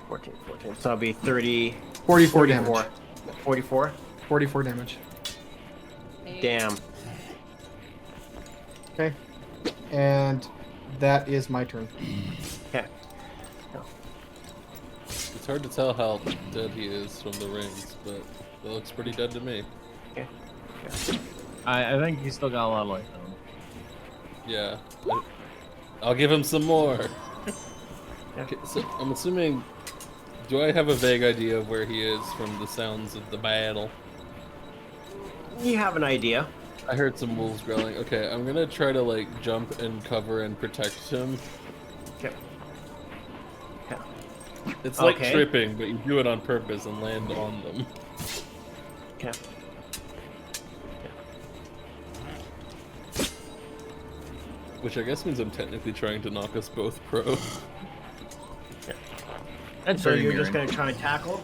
14. So that'll be 30. 44 damage. 44. 44 damage. Damn. Okay. And that is my turn. Okay. It's hard to tell how dead he is from the rings, but it looks pretty dead to me. Okay. I think he's still got a lot of life on him. Yeah. I'll give him some more. Yeah. Okay, so I'm assuming... Do I have a vague idea of where he is from the sounds of the battle? You have an idea. I heard some wolves growling. Okay, I'm gonna try to like jump and cover and protect him. Okay. It's like Okay. tripping, but you do it on purpose and land on them. Okay. Which I guess means I'm technically trying to knock us both pro. That's So very you're just Mirrin. gonna try and tackle?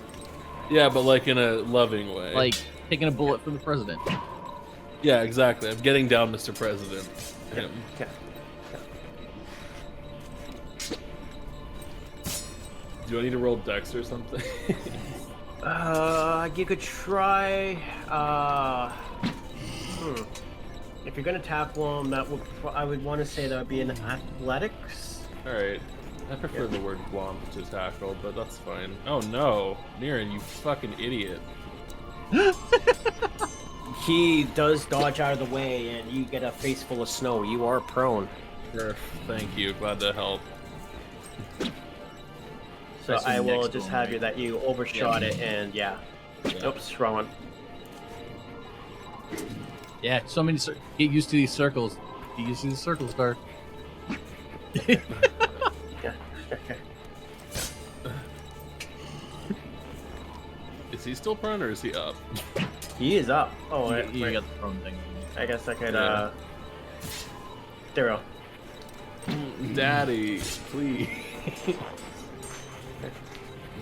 Yeah, but like in a loving way. Like taking a bullet from the president. Yeah, exactly. I'm getting down, Mr. President. Him. Okay. Do I need to roll dex or something? You could try. If you're gonna tackle him, that would I would want to say that would be an athletics. Alright. I prefer the word glomp to tackle, but that's fine. Oh no! Mirrin, you fucking idiot. He does dodge out of the way, and you get a face full of snow. You are prone. Sure. Thank you. Glad to help. So That's the I will next just one, have right? you that you overshot it, and yeah. Oops, wrong one. Yeah, so many. Get used to these circles. Get used to these circles, Dark. Yeah. Is he still prone or is he up? He is up. Oh, You wait. got the prone thing. I guess I could. Yeah. There we go. Daddy, please.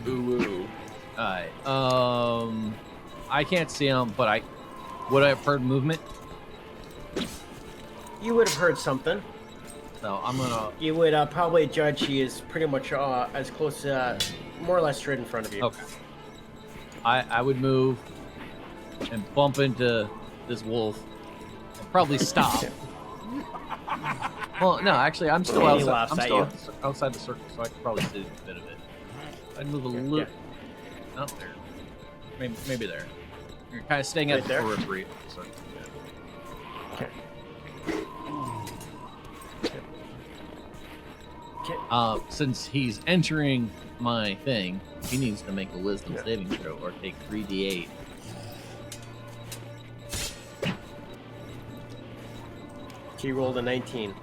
Ooh, ooh. Alright. I can't see him, but would I have heard movement? You would have heard something. So I'm gonna. You would probably judge he is pretty much as close, more or less straight in front of you. Okay. I would move and bump into this wolf. And probably stop. Well, no, actually, I'm still He outside. laughs I'm at still you. outside the circle, so I could probably see a bit of it. I'd move a little. Not there. Maybe there. You're kind of staying Right at the there? periphery of the circle. Okay. Since he's entering my thing, he needs to make a wisdom Yeah. saving throw or take 3d8. He rolled a 19.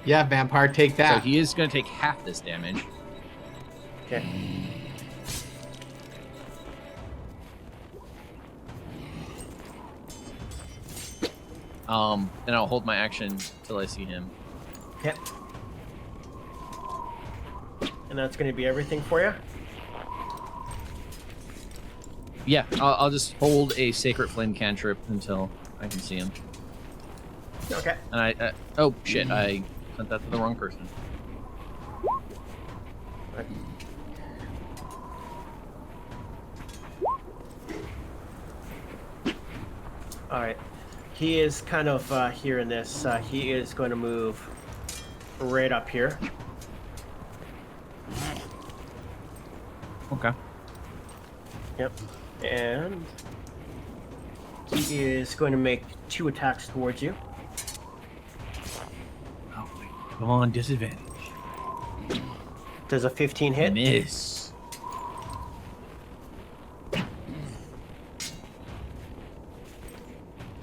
Yeah, vampire, take So that. he is going to take half this damage. Okay. And I'll hold my action till I see him. Okay. And that's going to be everything for you? Yeah, I'll just hold a Sacred Flame cantrip until I can see him. Okay. And oh shit, I sent that to the wrong person. Alright. He is kind of hearing this. He is going to move right up here. Okay. Yep. And he is going to make 2 attacks towards you. Oh, wait. Come on, disadvantage. Does a 15 hit? Miss.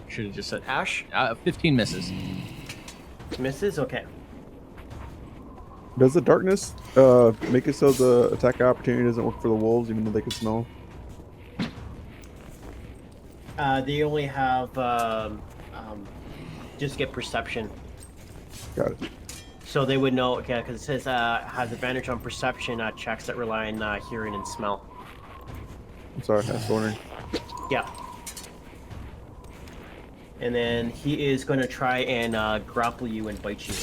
Should have just said Ash? 15 misses. Misses? Okay. Does the darkness make it so the attack opportunity doesn't work for the wolves, even though they can smell? They only have just get perception. Got it. So they would know, okay, because it says has advantage on perception checks that rely on hearing and smell. I'm sorry, I was wondering. Yeah. And then he is going to try and grapple you and bite you.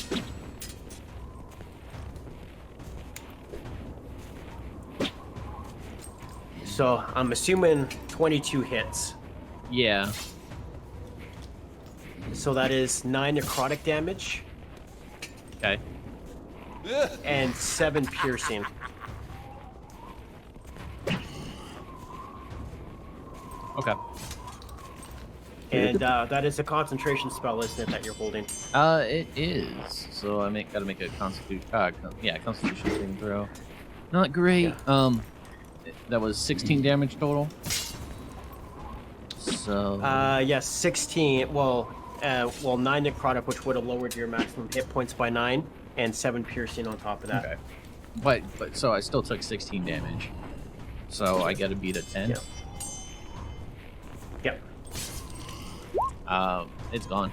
So I'm assuming 22 hits. Yeah. So that is 9 necrotic damage Okay. and 7 piercing. Okay. And that is a concentration spell, isn't it, that you're holding? It is. So I gotta make a constitution. Constitution saving throw. Not great. That was 16 damage total. So. Yes, 16. Well, 9 necrotic, which would have lowered your maximum hit points by 9, and 7 piercing on top of that. Okay. but so I still took 16 damage. So I got to beat a 10. Yep. It's gone.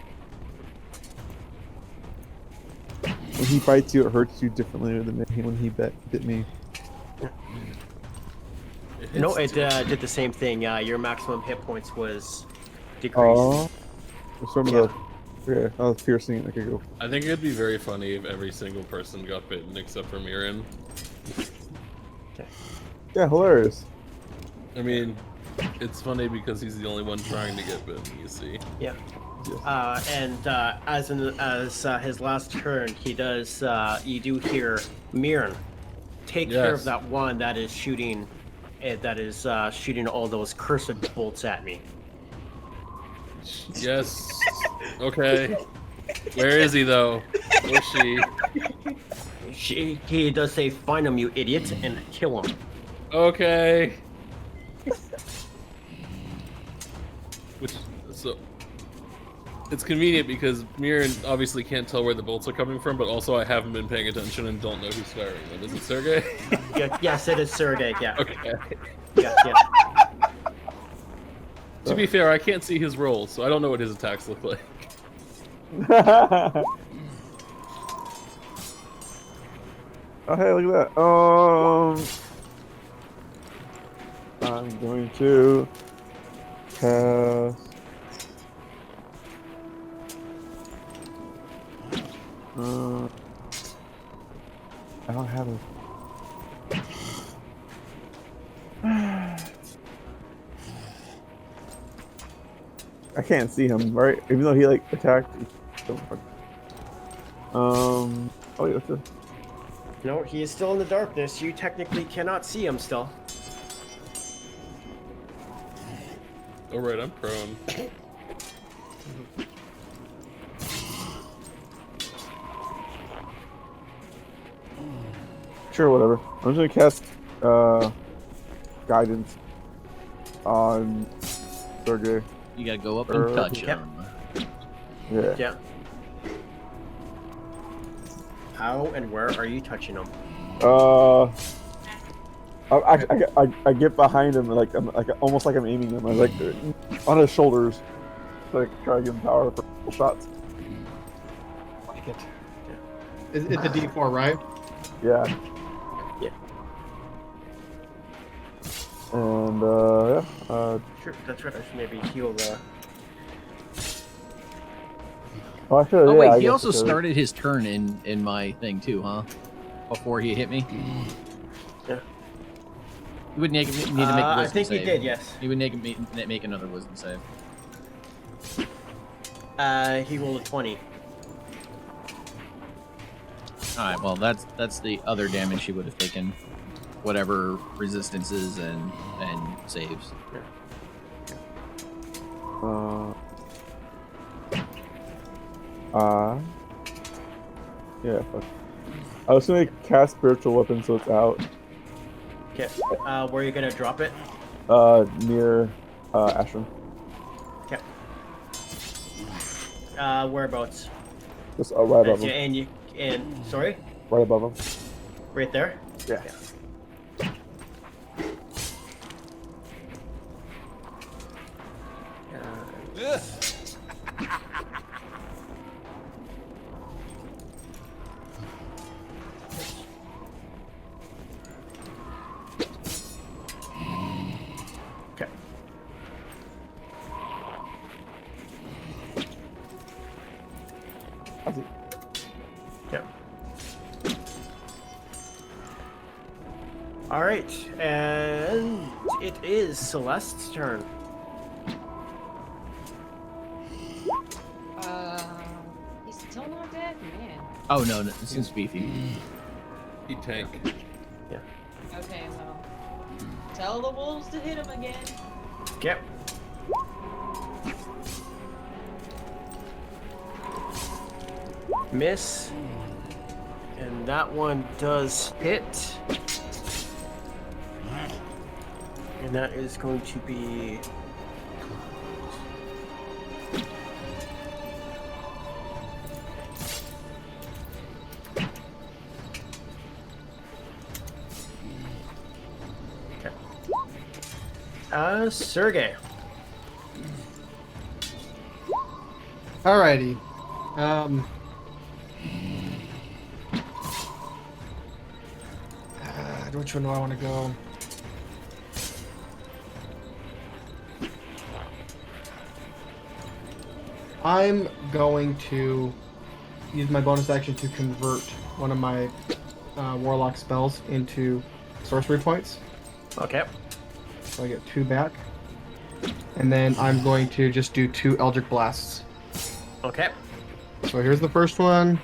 When he bites you, it hurts you differently than when he bit me. No, it did the same thing. Your maximum hit points was decreased. Oh, some of the yeah, I was piercing. I could go. I think it'd be very funny if every single person got bitten except for Mirrin. Yeah, hilarious. I mean, it's funny because he's the only one trying to get bitten, you see. Yeah. Yes. And as his last turn, he does. You do hear Mirrin take care of Yes. that one that is shooting. That is shooting all those cursed bolts at me. Yes. Okay. Where is he though? Or she? He does say, "Find him, you idiot, and kill him." Okay. Which so it's convenient because Mirren obviously can't tell where the bolts are coming from, but also I haven't been paying attention and don't know who's firing them. Is it Sergei? Yes, it is Sergei. Yeah. Okay. Yeah. To be fair, I can't see his rolls, so I don't know what his attacks look like. Oh, hey, look at that. I'm going to cast. I don't have it. I can't see him, right? Even though he like attacked. Oh wait, what's this? No, he is still in the darkness. You technically cannot see him still. Oh right, I'm prone. Sure, whatever. I'm just gonna cast guidance on Sergei. You got to go up and touch Yep. him. Yeah. Yeah. How and where are you touching him? I get behind him like I'm like almost like I'm aiming him. I'm like on his shoulders, like try to give him power for shots. Like it. It's a D4, right? Yeah. Yeah. And Sure, that's right. I should maybe heal the. oh, actually, Oh yeah, wait, I he guess also I could. started his turn in my thing too, huh? Before he hit me. Yeah. He would need to make a wisdom I think save. he did. Yes. He would make another wisdom save. He rolled a 20. All right, well that's the other damage he would have taken, whatever resistances and saves. Yeah. Fuck. I was gonna cast spiritual weapon, so it's out. Okay. Where are you gonna drop it? Near Ashram. Okay. Whereabouts? Just right above him. And sorry, Right above him. right there. Yeah. Okay. How's it? Yep. All right, and it is Celeste's turn. He's still not dead, man. Oh no, this is beefy. He tank. Okay, well, tell the wolves to hit him again. Yep. Miss. And that one does hit. And that is going to be... Sergei. Alrighty. Which one do I want to go? I'm going to use my bonus action to convert one of my Warlock spells into sorcery points. Okay. So I get 2 back. And then I'm going to just do 2 Eldritch Blasts. Okay. So here's the first one.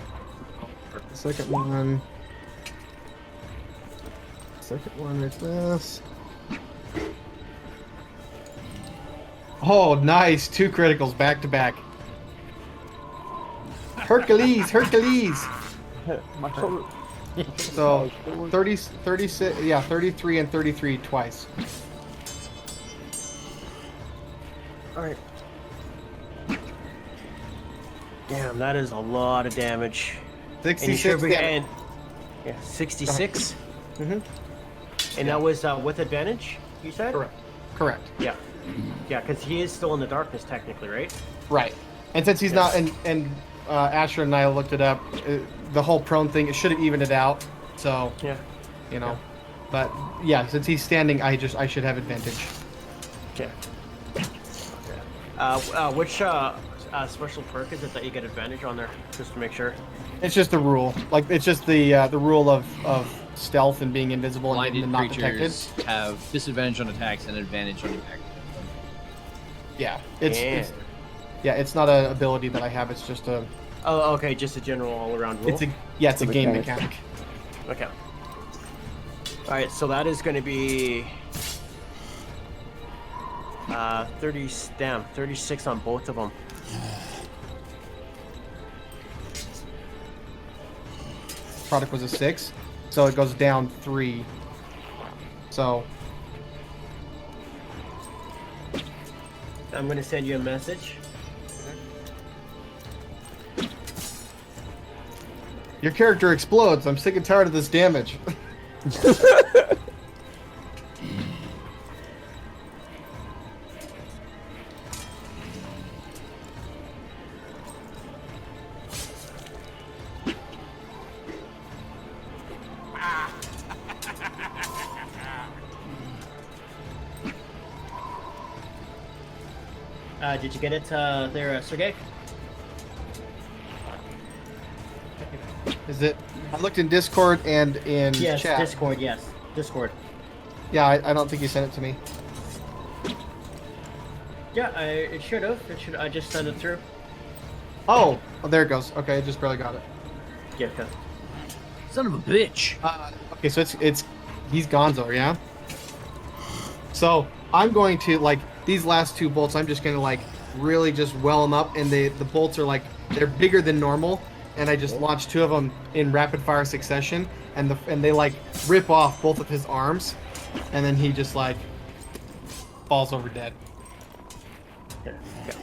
The second one. Second one is this. Oh, nice. 2 criticals back to back. Hercules, Hercules. My shoulder. So 36, yeah, 33 and 33 twice. All right. Damn, that is a lot of damage. 66 be- damage. yeah, 66. Mm-hmm. And that was with advantage, you said? Correct. Correct. Yeah. Yeah, because he is still in the darkness technically, right? Right. And since he's not, and Asher and I looked it up, the whole prone thing, it should have evened it out. So, Yeah. you know, but yeah, since he's standing, I should have advantage. Okay. Which special perk is it that you get advantage on there? Just to make sure. It's just the rule. Like, it's just the rule of stealth and being invisible Blinded and not detected. creatures have disadvantage on attacks and advantage on attack. Yeah. It's not an ability that I have. It's just a. Oh, okay, just a general all-around rule. It's a game mechanic. Okay. All right, so that is going to be 36 on both of them. Product was a 6, so it goes down 3. So I'm going to send you a message. your character explodes. I'm sick and tired of this damage. Did you get it there, Sergei? Is it? I looked in Discord and in Yes, chat. Discord, yes. Discord. Yeah, I don't think you sent it to me. Yeah, it should have. I just sent it through. Oh, there it goes. Okay, I just barely got it. Yeah, okay. Son of a bitch. Okay, so it's he's Gonzo, yeah. So I'm going to like these last 2 bolts. I'm just gonna like really just well them up, and the bolts are like they're bigger than normal, and I just launched 2 of them in rapid fire succession, and they like rip off both of his arms, and then he just like falls over dead. Yeah, okay.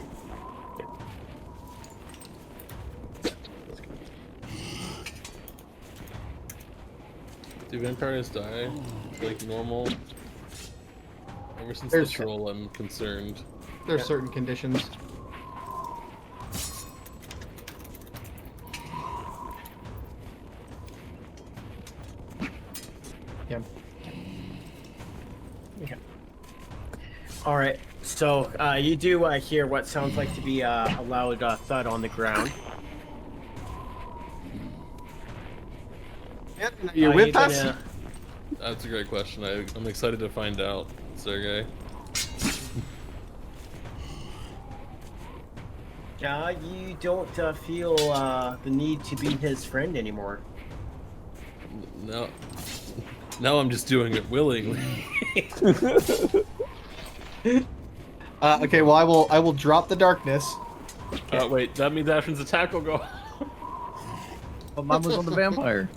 Do vampires die like normal? Ever since There's- the troll, I'm concerned. There's Yeah. certain conditions. Yeah. Okay. All right. So you do hear what sounds like to be a loud thud on the ground. You're with you us? gonna- That's a great question. I'm excited to find out, Sergei. You don't feel the need to be his friend anymore. Now I'm just doing it willingly. Okay, well I will drop the darkness. Wait, that means Ashton's attack will go. But mine was on the vampire.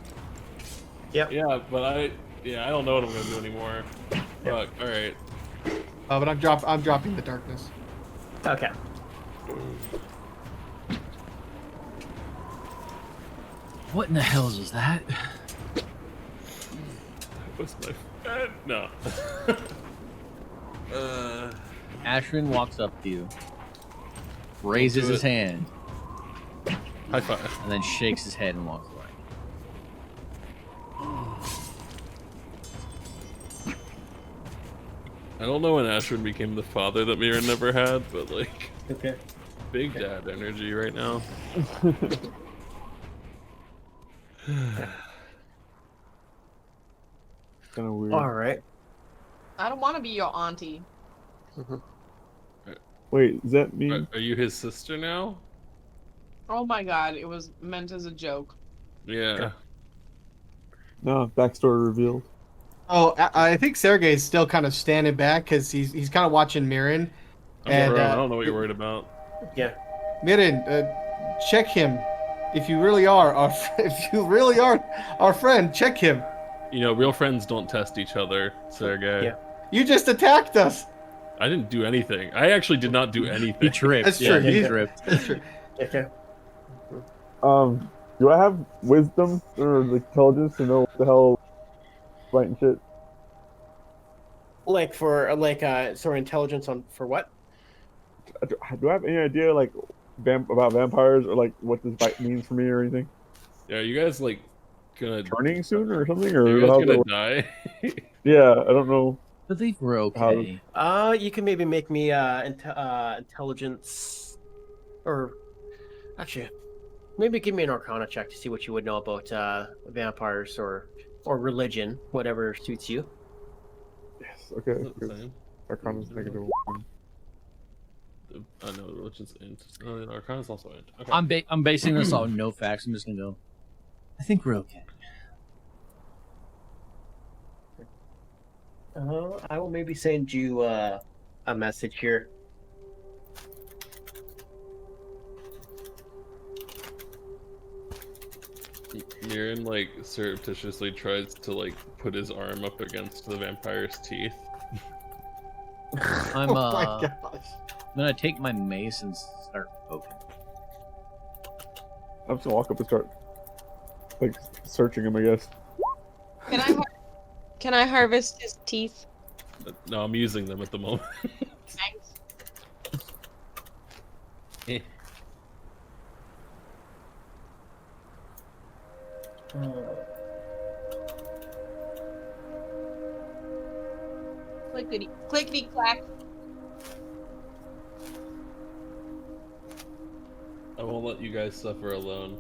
Yeah, but I don't know what I'm gonna do anymore. Fuck. All right. But I'm dropping the darkness. Okay. What in the hell is that? What's my friend? No. Ashrin walks up to you, raises his hand, High five. and then shakes his head and walks away. I don't know when Ashrin became the father that Mirrin never had, but like, Okay. big dad energy right now. Kind of weird. All right. I don't want to be your auntie. Wait, does that mean? Are you his sister now? Oh my god, it was meant as a joke. Yeah. No, backstory revealed. Oh, I think Sergei's still kind of standing back because he's kind of watching Mirrin. I'm And, grown. I don't know what you're worried about. Yeah. Mirrin, check him. If you really are our friend, check him. You know, real friends don't test each other, Sergei. Yeah. You just attacked us. I didn't do anything. I actually did not do He anything. tripped. That's Yeah, true. he He- tripped. That's true. Okay. Do I have wisdom or intelligence to know what the hell fighting shit? Like for sort of intelligence on for what? Do I have any idea like about vampires or like what this fight means for me or anything? Yeah, you guys like gonna Turning soon or something? Are Or you guys how's gonna it- die? yeah, I don't know. I believe we're okay. You can maybe make me intelligence, or actually, maybe give me an Arcana check to see what you would know about vampires or religion, whatever suits you. Yes, okay. Is that the same? Arcana's -1. I know religion's int. Arcana's also int. Okay. I'm basing this on no facts. I'm just gonna go. I think we're okay. I will maybe send you a message here. Mirrin like surreptitiously tries to like put his arm up against the vampire's teeth. I'm Oh my gosh. gonna take my mace and start poking. I'm just gonna walk up and start like searching him, I guess. Can I harvest his teeth? No, I'm using them at the moment. Thanks. Clickety clickety clack. I won't let you guys suffer alone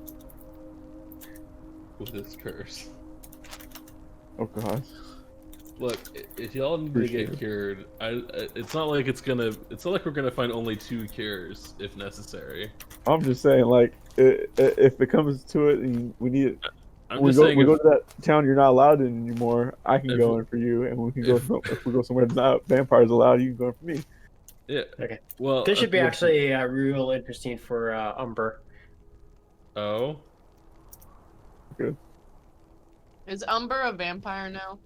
with this curse. Oh god. Look, if y'all need to Appreciate get it. cured, it's not like it's not like we're gonna find only 2 cures if necessary. I'm just saying, like, if it comes to it and we need it, I'm we just go, saying, we if, go to that town you're not allowed in anymore. I can if- go in for you, and we can go. if- If we go somewhere that's not vampires allowed, you can go in for me. yeah. Okay. Well, This should be look- actually real interesting for Umber. Oh, Is Umber a vampire now?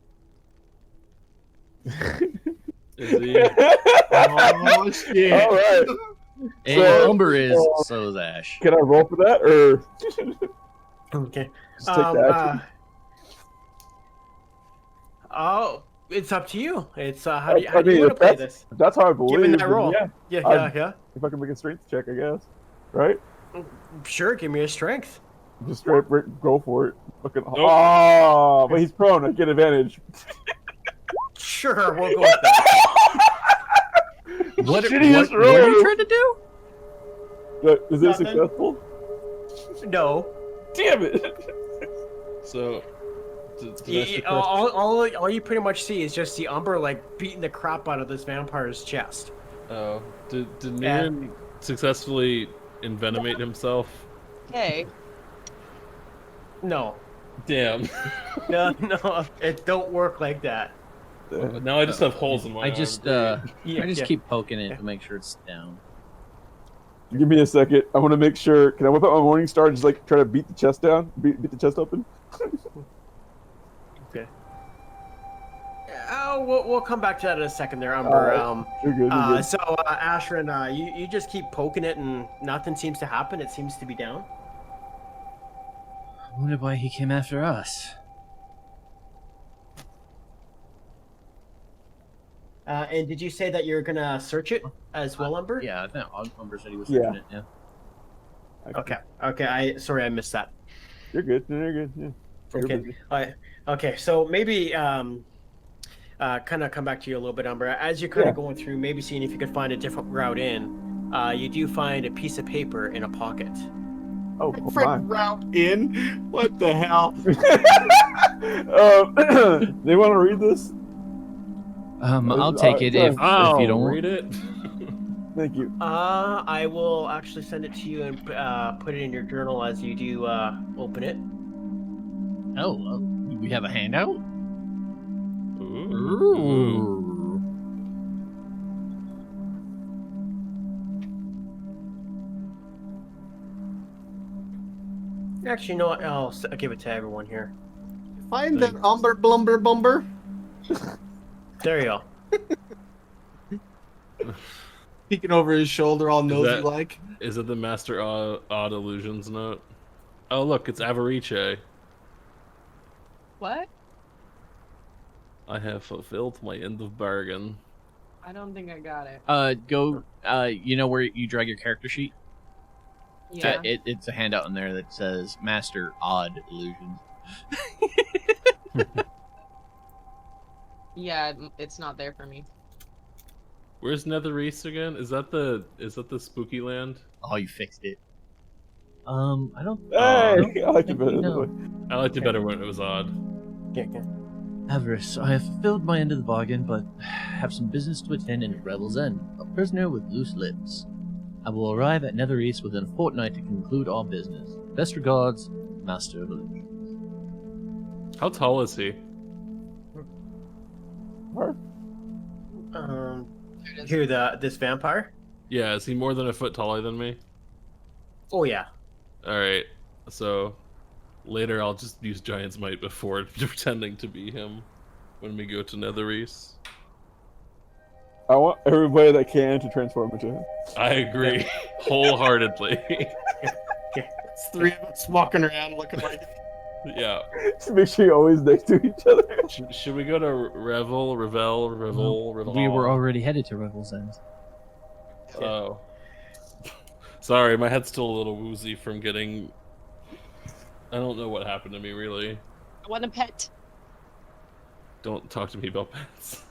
is he? Oh shit. All right. And So- Umber is, so is Ash. Can I roll for that, or Okay. just take the action? Oh, it's up to you. It's how do you, I how do you mean, want to if play that's- this? That's how I believe. Given that then roll. Yeah. Yeah, I'm- yeah. If I can make a strength check, I guess. Right. Sure, give me a strength. Just straight go for it. Fucking. Oh, but he's prone. I get advantage. Sure, we'll go with that. What are Shittiest you roll. trying to do? Is this Nothing. successful? No. Damn it! So, did I suppress- All you pretty much see is just the Umber like beating the crap out of this vampire's chest. Oh, did Mirren successfully envenomate himself? Hey. No, Damn. no, it don't work like that. Now I just have holes in my I arm. just Yeah, keep poking it to make sure it's down. Give me a second. I want to make sure. Can I whip out my Morning Star and just like try to beat the chest down? Beat the chest open? Okay. Oh, we'll come back to that in a second there, Umber. You're good. You're good. So, Ashrin, you just keep poking it and nothing seems to happen. It seems to be down. I wonder why he came after us. And did you say that you're gonna search it as well, Umber? Yeah, I think Umber said he was Yeah. searching it. Yeah. Okay. Okay. Sorry, I missed that. You're good. You're good. Yeah. You're Okay. busy. Okay. So maybe kind of come back to you a little bit, Umber. As you're kind of going through, maybe seeing if you could find a different route in. You do find a piece of paper in a pocket. Oh, Frick fine. route in. What the hell? They want to read this? I'll take it if Oh, you don't read it. Thank you. I will actually send it to you and put it in your journal as you do open it. Oh, we have a handout? Ooh. Actually, you know what? I'll give it to everyone here. Find that Umber Blumber Bumber. There you go. Peeking over his shoulder, all nosy that- like. Is it the Master Odd Illusions note? Oh, look, it's Avarice. What? I have fulfilled my end of bargain. I don't think I got it. Go. You know where you drag your character sheet? Yeah. It's a handout in there that says Master Odd Illusions. Yeah, it's not there for me. Where's Netherreese again? Is that the spooky land? Oh, you fixed it. I don't. Hey, I like it better this way. I liked it better when it was odd. Yeah, yeah. Avarice, I have fulfilled my end of the bargain, but have some business to attend in Revel's End. A prisoner with loose lips. I will arrive at Netherreese within a fortnight to conclude all business. Best regards, Master of Illusions. How tall is he? Her? Who this vampire? Yeah, is he more than a foot taller than me? Oh yeah. Alright, so later I'll just use Giant's Might before pretending to be him when we go to Netherreese. I want everybody that can to transform into him. I agree wholeheartedly. It's three of us walking around looking like. Yeah. Just make sure you're always next to each other. Should we go to Revel? We were already headed to Revel's End. Oh. Sorry, my head's still a little woozy from getting... I don't know what happened to me, really. I want a pet. Don't talk to me about pets.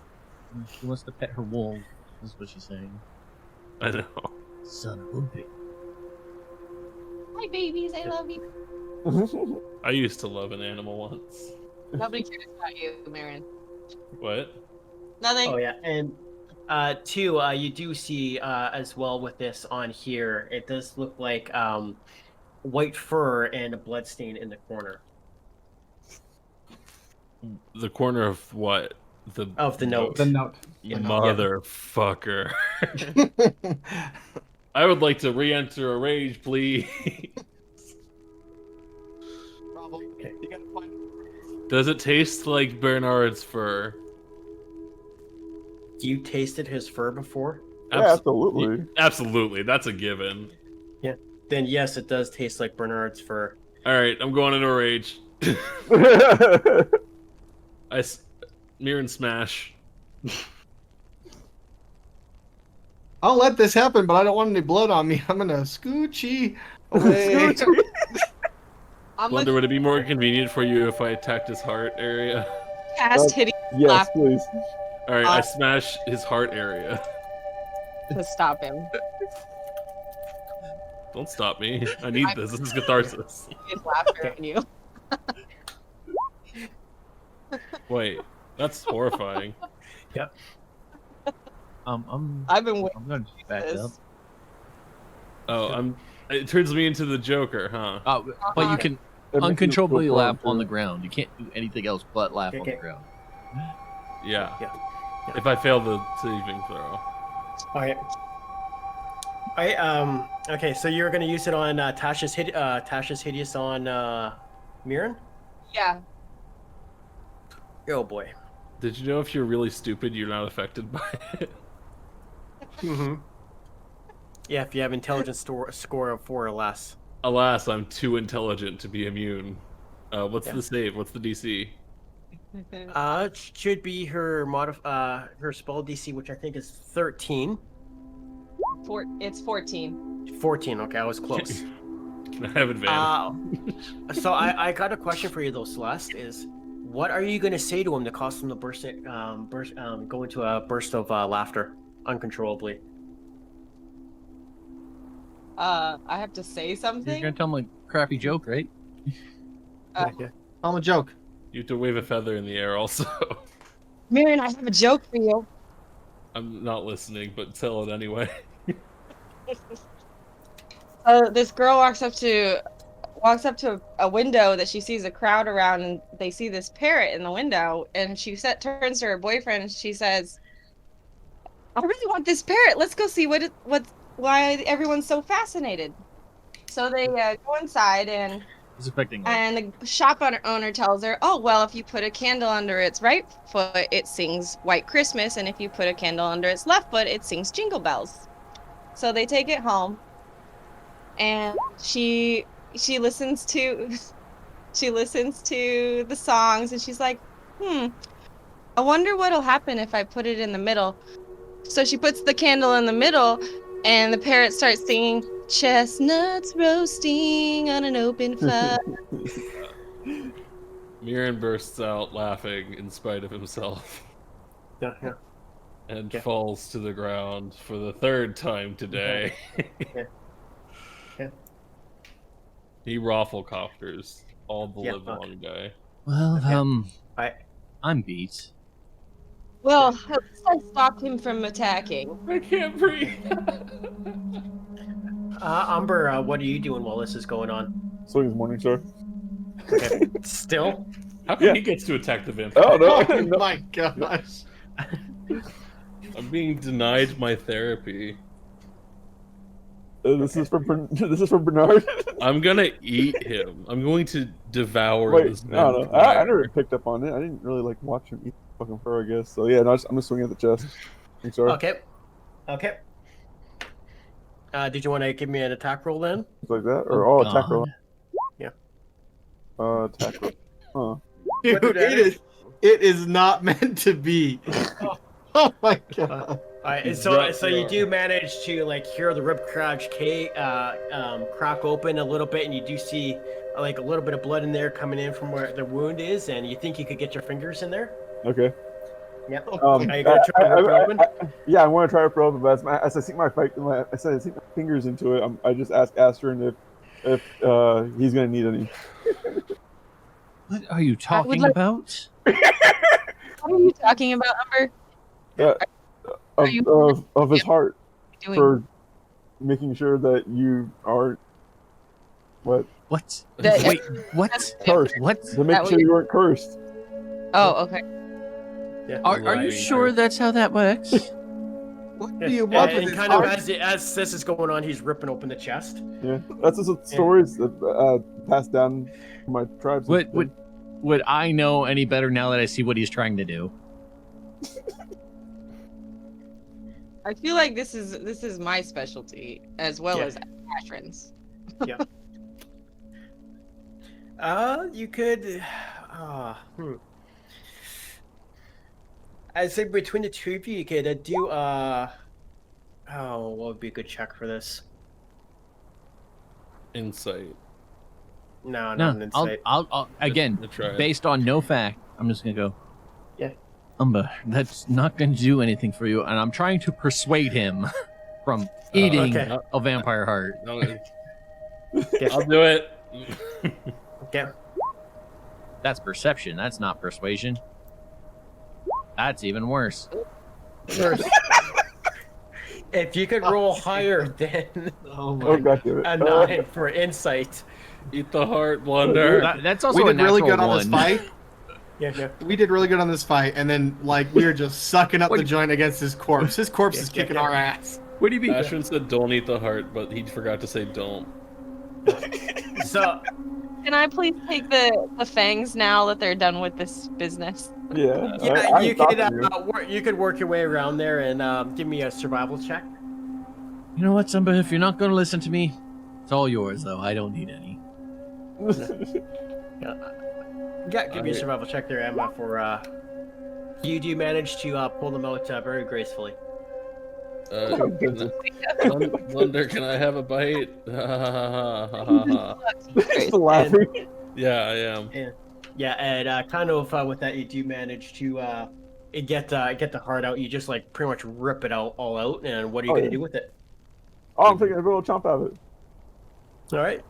She wants to pet her wolf, is what she's saying. I know. Son of a bitch. Hi, babies. I love you. I used to love an animal once. Nobody cares about you, Mirrin. What? Nothing. Oh yeah, and two, you do see as well with this on here. It does look like white fur and a bloodstain in the corner The corner of what? of the note. The note. Motherfucker. I would like to re-enter a rage, please. Problem. You gotta find. Does it taste like Bernard's fur? You tasted his fur before? Yeah, absolutely. Absolutely, that's a given. Yeah. Then yes, it does taste like Bernard's fur. Alright, I'm going into a rage. Mirren smash. I'll let this happen, but I don't want any blood on me. I'm gonna scoochy away. I'm Wonder, would it be more convenient for you if I attacked his heart area? cast hitting Yes, please. Alright, I smash his heart area. to stop him. Don't stop me. I need this. This is catharsis. His laughter on you. Wait, that's horrifying. Yep. I've been waiting. I'm going to back this. up. Oh, it turns me into the Joker, huh? But you can That makes you uncontrollably feel laugh fun, on the too. ground. You can't do anything else but laugh on the Okay. ground. Yeah. Yeah. If I fail the saving throw. Okay. Okay, so you're gonna use it on Tasha's Hideous on Mirren? Yeah. Oh boy. Did you know if you're really stupid, you're not affected by it? Mm-hmm. Yeah, if you have intelligence score of 4 or less. Alas, I'm too intelligent to be immune. What's Yeah. the save? What's the DC? Should be her her spell DC, which I think is 13. It's 14. 14. Okay, I was close. Can I have advantage? So I got a question for you though, Celeste. Is what are you going to say to him to cause him to go into a burst of laughter uncontrollably? I have to say You're something. gonna tell him a crappy joke, right? Tell him a joke. You have to wave a feather in the air also. Mirrin, I have a joke for you. I'm not listening, but tell it anyway. This girl walks up to a window that she sees a crowd around, and they see this parrot in the window, and she turns to her boyfriend and she says, "I really want this parrot. Let's go see why everyone's so fascinated." So they go inside, and the shop owner tells her, "Oh, well, if you put a candle under its right foot, it sings White Christmas, and if you put a candle under its left foot, it sings Jingle Bells." So they take it home, and she listens to the songs, and she's like, I wonder what'll happen if I put it in the middle. So she puts the candle in the middle, and the parrot starts singing, "Chestnuts roasting on an open fire." Mirrin bursts out laughing in spite of himself Yeah. and Yeah. falls to the ground for the third time today. Yeah. He rafflecopters all the Yeah, live on guy. Well, I I'm beat. Well, at least I stopped him from attacking. I can't breathe. Umber, what are you doing while this is going on? Swings morning, sir. Okay. Still? How come Yeah. he gets to attack the vampire? Oh no! Oh no. my gosh. I'm being denied my therapy. This is from Bernard. I'm gonna eat him. I'm going to devour Wait, this no. vampire. I never picked up on it. I didn't really like watch him eat the fucking fur, I guess. So yeah, no, I'm just swinging at the chest. Thanks, sir. Okay. Did you want to give me an attack roll then? It's like that, or attack God. roll. Yeah. Attack roll. Huh. Dude, What did it is not meant to be. Oh my god. Alright, so you do manage to like hear the rib crack crack open a little bit, and you do see like a little bit of blood in there coming in from where the wound is, and you think you could get your fingers in there. Okay. Yeah. Are you gonna try to rip it open? Yeah, I want to try to rip it open, but as I sink my fingers into it, I just ask Astron if he's gonna need any. What are you talking like- about? What are you talking about, Umber? Of his heart Doing? for making sure that you aren't What? That- Wait, what? cursed. What? To make sure you weren't cursed. Oh, okay. Yeah. Are you sure that's how that works? What do you want with And this kind of heart? as this is going on, he's ripping open the chest. Yeah, that's just what stories that passed down from my tribes. Would I know any better now that I see what he's trying to do? I feel like this is my specialty as well as Ashrin's. You could. I'd say between the two of you, you could do. What would be a good check for this? Insight. No, No, not an insight. I'll again, Let's try it. based on no fact, I'm just gonna go. Yeah. Umber, that's not gonna do anything for you, and I'm trying to persuade him from eating okay. a vampire heart. No, Yeah. I'll do it. Okay. That's perception. That's not persuasion. That's even worse. If you could roll higher than Oh my Oh god damn it! a 9 for insight. Eat the heart, blunder. That's also We a did really natural good on this one. fight. Yeah. We did really good on this fight, and then like we were just sucking up the joint against his corpse. His corpse is kicking our ass. What do you mean? Ashwin said don't eat the heart, but he forgot to say don't. So, Can I please take the fangs now that they're done with this business? Yeah, yeah, you could you. you could work your way around there and give me a survival check. You know what, Umber? If you're not gonna listen to me, it's all yours. Though I don't need any. Yeah, give me a survival check there, Emma. For you do manage to pull them out very gracefully. Blunder, can I have a bite? Just laughing. Yeah, I am. And kind of with that, you do manage to get the heart out. You just like pretty much rip it out all out. And what are you gonna do with it? Oh, I'm taking a little chomp out of it. All right.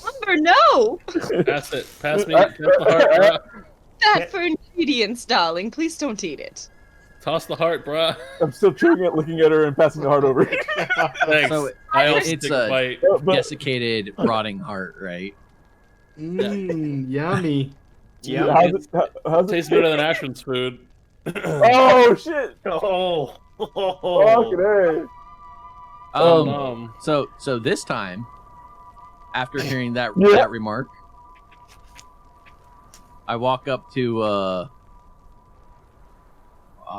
Umber, no! Pass it. Pass me the heart, bruh. That for ingredients, darling. Please don't eat it. Toss the heart, bruh. I'm still chewing it, looking at her, and passing the heart over. Thanks. So I also it's take a a bite. desiccated, rotting heart, right? Yummy. Yeah. How's it Tastes better than Ashwin's food. Oh shit! Oh. Fucking A. So this time, after hearing that Yeah. that remark, I walk up to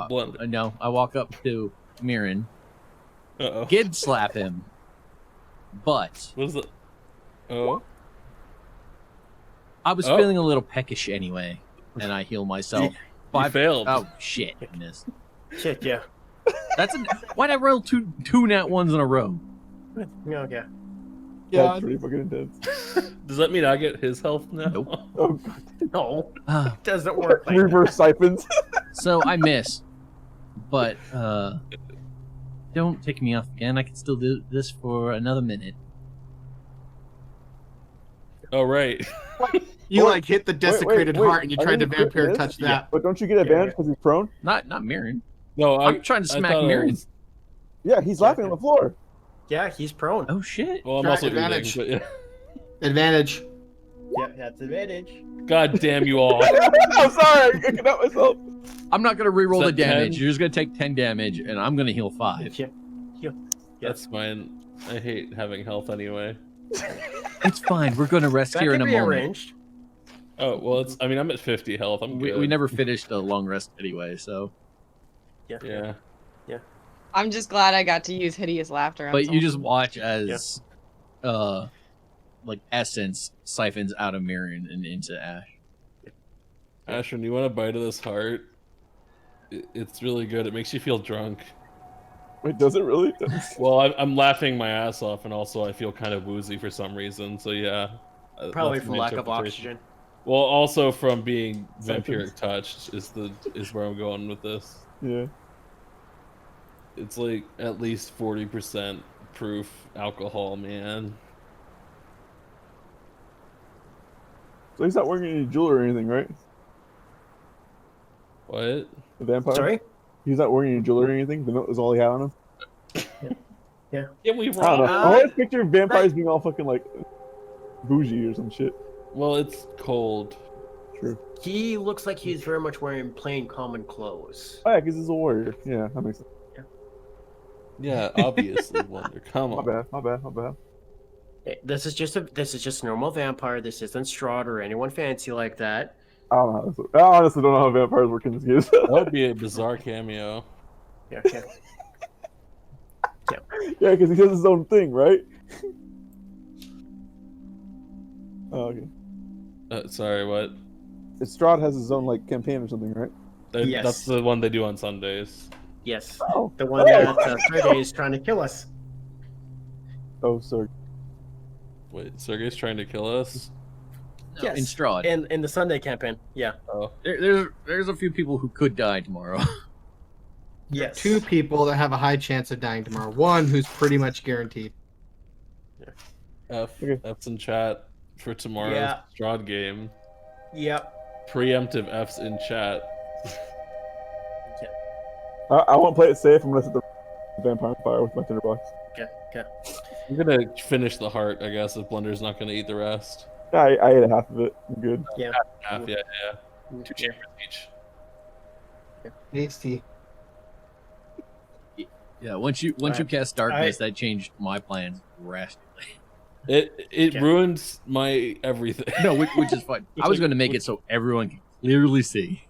Blunder. no, I walk up to Mirrin, Uh-oh. gid slap him, but What is it? Oh. I was Oh. feeling a little peckish anyway, and I heal myself. You failed. Oh shit! I missed. Shit, yeah. Why'd I roll two nat ones in a row? Okay. That's pretty fucking intense. Does that mean I get his health now? Nope. Oh god. No, Ah, it doesn't work like that. Reverse siphons. so I miss, but don't take me off again. I can still do this for another minute. Oh, right. You Wait, like hit the desecrated wait, heart and you I tried to didn't crit vampire this. touch Yeah. that. But don't you get advantage because he's prone? Not Mirrin. No, I'm trying to smack thought it Mirrin. was- Yeah, he's laughing on the floor. Yeah, he's prone. Oh shit! Well, I'm Try also advantage. eating, but yeah. Advantage. Yeah, that's advantage. God damn you all. I'm sorry, I couldn't help myself. I'm not gonna re-roll Is the that damage. 10? You're just gonna take 10 damage, and I'm gonna heal 5. Yeah. That's fine. I hate having health anyway. It's fine. We're gonna rest That here can in a be moment. arranged. Oh, well, I'm at 50 health. I'm good. We never finished a long rest anyway, so. Yeah. I'm just glad I got to use hideous laughter. on But you someone. just watch as, like essence siphons out of Mirrin and into Ash. Ashwin, you want a bite of this heart? It's really good. It makes you feel drunk. Wait, does it really? Well, I'm laughing my ass off, and also I feel kind of woozy for some reason. So yeah. Probably that's from my lack of interpretation. oxygen. Well, also from being vampiric touched is where I'm going with this. Yeah. It's like at least 40% proof alcohol, man. So he's not wearing any jewelry or anything, right? What? The vampire? Sorry? He's not wearing any jewelry or anything? The note is all he had on him? Yeah, we I don't know. robbed. I always picture vampires being all fucking like bougie or some shit. Well, it's cold. True. He looks like he's very much wearing plain common clothes. Oh yeah, because he's a warrior. Yeah, that makes sense. Yeah, obviously, Wonder. Come My on. bad, my bad, my bad. This is just a normal vampire. This isn't Strahd or anyone fancy like that. I don't know. I honestly don't know how vampires work in this game. That would be a bizarre cameo. Yeah. Yeah, because he has his own thing, right? Oh, okay. Sorry, what? Strahd has his own like campaign or something, right? Yes. That's the one they do on Sundays. Yes. Oh, The one that Sergei is trying to kill us. oh, sorry. Wait, Sergei's trying to kill us? No, Yes. in Strahd. In the Sunday campaign. Yeah. Oh. There's a few people who could die tomorrow. Yes. 2 people that have a high chance of dying tomorrow. 1 who's pretty much guaranteed. Okay. F's in chat for tomorrow's Yeah. Strahd game. Yep. Preemptive F's in chat. I won't play it safe. I'm gonna set the vampire on fire with my tinderbox. Okay. I'm gonna finish the heart, I guess, if Blunder's not gonna eat the rest. I ate a half of it. I'm good. Yeah. Half, yeah. 2 chambers each. Tasty. Yeah, once you cast darkness, that changed my plans drastically. It Okay. ruins my everything. No, which is fine. I was going to make it so everyone can clearly see.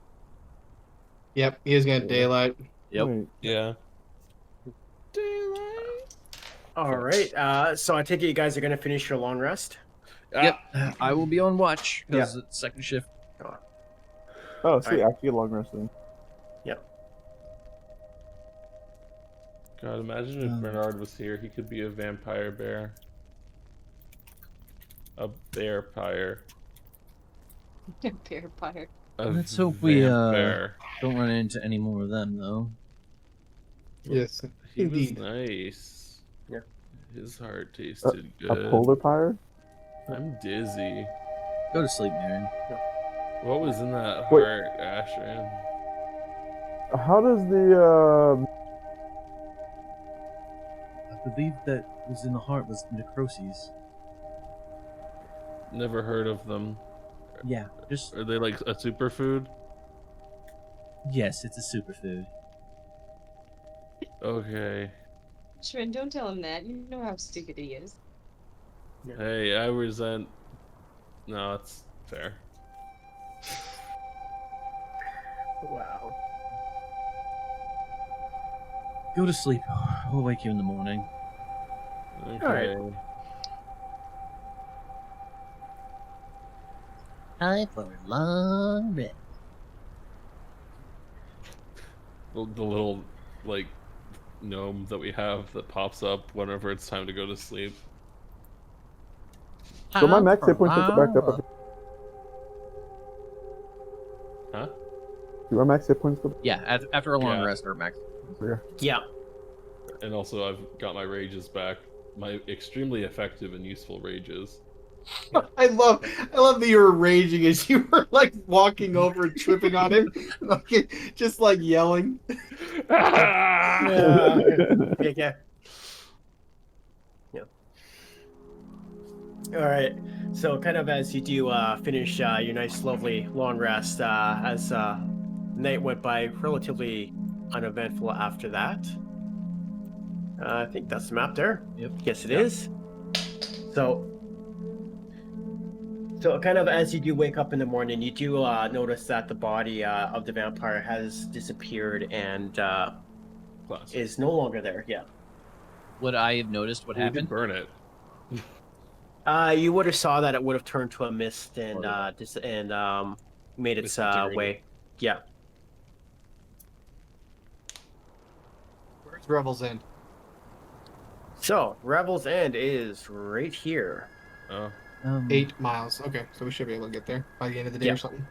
Yep, he is gonna daylight. Yep. Wait, Yeah. All right. So I take it you guys are gonna finish your long rest. Yep. I will be on watch because it's second shift. Oh, sweet. Alright. Actually, a long rest then. God, imagine if Bernard was here. He could be a vampire bear. A bear-pyre. Bear pyre. A Let's hope we vampire. don't run into any more of them, though. Yes, He indeed. was nice. Yeah. His heart tasted A good. polar pyre? I'm dizzy. Go to sleep, Mirrin. What was in that Wait. heart, Ashran? How does the I believe that was in the heart was necroses. Never heard of them. Yeah, just Are they like a superfood? yes, it's a superfood. Okay. Shrin, don't tell him that. You know how stupid he is. Hey, I resent. No, it's fair. Wow. Go to sleep. We'll wake you in the morning. Okay. Time for a long rest. The little, like, gnome that we have that pops up whenever it's time to go to sleep. so my max hit points go back up? Huh? Do my max hit points go back? Yeah, after a long Yeah. rest, or max. Yeah. Yeah. And also, I've got my rages back. My extremely effective and useful rages. I love that you were raging as you were like walking over and tripping on him, like, just like yelling. Yeah. Yeah. All right. So, kind of as you do finish your nice, lovely long rest, as night went by relatively uneventful after that. I think that's the map there. Yep. Yes, it is. So, kind of as you do wake up in the morning, you do notice that the body of the vampire has disappeared and Class. is no longer there. Yeah. Would I have noticed what We did happened? burn it. You would have saw that it would have turned to a mist and made its Disintegrated. way. Yeah. Where's Revel's End? So Revel's End is right here. Oh. 8 miles. Okay, so we should be able to get there by the end of the day Yeah. or something.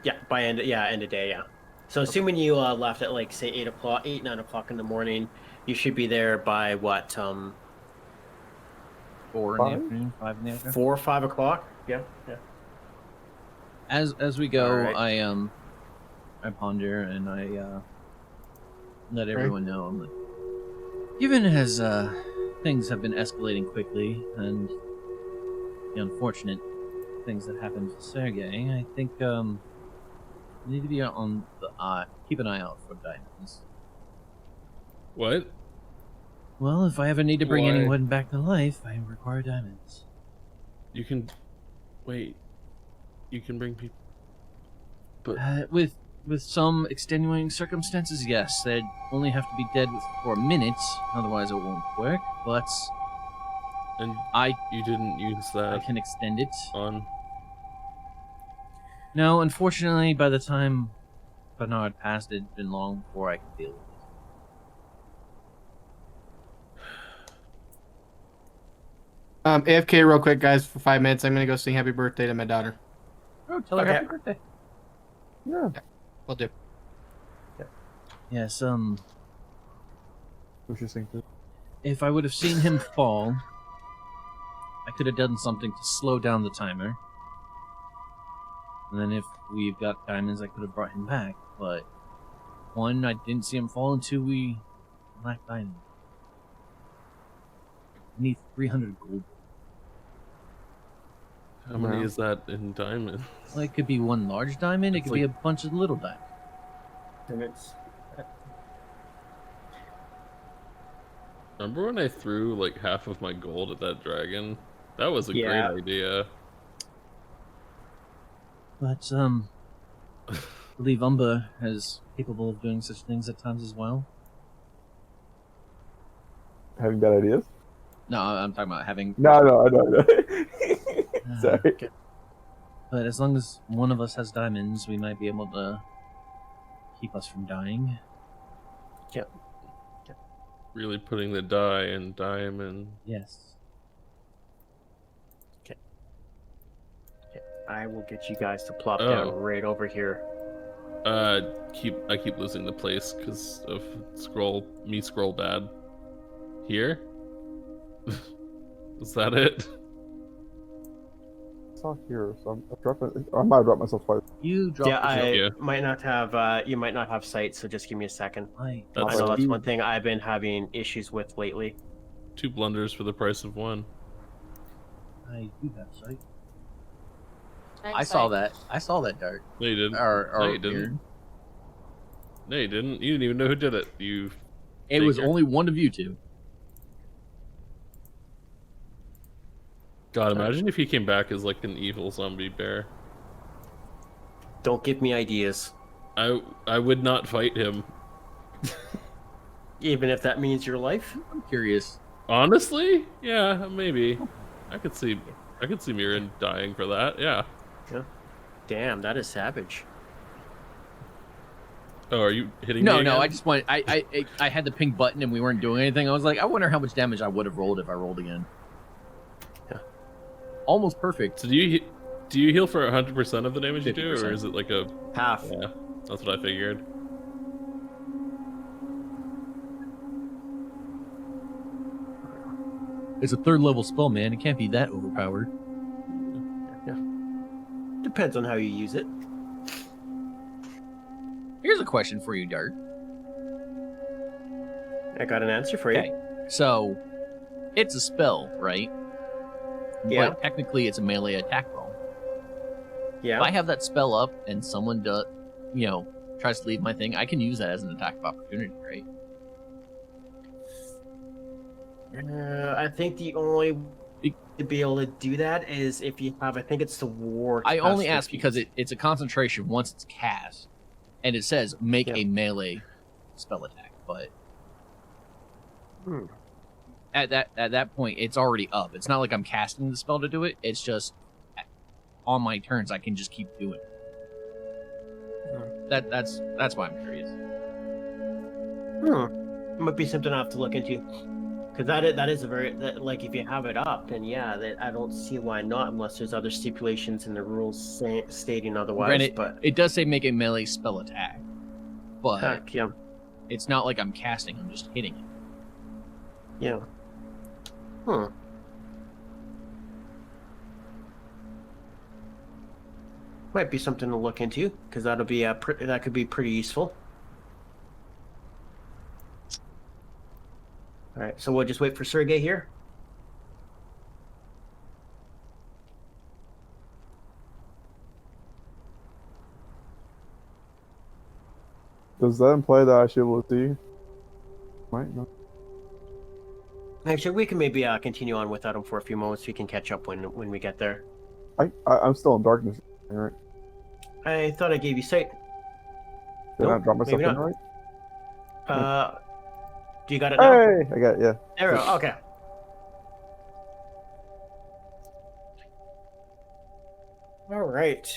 Yeah, by end of day. Yeah. So assuming you left at like say 9 o'clock in the morning, you should be there by what 4 in the Five? afternoon, 5 in the afternoon. 4 or 5 o'clock. Yeah. Yeah. As we go, Alright. I ponder and I let everyone know. I'm like, given as things have been escalating quickly and the unfortunate things that happened to Sergei, I think we need to be on the keep an eye out for diamonds. What? Well, if I ever need to bring Why? anyone back to life, I require diamonds. You can. Wait. You can bring people. But. With some extenuating circumstances, yes, they'd only have to be dead for a minute, otherwise it won't work. But And I you didn't use that can extend it. on. No, unfortunately, by the time Bernard passed, it'd been long before I could deal with it. AFK real quick, guys, for 5 minutes. I'm gonna go sing happy birthday to my daughter. Oh, tell her Okay. happy birthday. Yeah. Will do. Yes, We should sing too. if I would have seen him fall, I could have done something to slow down the timer. And then if we've got diamonds, I could have brought him back. But one, I didn't see him fall, and two, we lack diamonds. I need 300 gold. How many Wow. is that in diamond? Well, it could be one large diamond, it It's could be a bunch of little diamonds. And it's Remember when I threw like half of my gold at that dragon? That was a Yeah. great idea. But, I believe Umber is capable of doing such things at times as well. Having bad ideas? No, I'm talking about having... No. Sorry. But as long as one of us has diamonds, we might be able to keep us from dying. Really putting the die in diamond. Yes. I will get you guys to plop Oh. down right over here. I keep losing the place because of scroll bad. Here? Is that it? It's not here, so I might have dropped myself twice. You dropped Yeah, yourself. might not have. You might not have sight, so just give me a second. I That's I know that's you- one thing I've been having issues with lately. 2 blunders for the price of 1. I do have sight. I saw that. I saw that dart. No, you didn't. Or No, you didn't. Mirrin. No, you didn't. You didn't even know who did it. You. It was Figure. only one of you two. God, imagine if he came back as like an evil zombie bear. Don't give me ideas, I would not fight him. even if that means your life. I'm curious. Honestly, yeah, maybe. I could see Mirrin dying for that. Yeah. Damn, that is savage. Oh, are you hitting No, me no. again? I just want. I had the pink button and we weren't doing anything. I was like, I wonder how much damage I would have rolled if I rolled again. Yeah. Almost perfect. So do you heal for 100% of the damage you do, or 50%. is it like a Half. Yeah, that's what I figured. It's a 3rd level spell, man. It can't be that overpowered. Depends on how you use it. Here's a question for you, Dart. I got an answer for you. Okay. So, it's a spell, right? Yeah. But technically, it's a melee attack roll. Yeah. If I have that spell up and someone does, tries to leave my thing, I can use that as an attack of opportunity, right? I think the only way to be able to do that is if you have, I think it's the war. I only caster ask because feat. it's a concentration once it's cast, and it says make Yeah. a melee spell attack. But Hmm. at that point, it's already up. It's not like I'm casting the spell to do it. It's just on my turns, I can just keep doing it. That's why I'm curious. Might be something I have to look into. Because that is a very like if you have it up, then yeah, I don't see why not unless there's other stipulations in the rules stating otherwise. Granted, but it does say make a melee spell attack, but heck, yeah, it's not like I'm casting. I'm just hitting it. yeah. Might be something to look into because that'll be that could be pretty useful. All right, so we'll just wait for Sergei here. Does that imply that I should be able to see? Might not. Actually, we can maybe continue on without him for a few moments. We can catch up when we get there. I'm still in darkness, right? I thought I gave you sight. Did I Nope, drop myself maybe in not. right? Do you got it now? Hey, I got it, yeah. There we go. Okay. All right.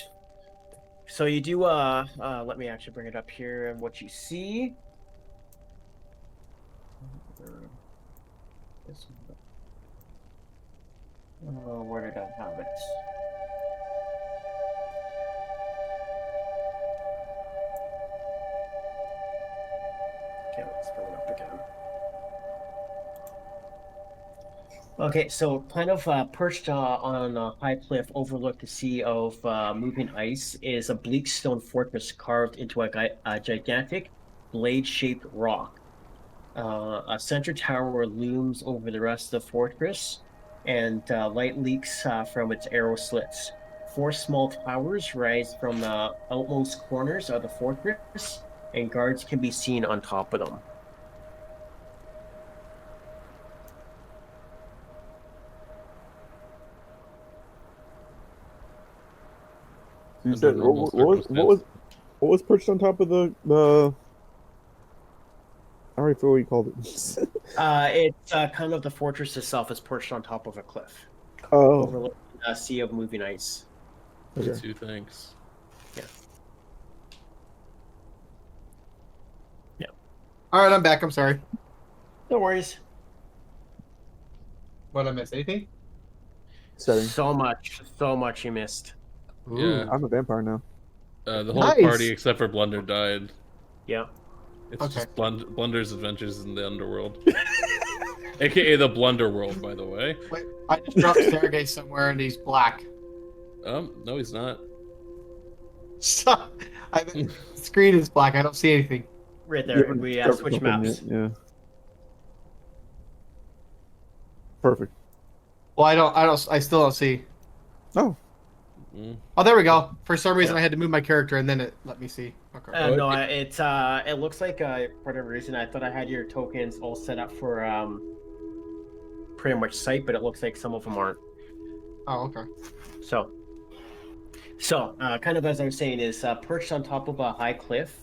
So you do. Let me actually bring it up here and what you see. Oh, where did I have it? Okay, let's bring it up again. Okay, so kind of perched on a high cliff overlook the sea of moving ice is a bleak stone fortress carved into a gigantic blade-shaped rock. A center tower looms over the rest of the fortress, and light leaks from its arrow slits. 4 small towers rise from the outmost corners of the fortress, and guards can be seen on top of them. You Under said normal what was perched on top of the I already forgot what you called it. It's kind of the fortress itself is perched on top of a cliff, Oh, overlooking a sea of moving ice. Okay. Me too, thanks. All right, I'm back. I'm sorry. No worries. What did I miss? Anything? Setting. So much you missed. Yeah. I'm a vampire now. The whole Nice. party except for Blunder died. Yeah. It's Okay. just Blunder's adventures in the underworld. AKA the Blunder World, by the way. Wait, I just dropped Sergei somewhere and he's black. No, he's not. So, the screen is black. I don't see anything. Right there. We switch maps. Yeah. Perfect. Well, I still don't see. Oh, Mm. Oh, there we go. For some reason, I had to move my character and then it let me see. Okay. No, it looks like for whatever reason I thought I had your tokens all set up for pretty much sight, but it looks like some of them aren't. Oh, okay. So kind of as I was saying is perched on top of a high cliff,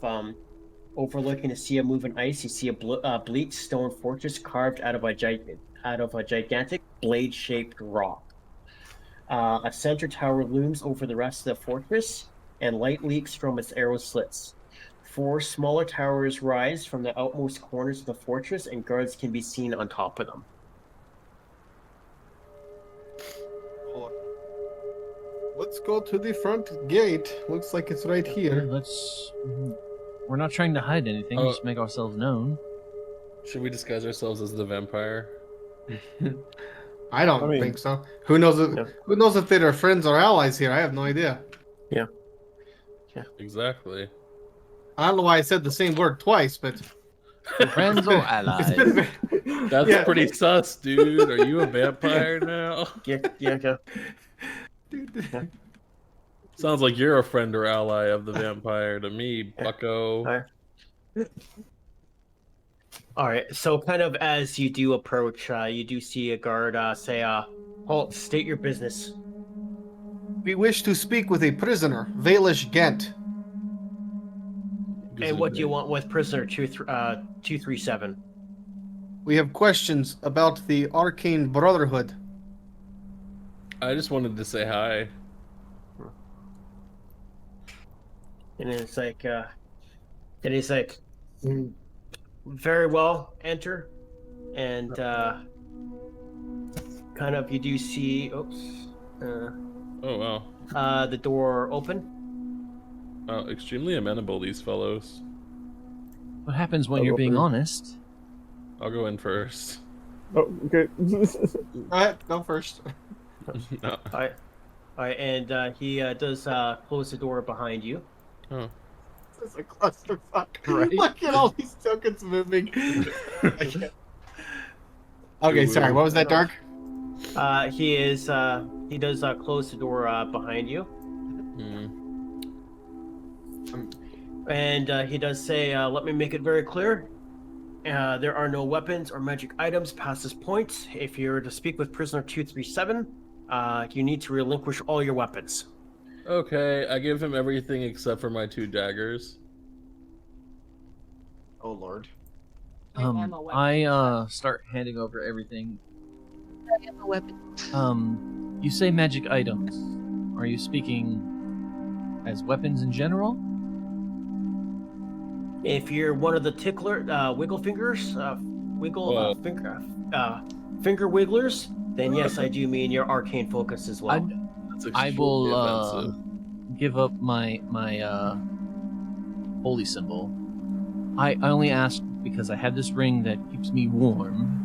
overlooking a sea of moving ice. You see a bleak stone fortress carved out of a gigantic blade-shaped rock. A center tower looms over the rest of the fortress, and light leaks from its arrow slits. 4 smaller towers rise from the outmost corners of the fortress, and guards can be seen on top of them. Let's go to the front gate. Looks like it's right here. We're not trying to hide anything. Oh. Just make ourselves known. Should we disguise ourselves as the vampire? I don't think so. Who knows? Who knows if they're friends or allies here? I have no idea. Exactly. I don't know why I said the same word twice, but Friends or it's allies? been That's pretty sus, dude. Are you a vampire now? Yeah. Sounds like you're a friend or ally of the vampire to me, bucko. All right. So, kind of as you do approach, you do see a guard say, "Halt! State your business." We wish to speak with a prisoner, Valish Gent. And what do you want with prisoner 237? We have questions about the Arcane Brotherhood. I just wanted to say hi. And it's like, very well, enter. And kind of you do see, Oh wow. the door open. Extremely amenable, these fellows. What happens when you're being honest? I'll go in first. oh, okay. Alright, go first. No. All right, and he does close the door behind you. Oh. This is a clusterfuck. Right. Look at all these tokens moving. Okay, sorry. What was that, Dark? He does close the door behind you. Hmm. And he does say, let me make it very clear. There are no weapons or magic items past this point. If you're to speak with prisoner 237, you need to relinquish all your weapons. Okay, I give him everything except for my 2 daggers. Oh, Lord. I start handing over everything. I have a weapon. You say magic items. Are you speaking as weapons in general? If you're one of the wiggle fingers, finger wigglers, then yes, I do mean your arcane focus as well. That's I will extremely offensive. give up my holy symbol. I only ask because I have this ring that keeps me warm.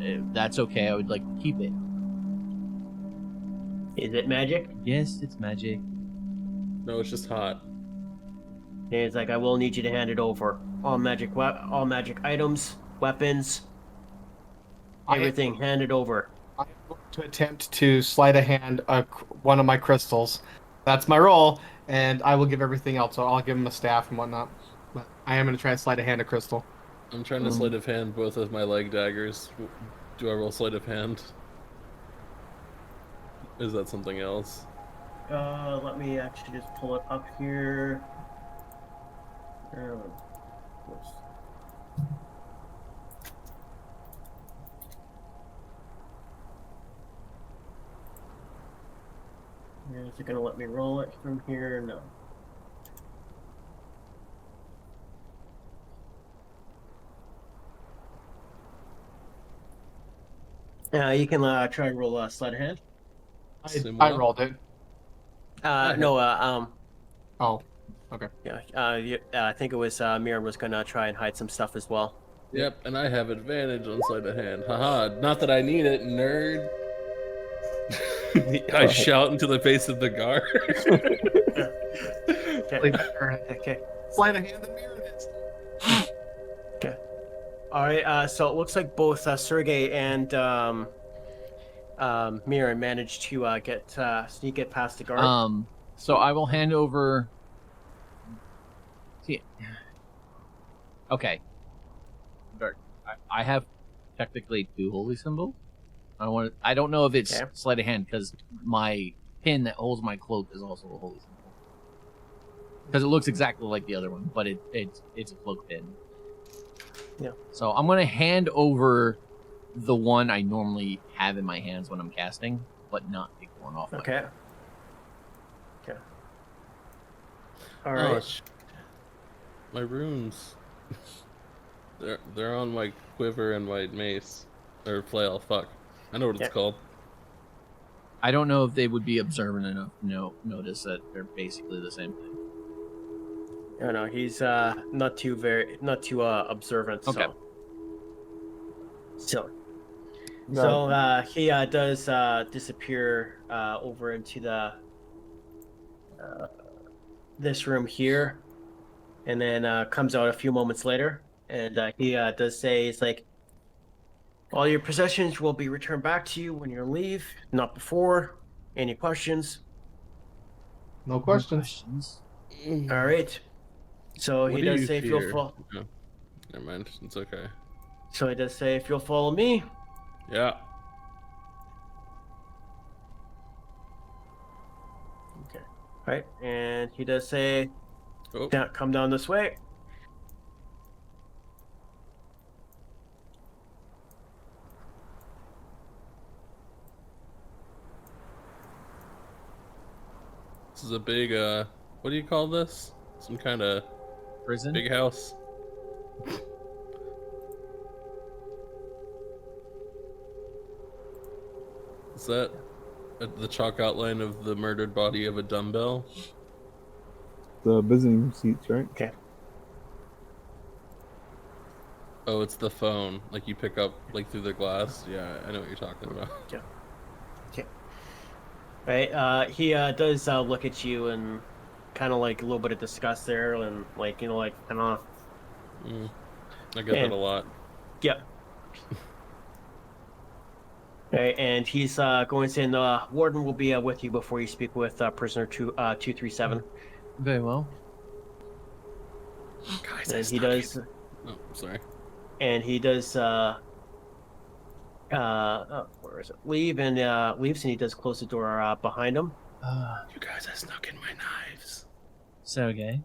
If that's okay. I would like to keep it. Is it magic? Yes, it's magic. No, it's just hot. And it's like, I will need you to hand it over. All magic items, weapons, everything, hand it over. I'm going to attempt to sleight of hand one of my crystals. That's my roll, and I will give everything else. So I'll give him a staff and whatnot. But I am going to try to sleight of hand a crystal. I'm trying to sleight of hand both of my leg daggers. Do I roll sleight of hand? Is that something else? Let me actually just pull it up here. They're gonna let me roll it from here. No. You can try and roll a sleight of hand. I Similar. rolled it. No. Oh, okay. Yeah. I think it was Mirrin was gonna try and hide some stuff as well. Yep, and I have advantage on sleight of hand. Haha, not that I need it, nerd. I shout into the face of the guard. Okay. Sleight of hand and Mirrin hits. Okay. All right. So it looks like both Sergei and Mirrin managed to sneak it past the guard. So I will hand over. See, okay. I have technically 2 holy symbols. I don't know if it's Okay. sleight of hand because my pin that holds my cloak is also a holy symbol. Because it looks exactly like the other one, but it's a cloak pin. Yeah. So I'm gonna hand over the one I normally have in my hands when I'm casting, but not take the one off. Okay. Okay. All Oh, right. my runes. They're on my quiver and my mace. Or flail, fuck. I know what it's Yeah. called. I don't know if they would be observant enough to notice that they're basically the same thing. No, he's not too observant. Okay. So No, he does disappear over into the this room here, and then comes out a few moments later, and he does say, "It's like all your possessions will be returned back to you when you leave, not before. Any questions?" No questions. All right. So What he do does you say, "If you'll fear?" follow." Oh, never mind. It's okay. So he does say, "If you'll follow me." Yeah. Okay. Right, and he does say, Oh, "Come down this way." this is a big, what do you call this? Some kind of Prison? big house? Is that the chalk outline of the murdered body of a dumbbell? the visiting seats, right? Okay. Oh, it's the phone. Like you pick up like through the glass. Yeah, I know what you're talking about. Right. He does look at you and kind of like a little bit of disgust there, and like like kind of. I get And- that a lot. Yep. Right, and he's going to say, the Warden will be with you before you speak with prisoner 237. Very well. Guys, And he does. Oh, sorry. And he does where is it, leave, and leaves, and he does close the door behind him. You guys, I snuck in my knives. Sergei,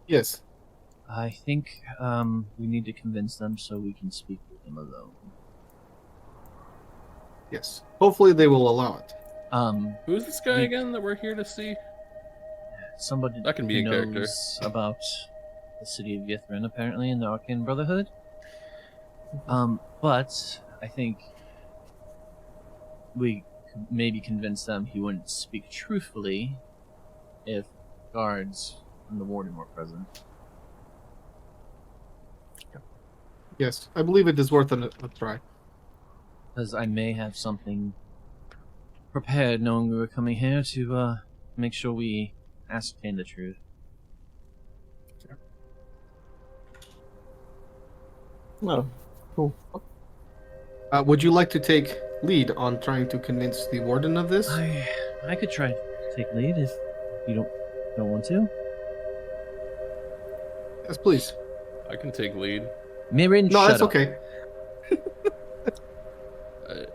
Yes. I think we need to convince them so we can speak with them alone. Yes. Hopefully they will allow it. Who's this guy We- again that we're here to see? Somebody That can be who a character. knows about the city of Yithrin, apparently, in the Arcane Brotherhood. But I think we could maybe convince them he wouldn't speak truthfully if guards and the Warden were present. Yes. I believe it is worth a try. Because I may have something prepared knowing we were coming here to make sure we ascertain the truth. Oh, cool. Would you like to take lead on trying to convince the Warden of this? I could try to take lead if you don't want to. Yes, please. I can take lead. Mirrin, No, shut that's up. okay.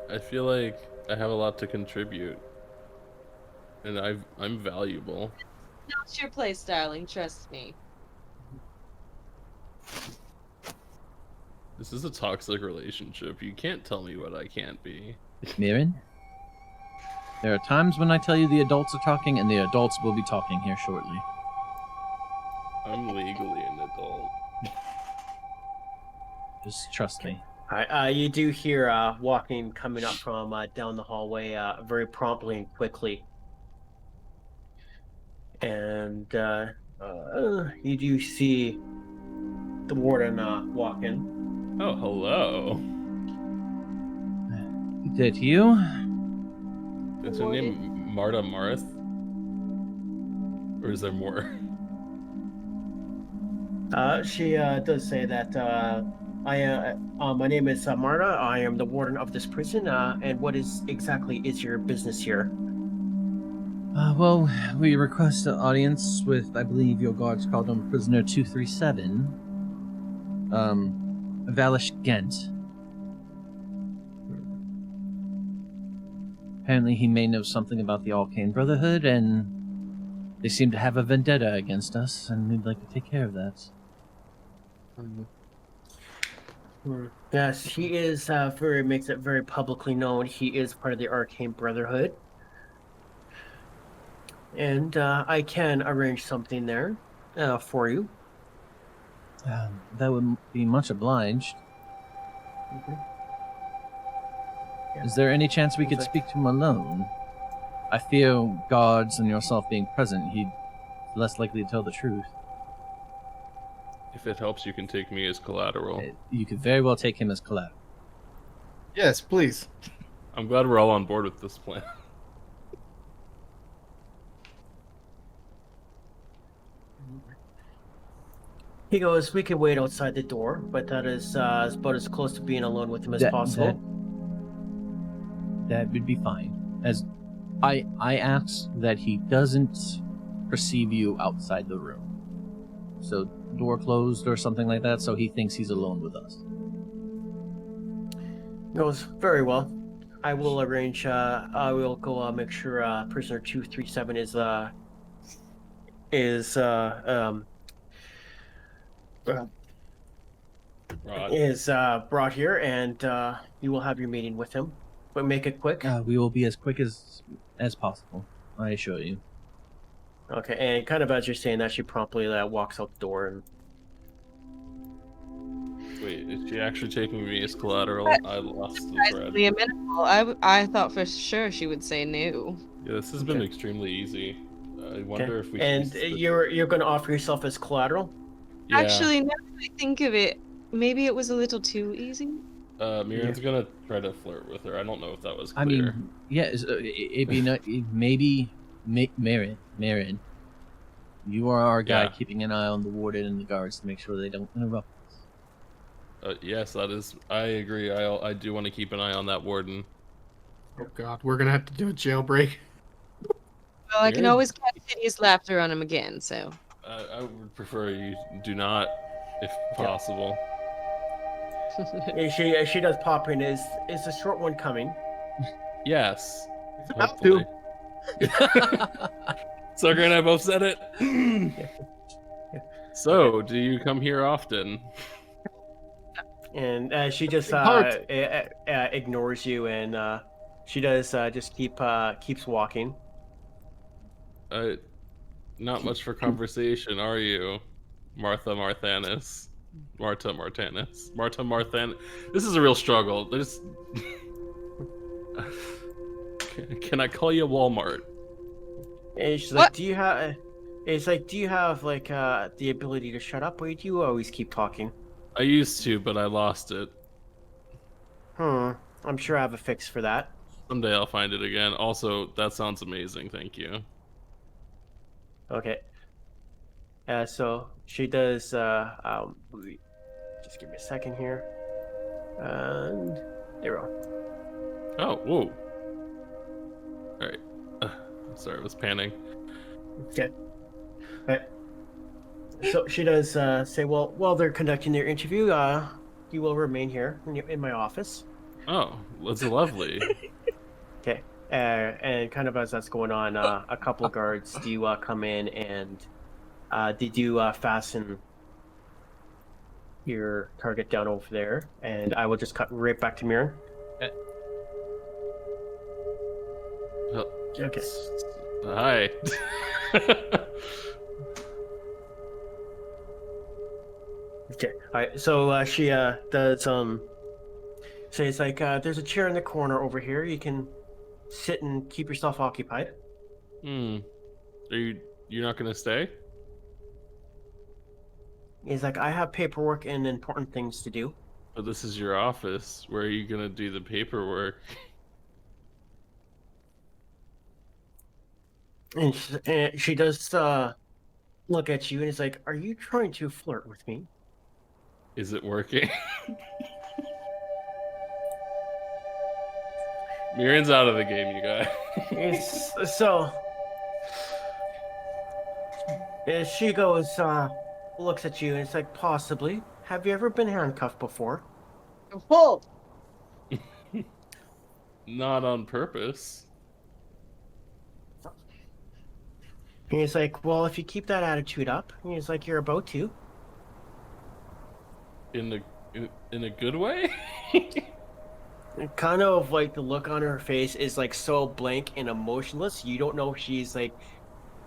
I feel like I have a lot to contribute, and I'm valuable. Not your place, darling. Trust me. This is a toxic relationship. You can't tell me what I can't be. Mirrin, There are times when I tell you the adults are talking, and the adults will be talking here shortly. I'm legally an adult. Just trust me. You do hear walking coming up from down the hallway very promptly and quickly. And you do see the warden walk in. Oh, hello. Is that you? Is her name Marta Marth? Or is there more? She does say that my name is Marta. I am the warden of this prison. And what exactly is your business here? Well, we request an audience with, I believe your guards called him Prisoner 237. Valish Gent. Apparently he may know something about the Arcane Brotherhood, and they seem to have a vendetta against us, and we'd like to take care of that. Yes, he is makes it very publicly known. He is part of the Arcane Brotherhood. And I can arrange something there for you. That would be much obliged. Mm-hmm. Yeah. Is there any chance we could speak to him alone? I fear guards and yourself being present, he'd less likely to tell the truth. If it helps, you can take me as collateral. You could very well take him as collateral. Yes, please. I'm glad we're all on board with this plan. He goes, we can wait outside the door, but that is about as close to being alone with him as possible. That would be fine. As I ask that he doesn't perceive you outside the room. So door closed or something like that, so he thinks he's alone with us. Goes, very well. I will arrange, I will go make sure prisoner 237 is brought here, and you will have your meeting with him. But make it quick. We will be as quick as possible, I assure you. Okay, and kind of as you're saying that, she promptly walks out the door. And Wait, is she actually taking me as collateral? I lost the thread. Amenable. I thought for sure she would say no. Yeah, this has been extremely easy. I wonder if we. And you're going to offer yourself as collateral? Yeah. Actually, now that I think of it, maybe it was a little too easy. Mirren's gonna try to flirt with her. I don't know if that was clear. I mean, yeah, it'd be maybe Mirrin. You are our guy, keeping an eye on the warden and the guards to make sure they don't interrupt us. Yes, that is. I agree. I do want to keep an eye on that warden. Oh God, we're gonna have to do a jailbreak. Well, I can always catch hideous laughter on him again. So. I would prefer you do not, if possible. She does pop in. Is the short one coming? Yes. It's about to. Sergei and I both said it. So, do you come here often? And she just ignores you, and she does just keeps walking. Not much for conversation, are you, Martha Marthanis? Marta Marthanis. This is a real struggle. There's. Can I call you Walmart? And she's like, do you have? It's like, do you have like the ability to shut up, or do you always keep talking? I used to, but I lost it. I'm sure I have a fix for that. Someday I'll find it again. Also, that sounds amazing. Thank you. Okay. So she does. Just give me a second here. And there we go. Oh, whoa. All right. Sorry, I was panning. Okay. Right. So she does say, well, while they're conducting their interview, you will remain here in my office. Oh, that's lovely. Okay. And kind of as that's going on, a couple of guards do come in, and they do fasten your target down over there, and I will just cut right back to Mirrin. Okay. Hi. Okay. All right. So she does say it's like there's a chair in the corner over here. You can sit and keep yourself occupied. Are you're not gonna stay? He's like, I have paperwork and important things to do. But this is your office. Where are you gonna do the paperwork? And she does look at you and is like, are you trying to flirt with me? Is it working? Mirren's out of the game, you guys. So she goes, looks at you and it's like, possibly. Have you ever been handcuffed before? Whoa! Not on purpose. And he's like, well, if you keep that attitude up, and he's like, you're about to. In a good way? And kind of like the look on her face is like so blank and emotionless. You don't know if she's like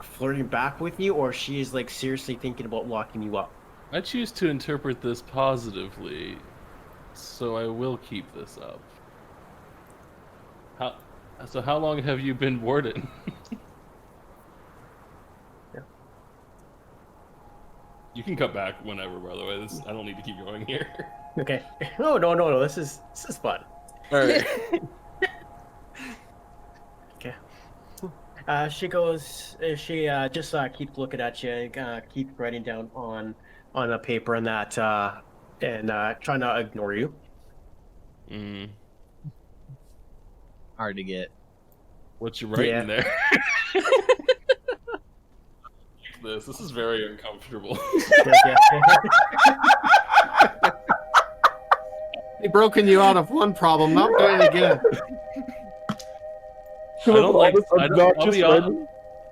flirting back with you or she is like seriously thinking about locking you up. I choose to interpret this positively, so I will keep this up. How long have you been Warden? Yeah. You can cut back whenever, by the way. I don't need to keep going here. Okay. No. This is fun. All right. Okay. She goes. She just keeps looking at you and keeps writing down on a paper and that and trying to ignore you. Hard to get. What you writing Yeah. there? This is very uncomfortable. Yeah. They've broken you out of one problem, not doing it again.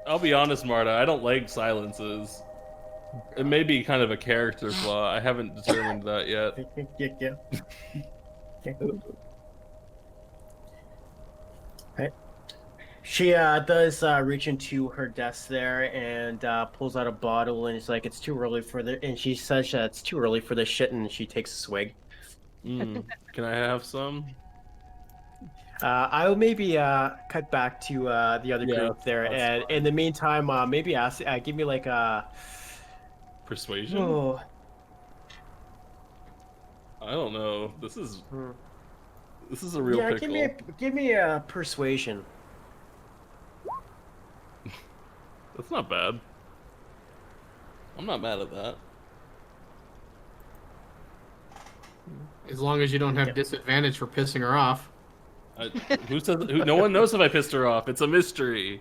I'll be honest, Marta. I don't like silences. It may be kind of a character flaw. I haven't determined that yet. Yeah. Okay. She does reach into her desk there and pulls out a bottle and it's like it's too early for the and she says it's too early for this shit and she takes a swig. Can I have some? I'll maybe cut back to the other group there, and in the meantime, maybe ask give me like a persuasion. Oh. I don't know. This is a real pickle. Give me a persuasion. That's not bad. I'm not mad at that. As long as you don't have disadvantage for pissing her off. No one knows if I pissed her off. It's a mystery.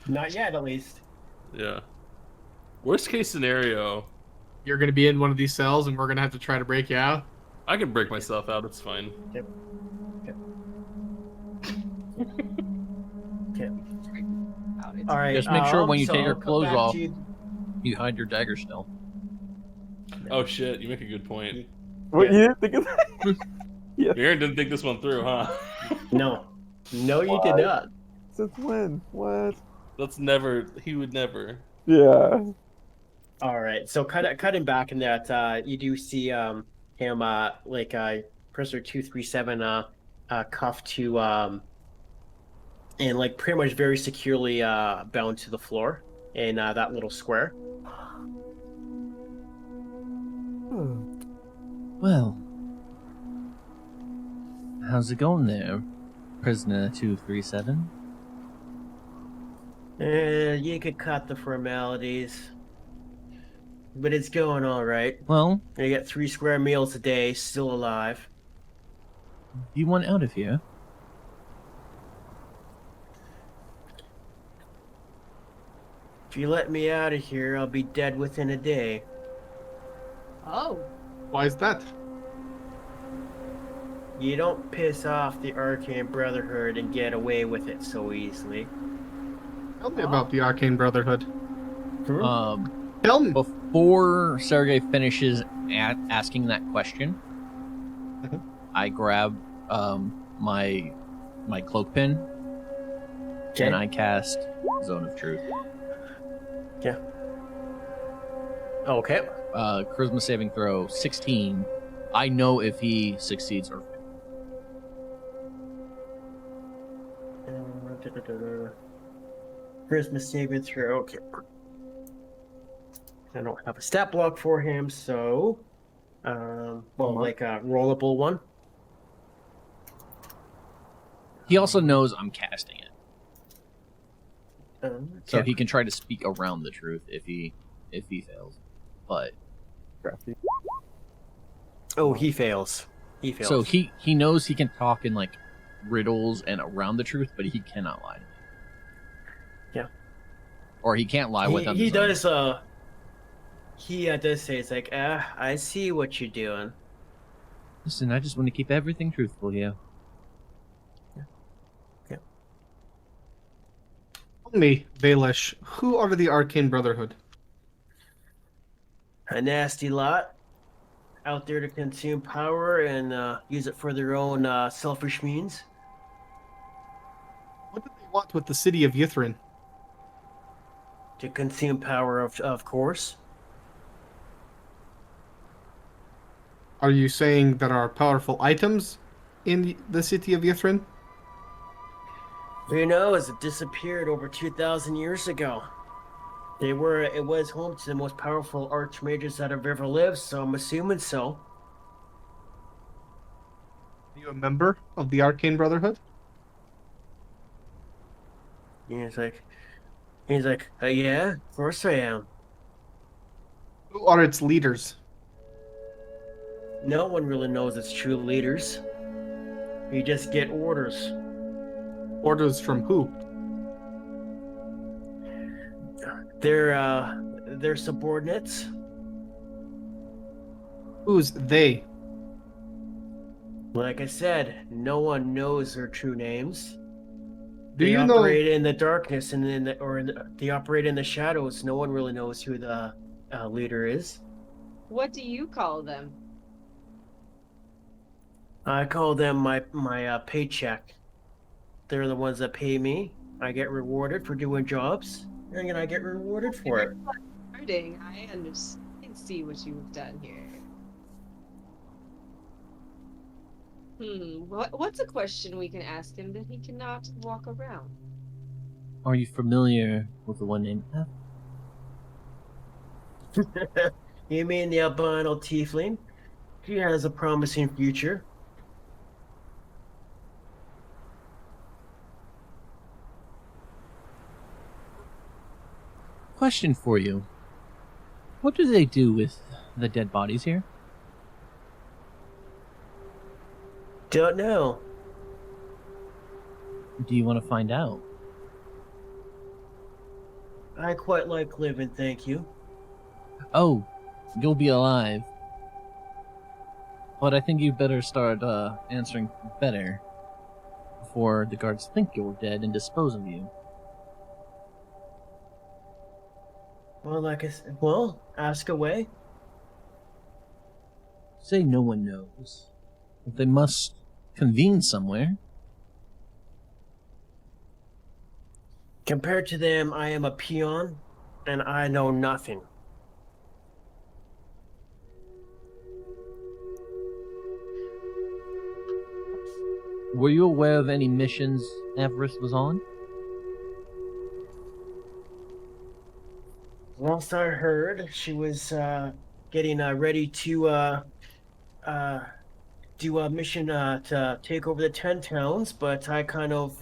Not yet, at least. Yeah. Worst case scenario. You're going to be in one of these cells and we're going to have to try to break you out. I can break myself out. It's fine. Yep. All right. Just make sure when you so take your I'll come clothes back off, to you hide your dagger still. Oh shit! You make a good point. What, you didn't think of that? Mirrin didn't think this one through, huh? No, you did not. Since when? What? That's never. He would never. Yeah. All right. So cutting back in that, you do see him like prisoner 237 cuffed to and like pretty much very securely bound to the floor in that little square. Well, how's it going there, prisoner 237? You could cut the formalities, but it's going all right. Well, You get 3 square meals a day, still alive. you want out of here? If you let me out of here, I'll be dead within a day. Oh. Why is that? You don't piss off the Arcane Brotherhood and get away with it so easily. Tell me about the Arcane Brotherhood. Tell me. Before Sergei finishes asking that question, I grab my cloak pin Okay. and I cast Zone of Truth. Okay. Charisma saving throw 16. I know if he succeeds or fails. Christmas saving throw. Okay. I don't have a stat block for him, so like a rollable one. He also knows I'm casting it, so Okay. he can try to speak around the truth if he fails. But Crafty. Oh, he fails. He fails. so he knows he can talk in like riddles and around the truth, but he cannot lie to me. Yeah. Or he can't lie without. He does. He does say it's like, I see what you're doing. Listen, I just want to keep everything truthful here. Tell me, Baelish, who are the Arcane Brotherhood? A nasty lot out there to consume power and use it for their own selfish means. What do they want with the city of Ythrin? To consume power, of course. Are you saying there are powerful items in the city of Ythrin? Who knows? It disappeared over 2,000 years ago. It was home to the most powerful archmages that have ever lived, so I'm assuming so. Are you a member of the Arcane Brotherhood? He's like, yeah, of course I am. Who are its leaders? No one really knows its true leaders. You just get orders. Orders from who? They're subordinates. Who's they? Like I said, no one knows their true names. Do They you know? operate in the darkness and they operate in the shadows. No one really knows who the leader is. What do you call them? I call them my paycheck. They're the ones that pay me. I get rewarded for doing jobs, and I get rewarded for it. Hurting. I understand. I can see what you've done here. What's a question we can ask him that he cannot walk around? Are you familiar with the one named F? You mean the albino tiefling? She has a promising future. Question for you. What do they do with the dead bodies here? Don't know. Do you want to find out? I quite like living, thank you. Oh, you'll be alive. But I think you better start answering better before the guards think you're dead and dispose of you. Well, like I said, well, ask away. Say no one knows. But they must convene somewhere. Compared to them, I am a peon, and I know nothing. Were you aware of any missions Everest was on? Last I heard, she was getting ready to do a mission to take over the 10 towns, but I kind of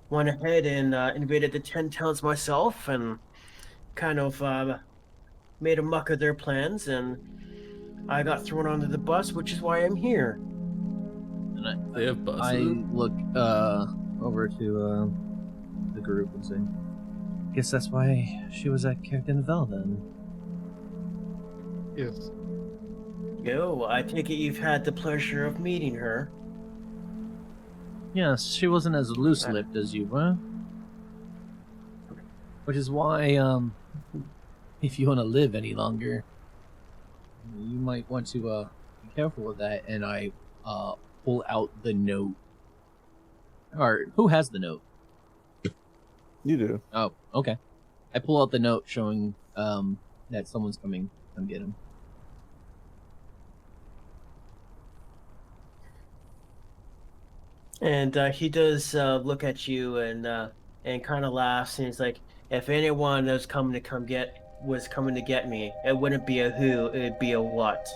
went ahead and invaded the 10 towns myself and kind of made a muck of their plans, and I got thrown under the bus, which is why I'm here. And They have buses. I look over to the group and say, guess that's why she was at Character Novel then. Yes. Yo, I take it you've had the pleasure of meeting her. Yes, she wasn't as loose-lipped as you were. Which is why, if you want to live any longer, you might want to be careful with that. And I pull out the note. Or, who has the note? You do. Oh, okay. I pull out the note showing that someone's coming. Come get him. And he does look at you and kind of laughs, and he's like, "If anyone was coming to get me, it wouldn't be a who, it'd be a what."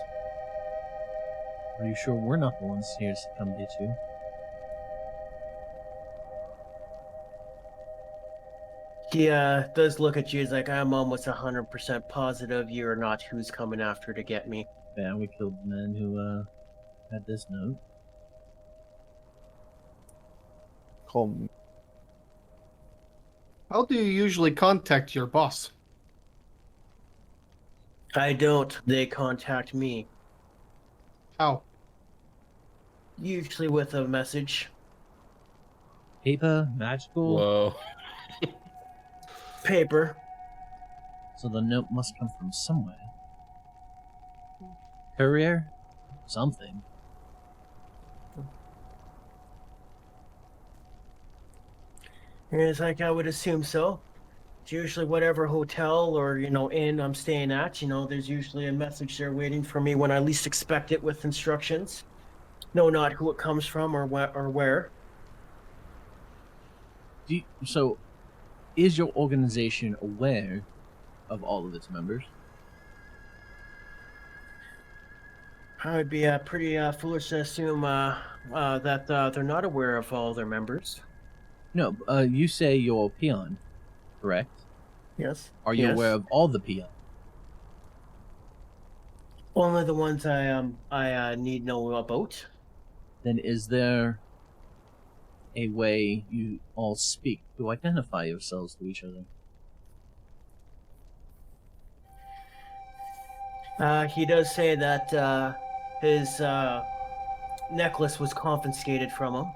Are you sure we're not the ones here to come get you? He does look at you. He's like, "I'm almost 100% positive you're not who's coming after to get me." Yeah, we killed the man who had this note. Call me. How do you usually contact your boss? I don't. They contact me. How? Usually with a message. Paper, magical. Whoa. Paper. So the note must come from somewhere. Courier? Something. And it's like, I would assume so. It's usually whatever hotel or, inn I'm staying at, there's usually a message there waiting for me when I least expect it with instructions. No, not who it comes from or where. So, is your organization aware of all of its members? I would be pretty foolish to assume that they're not aware of all their members. No, you say you're a peon, correct? Yes. Are you Yes. aware of all the peons? Only the ones I need know about. Then is there a way you all speak to identify yourselves to each other? He does say that his necklace was confiscated from him.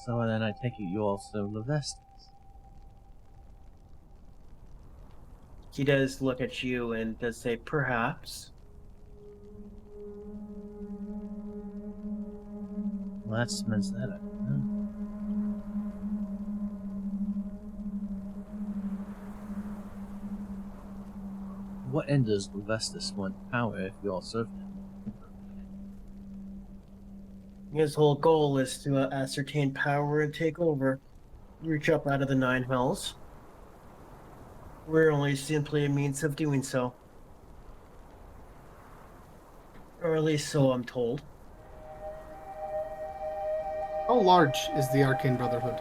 So then I take it you also Levestis. He does look at you and does say, perhaps. Well, that cements that up. Huh? What end does Levestis want power if we all serve him? His whole goal is to ascertain power and take over. Reach up out of the nine hells. We're only simply a means of doing so. Or at least so I'm told. How large is the Arcane Brotherhood?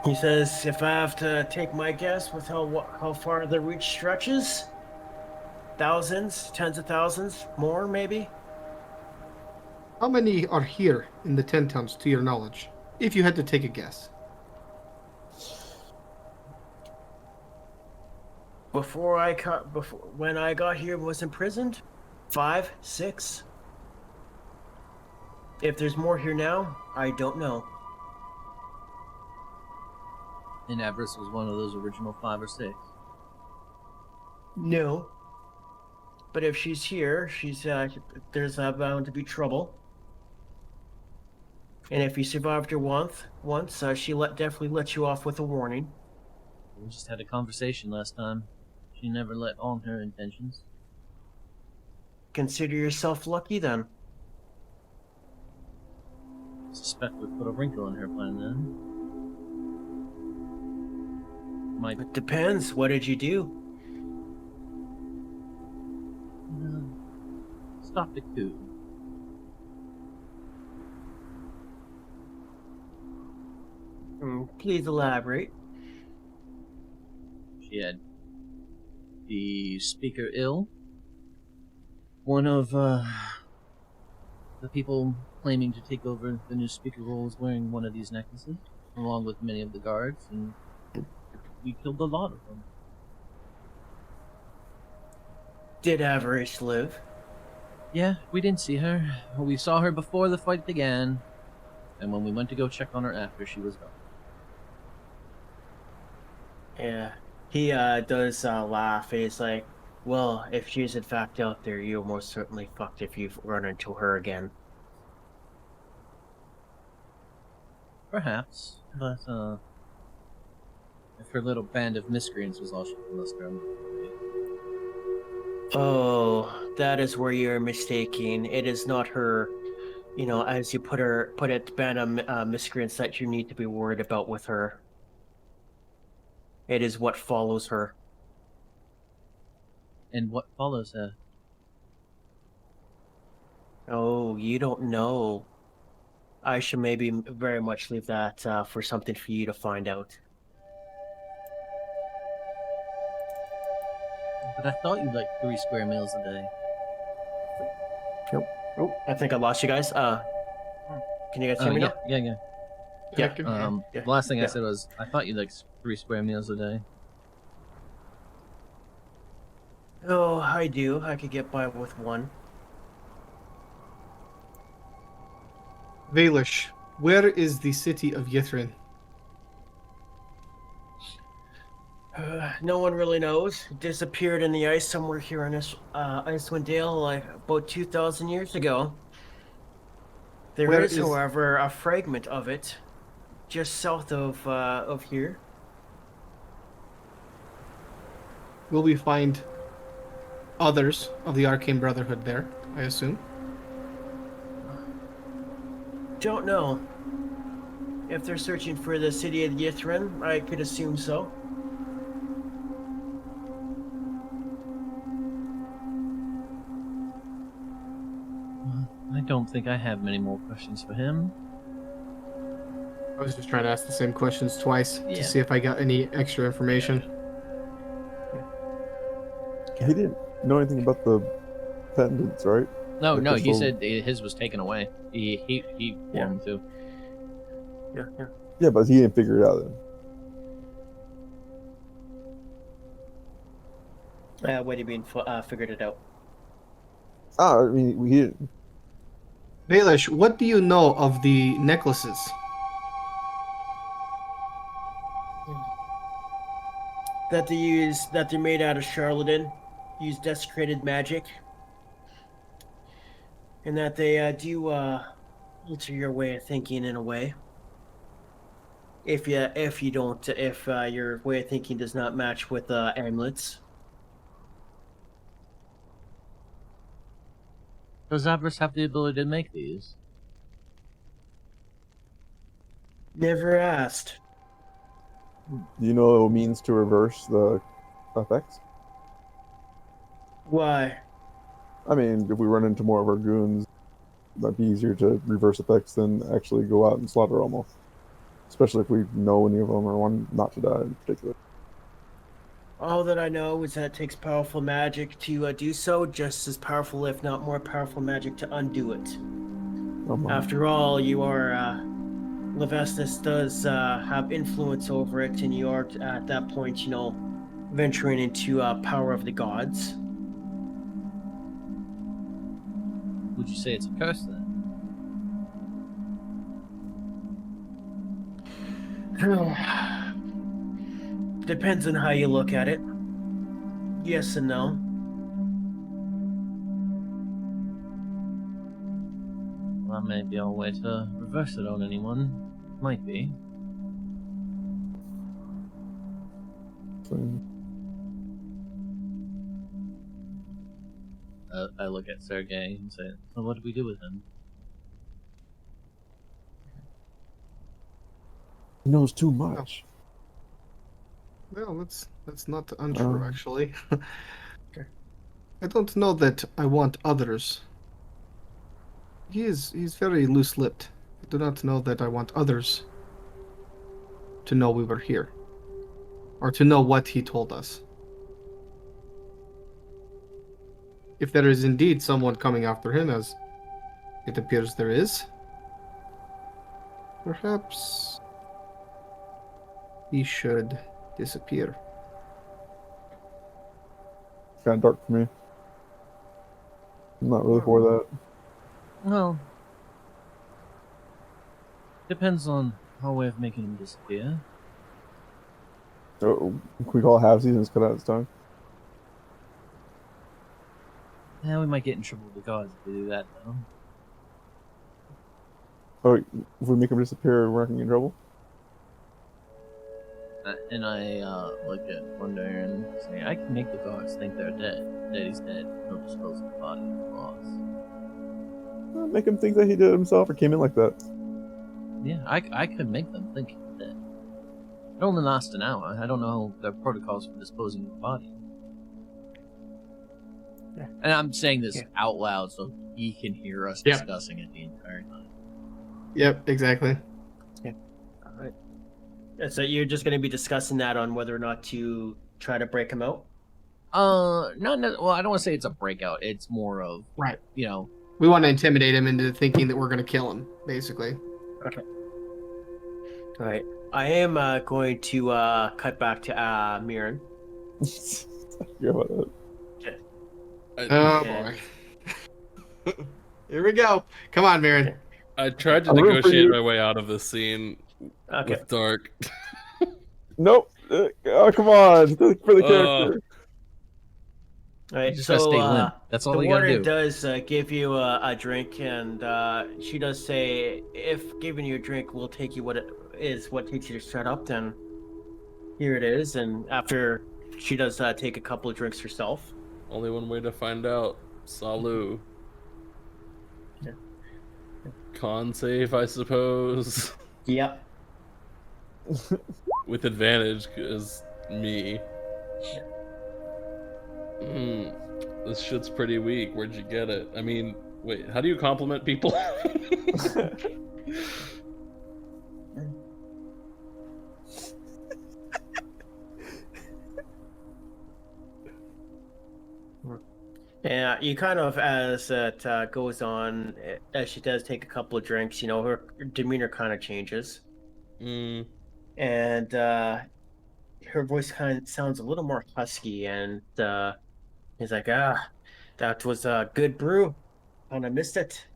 He says, if I have to take my guess with how far the reach stretches, thousands, tens of thousands, more maybe? How many are here in the 10 towns, to your knowledge, if you had to take a guess? When I got here and was imprisoned, 5, 6. If there's more here now, I don't know. And Everest was one of those original 5 or 6. No. But if she's here, there's bound to be trouble. And if you survived her once, she definitely let you off with a warning. We just had a conversation last time. She never let on her intentions. Consider yourself lucky then. Suspect we put a wrinkle in her plan then. Might It depends. What did you do? stop the coup. Please elaborate. She had the speaker ill. One of the people claiming to take over the new speaker role was wearing one of these necklaces, along with many of the guards, and we killed a lot of them. Did Avarice live? Yeah, we didn't see her. We saw her before the fight began, and when we went to go check on her after, she was gone. Yeah. He does laugh. He's like, well, if she's in fact out there, you're most certainly fucked if you've run into her again. Perhaps, but if her little band of miscreants was all she can muster, I'm not worried. Oh, that is where you're mistaken. It is not her, as you put it, band of miscreants that you need to be worried about with her. It is what follows her. And what follows her? Oh, you don't know. I should maybe very much leave that for something for you to find out. But I thought you liked 3 square meals a day. Oh, I think I lost you guys. Can you guys hear me yeah, now? yeah. Yeah. The last thing I Yeah. said was, I thought you liked 3 square meals a day. Oh, I do. I could get by with one. Valish, where is the city of Yithrin? No one really knows. It disappeared in the ice somewhere here in Icewind Dale, like about 2,000 years ago. There Where is, is- however, a fragment of it just south of here. Will we find others of the Arcane Brotherhood there, I assume? Don't know. If they're searching for the city of Yithrin, I could assume so. I don't think I have many more questions for him. I was just trying to ask the same questions twice Yeah. to see if I got any extra information. He didn't know anything about the pendants, right? No, Like no, the he full- said his was taken away. He Yeah. won too. Yeah. Yeah, but he didn't figure it out then. What do you mean? Figured it out. I mean, he didn't. Valish, what do you know of the necklaces? That they're made out of charlatan, use desecrated magic, and that they do alter your way of thinking in a way. If your way of thinking does not match with amulets. Does Avarice have the ability to make these? Never asked. Do you know means to reverse the effects? Why? I mean, if we run into more of our goons, that'd be easier to reverse effects than actually go out and slaughter them all. Especially if we know any of them or one not to die in particular. All that I know is that it takes powerful magic to do so, just as powerful, if not more powerful magic to undo it. After all, you are, Levestus does have influence over it, and you are, at that point, venturing into power of the gods. Would you say it's a curse then? Depends on how you look at it. Yes and no. Well, that may be our way to reverse it on anyone. Might be. I look at Sergei and say, so what do we do with him? He knows too much. Well, that's not untrue, Oh. actually. Okay. I don't know that I want others. He's very loose-lipped. I do not know that I want others to know we were here, or to know what he told us. If there is indeed someone coming after him, as it appears there is, perhaps he should disappear. Kind of dark for me. I'm not really for that. Well, depends on our way of making him disappear. So, can we call it half seasons cut out its tongue? Yeah, we might get in trouble with the gods if we do that, though. Oh, if we make him disappear, we're not in trouble. And I look at Wonder and say, I can make the guards think they're dead. Daddy's dead. No dispose of the body of the boss. Make him think that he did it himself or came in like that. Yeah, I could make them think he's dead. It only lasts an hour. I don't know their protocols for disposing of the body. Yeah. And I'm saying this out loud so he can hear us discussing it the entire time. Yep, exactly. All right. So you're just going to be discussing that on whether or not to try to break him out? Well, I don't want to say it's a breakout. It's more of, Right. you know, We want to intimidate him into thinking that we're going to kill him, basically. Okay. All right. I am going to cut back to Mirrin. Yeah, about that. Oh boy. Here we go. Come on, Mirrin. I tried to I'm rooting for negotiate you. my way out of this scene Okay. with Dark. Nope. Oh, come on. For the character. All right. you just gotta So stay limp. That's all the you gotta warden do. does give you a drink, and she does say, if giving you a drink will take you what takes you to shut up, then here it is. And after she does take a couple of drinks herself. Only one way to find out. Salut. Yeah. Con save, I suppose. Yep. With advantage, because me. This shit's pretty weak. Where'd you get it? I mean, wait, how do you compliment people? Yeah, you kind of, as it goes on, as she does take a couple of drinks, you know, her demeanor kind of changes. And her voice kind of sounds a little more husky, and he's like, that was a good brew. Kind of missed it.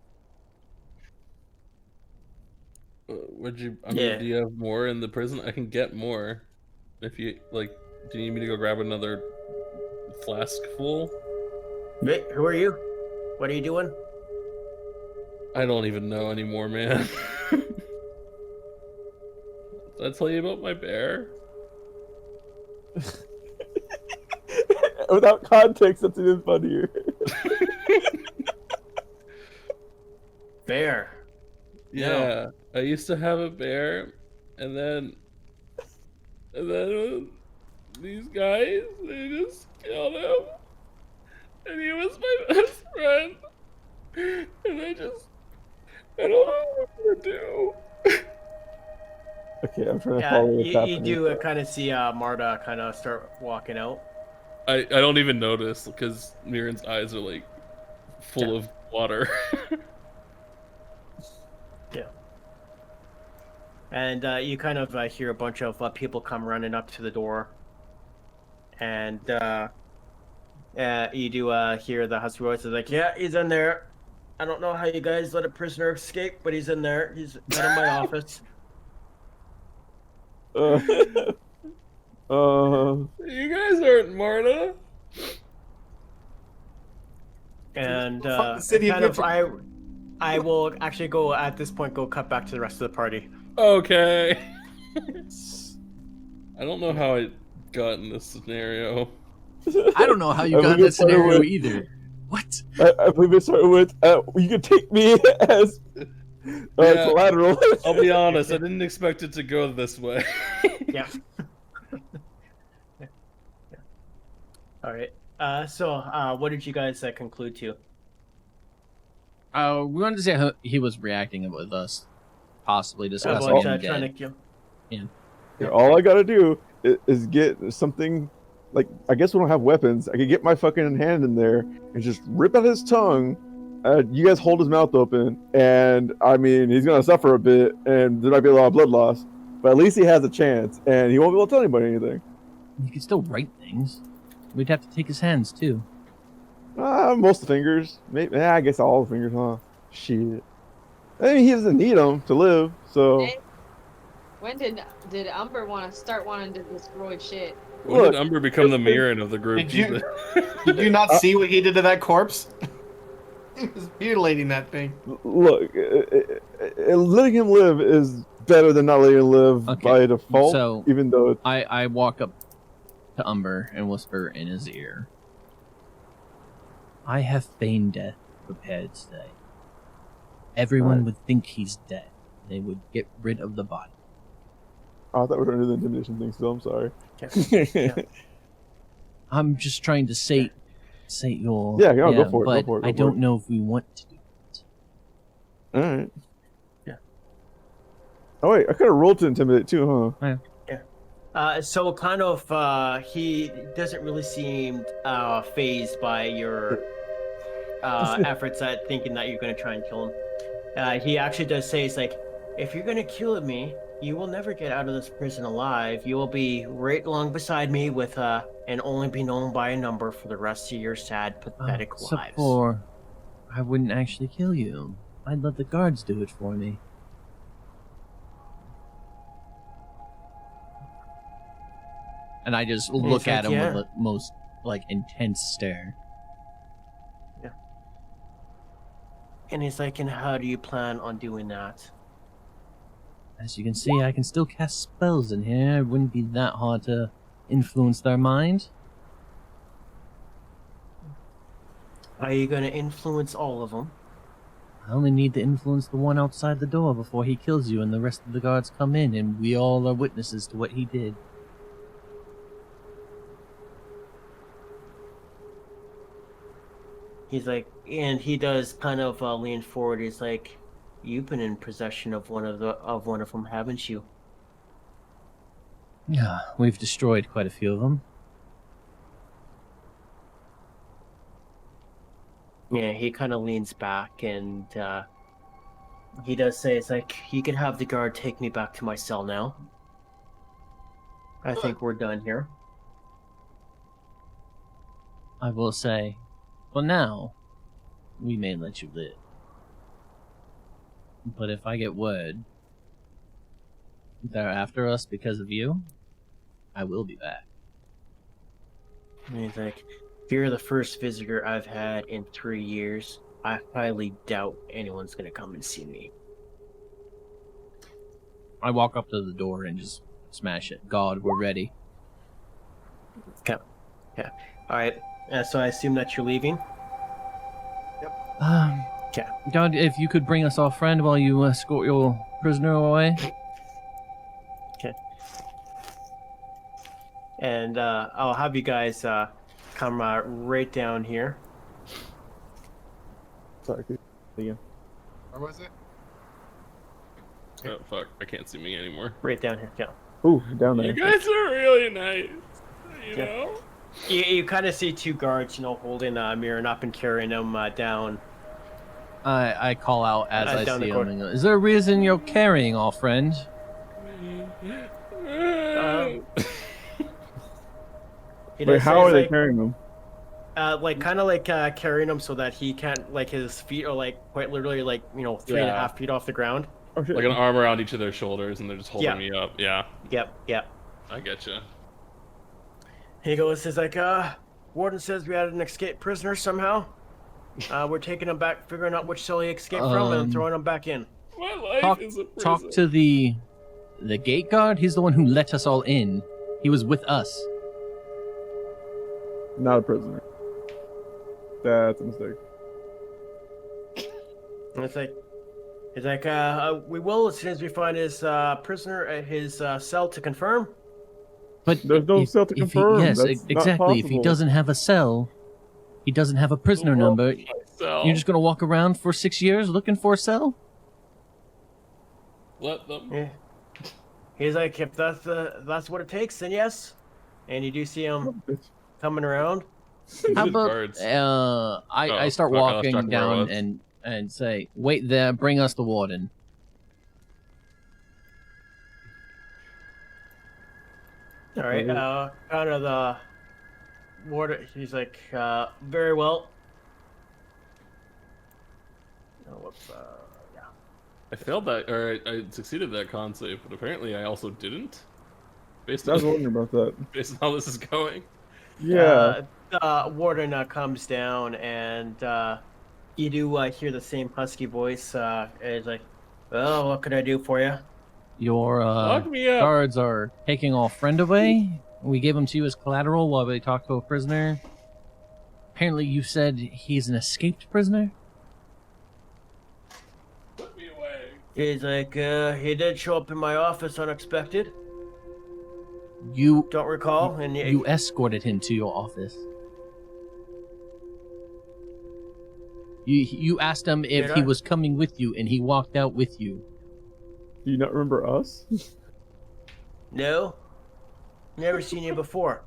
Would you? I mean, do you have more in the prison? I can get more. If you like, do you need me to go grab another flask full? Wait, who are you? What are you doing? I don't even know anymore, man. Did I tell you about my bear? Without context, that's even funnier. Bear. Yeah, I used to have a bear, and then these guys, they just killed him, and he was my best friend, and I don't know what to do. Okay, I'm trying to follow what's you happening. do kind of see Marta kind of start walking out. I don't even notice because Mirren's eyes are like full of water. Yeah. And you kind of hear a bunch of people come running up to the door. And you do hear the husky voice is like, yeah, he's in there. I don't know how you guys let a prisoner escape, but he's in there. He's out of my office. You guys aren't Marta. And Fuck the city kind of of, I will actually go at this point. Go cut back to the rest of the party. Okay. I don't know how I got in this scenario. I don't know how you got in that scenario either. What? I believe it started with, you can take me as collateral. I'll be honest, I didn't expect it to go this way. Yeah. All right. So, what did you guys conclude to? We wanted to see how he was reacting with us, possibly discussing About him trying to dead. kill. Yeah, all I gotta do is get something, like, I guess we don't have weapons. I could get my fucking hand in there and just rip out his tongue. You guys hold his mouth open, and I mean, he's gonna suffer a bit, and there might be a lot of blood loss, but at least he has a chance, and he won't be able to tell anybody anything. You can still write things. We'd have to take his hands too. Most of the fingers. Maybe, I guess all the fingers, huh? Shit. I mean, he doesn't need them to live, so. Hey, when did Umber start wanting to destroy shit? When did Umber become the Mirren of the group? Did you not see what he did to that corpse? He was mutilating that thing. Look, letting him live is better than not letting him live Okay, by default. so even though it's, I walk up to Umber and whisper in his ear. I have feigned death prepared today. Everyone would think he's dead. They would get rid of the body. oh, I thought we were going to do the intimidation thing. Still, I'm sorry. Yeah. I'm just trying to sate your Yeah, go for it, but go for it, I go for don't it. know if we want to do it. All right. Yeah. Oh wait, I could have rolled to intimidate too, huh? So kind of, he doesn't really seem phased by your efforts at thinking that you're going to try and kill him. He actually does say, "It's like, if you're going to kill me, you will never get out of this prison alive. You will be right along beside me with and only be known by a number for the rest of your sad, pathetic lives." Or I wouldn't actually kill you. I'd let the guards do it for me. And I just look like, at him yeah. with the most intense stare. And he's like, "And how do you plan on doing that?" As you can see, I can still cast spells in here. It wouldn't be that hard to influence their mind. Are you going to influence all of them? I only need to influence the one outside the door before he kills you and the rest of the guards come in, and we all are witnesses to what he did. He's like, and he does kind of lean forward. He's like, "You've been in possession of one of them, haven't you?" Yeah, we've destroyed quite a few of them. Yeah, he kind of leans back and he does say, "It's like, you can have the guard take me back to my cell now. I think we're done here." I will say, for now, we may let you live. But if I get word they're after us because of you, I will be back. And he's like, "You're the first visitor I've had in 3 years. I highly doubt anyone's gonna come and see me." I walk up to the door and just smash it. God, we're ready. Okay. Yeah. All right. So I assume that you're leaving. Okay. God, if you could bring us our friend while you escort your prisoner away. And I'll have you guys come right down here. Sorry. Again. Where was it? Oh fuck! I can't see me anymore. Right down here. Yeah. Ooh, down there. You guys are really nice. You Yeah. know. You kind of see two guards, holding Mirrin up and carrying him down. I call out as I Down the see court. him. Is there a reason you're carrying our friend? He Wait, does how say, are they like, carrying them? kind of carrying him so that he can't, his feet are quite literally 3.5 feet off the ground. Oh shit. Like an arm around each of their shoulders, and they're just holding Yeah. me up. Yeah, Yep. I getcha. He goes, "Is like, Warden says we had an escaped prisoner somehow. We're taking him back, figuring out which cell he escaped from, and throwing him back in." My life Talk, is a prison. talk to the gate guard. He's the one who let us all in. He was with us. Not a prisoner. That's a mistake. And it's like, "We will as soon as we find his prisoner at his cell to confirm." But There's no cell to confirm. Yes, That's not exactly. If he possible. doesn't have a cell, he doesn't have a prisoner number. Myself. You're just gonna walk around for 6 years looking for a cell? Let them. Yeah. He's like, "If that's what it takes, then yes." And you do see him coming around. How The about guards. I start fuck, I was walking talking where I down was. and say, "Wait there, bring us the warden." All right. Kind of the warden. He's like, "Very well." Yeah. I failed that, or I succeeded that con save, but apparently I also didn't. Based I was on wondering about that. based on how this is going. Yeah. The warden comes down and You do hear the same husky voice. It's like, "Oh, what can I do for you?" Your Lock me up. guards are taking our friend away. We gave him to you as collateral while we talked to a prisoner. Apparently, you said he's an escaped prisoner. Put me away. He's like, he did show up in my office unexpected. You Don't recall? And you escorted him to your office. You asked him if Did he I? was coming with you, and he walked out with you. Do you not remember us? No, never seen you before.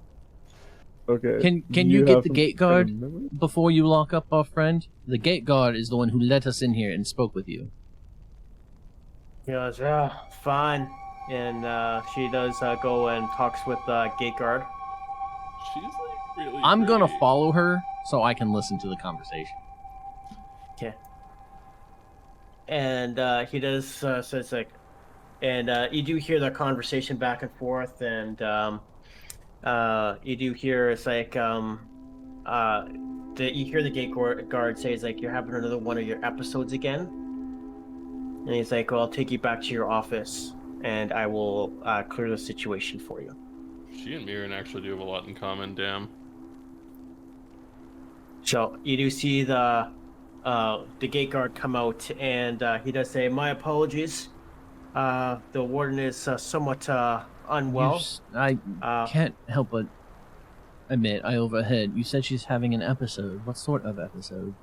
Okay. Can do you have get the some gate kind of guard memory? before you lock up our friend? The gate guard is the one who let us in here and spoke with you. He goes, fine. And she does go and talks with the gate guard. She's like really. I'm gonna pretty. follow her so I can listen to the conversation. Okay. And he does, so it's like, and you do hear the conversation back and forth, and you do hear, it's like, you hear the gate guard say, it's like, you're having another one of your episodes again. And he's like, well, I'll take you back to your office, and I will clear the situation for you. She and Mirrin actually do have a lot in common. Damn. So you do see the gate guard come out, and he does say, "My apologies. The warden is somewhat unwell." I can't help but admit I overheard. You said she's having an episode. What sort of episode?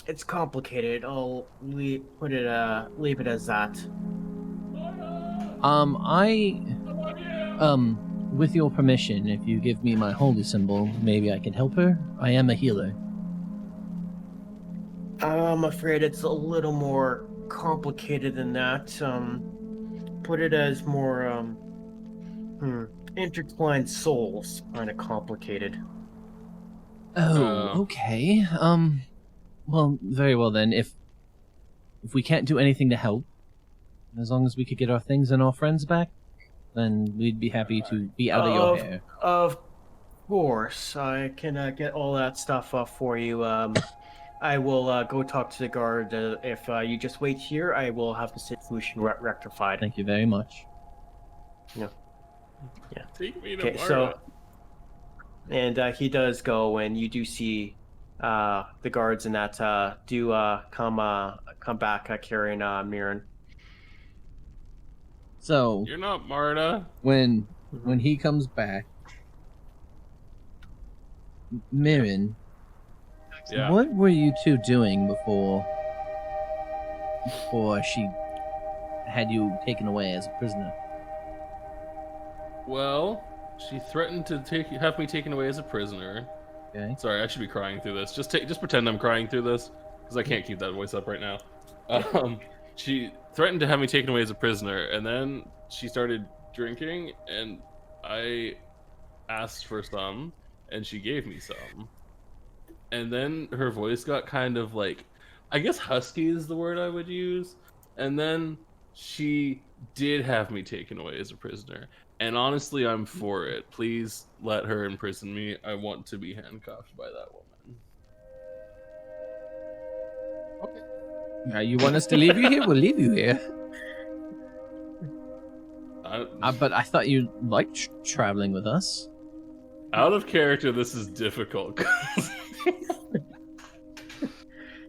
It's complicated. I'll leave it as that. With your permission, if you give me my holy symbol, maybe I can help her. I am a healer. I'm afraid it's a little more complicated than that. Put it as more intertwined souls, kind of complicated. Oh, okay. Well, very well then. If we can't do anything to help, as long as we could get our things and our friends back, then we'd be happy to be out of your hair. Of course, I can get all that stuff for you. I will go talk to the guard. If you just wait here, I will have the situation rectified. Thank you very much. Yeah. Take me to Okay, so, and he does go, and you do see the guards and that do come back carrying Mirrin. So You're not Marta. when he comes back, Mirrin, Yeah. what were you two doing before she had you taken away as a prisoner? Well, she threatened to have me taken away as a prisoner. Okay. Sorry, I should be crying through this. Just pretend I'm crying through this, because I can't keep that voice up right now. She threatened to have me taken away as a prisoner, and then she started drinking, and I asked for some, and she gave me some. And then her voice got kind of like, I guess husky is the word I would use. And then she did have me taken away as a prisoner. And honestly, I'm for it. Please let her imprison me. I want to be handcuffed by that woman. Now, you want us to leave you here? We'll leave you here. But I thought you liked traveling with us. Out of character, this is difficult.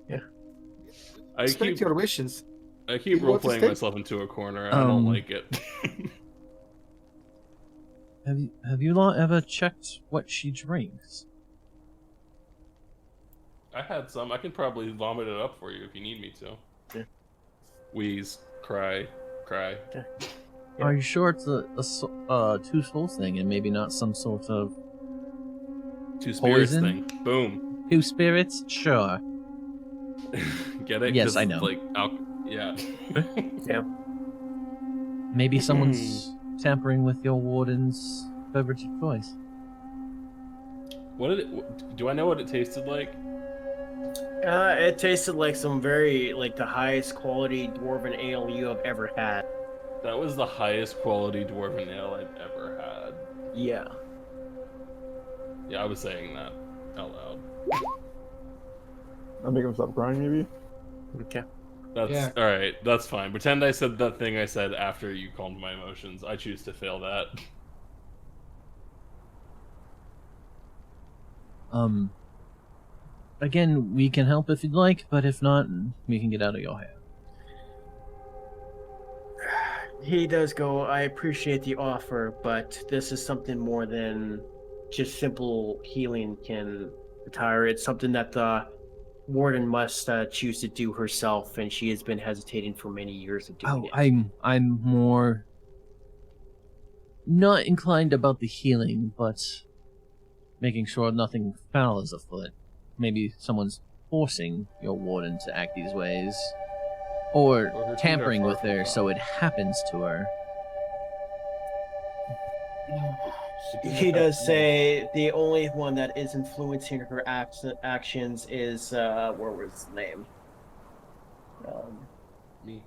Yeah. I Respect your wishes. keep You want to role-playing stay? myself into a corner. And I don't like it. Have you lot ever checked what she drinks? I had some. I can probably vomit it up for you if you need me to. Yeah. Wheeze, cry. Yeah. Are you sure it's a two souls thing and maybe not some sort of Two spirits Poison? thing. Boom. two spirits? Sure. Get it? Yes, 'Cause, I know. Like, yeah. Yeah. Maybe someone's tampering with your warden's beverage of choice. What did it? Do I know what it tasted like? It tasted like some very, like the highest quality dwarven ale you have ever had. That was the highest quality dwarven ale I've ever had. Yeah. Yeah, I was saying that out loud. I'll make him stop crying, maybe. Okay. That's Yeah. all right. That's fine. Pretend I said that thing I said after you calmed my emotions. I choose to fail that. Again, we can help if you'd like, but if not, we can get out of your hair. He does go, I appreciate the offer, but this is something more than just simple healing can retire. It's something that the Warden must choose to do herself, and she has been hesitating for many years of doing it. I'm more not inclined about the healing, but making sure nothing foul is afoot. Maybe someone's forcing your Warden to act these ways, or her feet tampering are with far her from so it happens to her. He does say the only one that is influencing her actions is, what was his name? Me.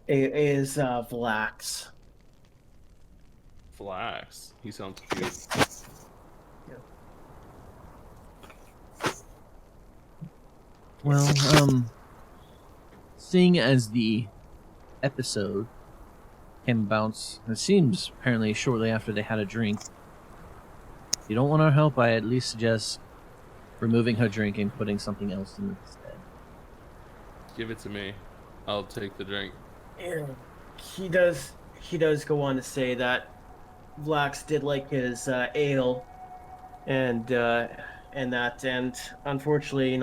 Is Vlax. Flax. He sounds cute. Well, seeing as the episode came about, it seems apparently shortly after they had a drink. If you don't want our help, I at least suggest removing her drink and putting something else in instead. Give it to me. I'll take the drink. Yeah. He does go on to say that Vlax did like his ale, and unfortunately,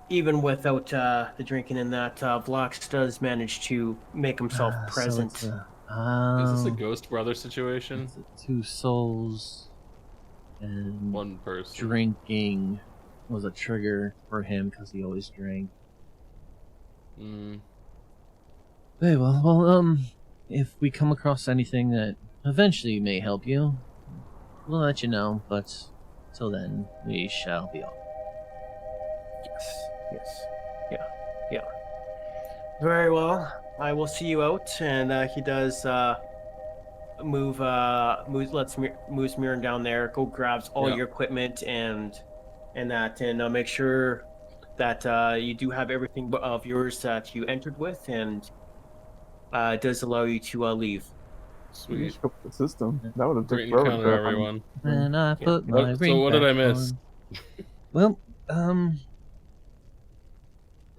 even without the drinking in that, Vlax does manage to make himself present. Is this a Ghost Brother situation? Two souls and One person. drinking was a trigger for him because he always drank. Very well. Well, if we come across anything that eventually may help you, we'll let you know, but till then, we shall be off. Yes. Yeah. Very well. I will see you out, and he does moves Mirrin down there, go grabs all your equipment and make sure that you do have everything of yours that you entered with, and it does allow you to leave. Sweet. The system. That would have Great taken forever. encounter, everyone. And I put my ring So what did I back miss? on. Well, a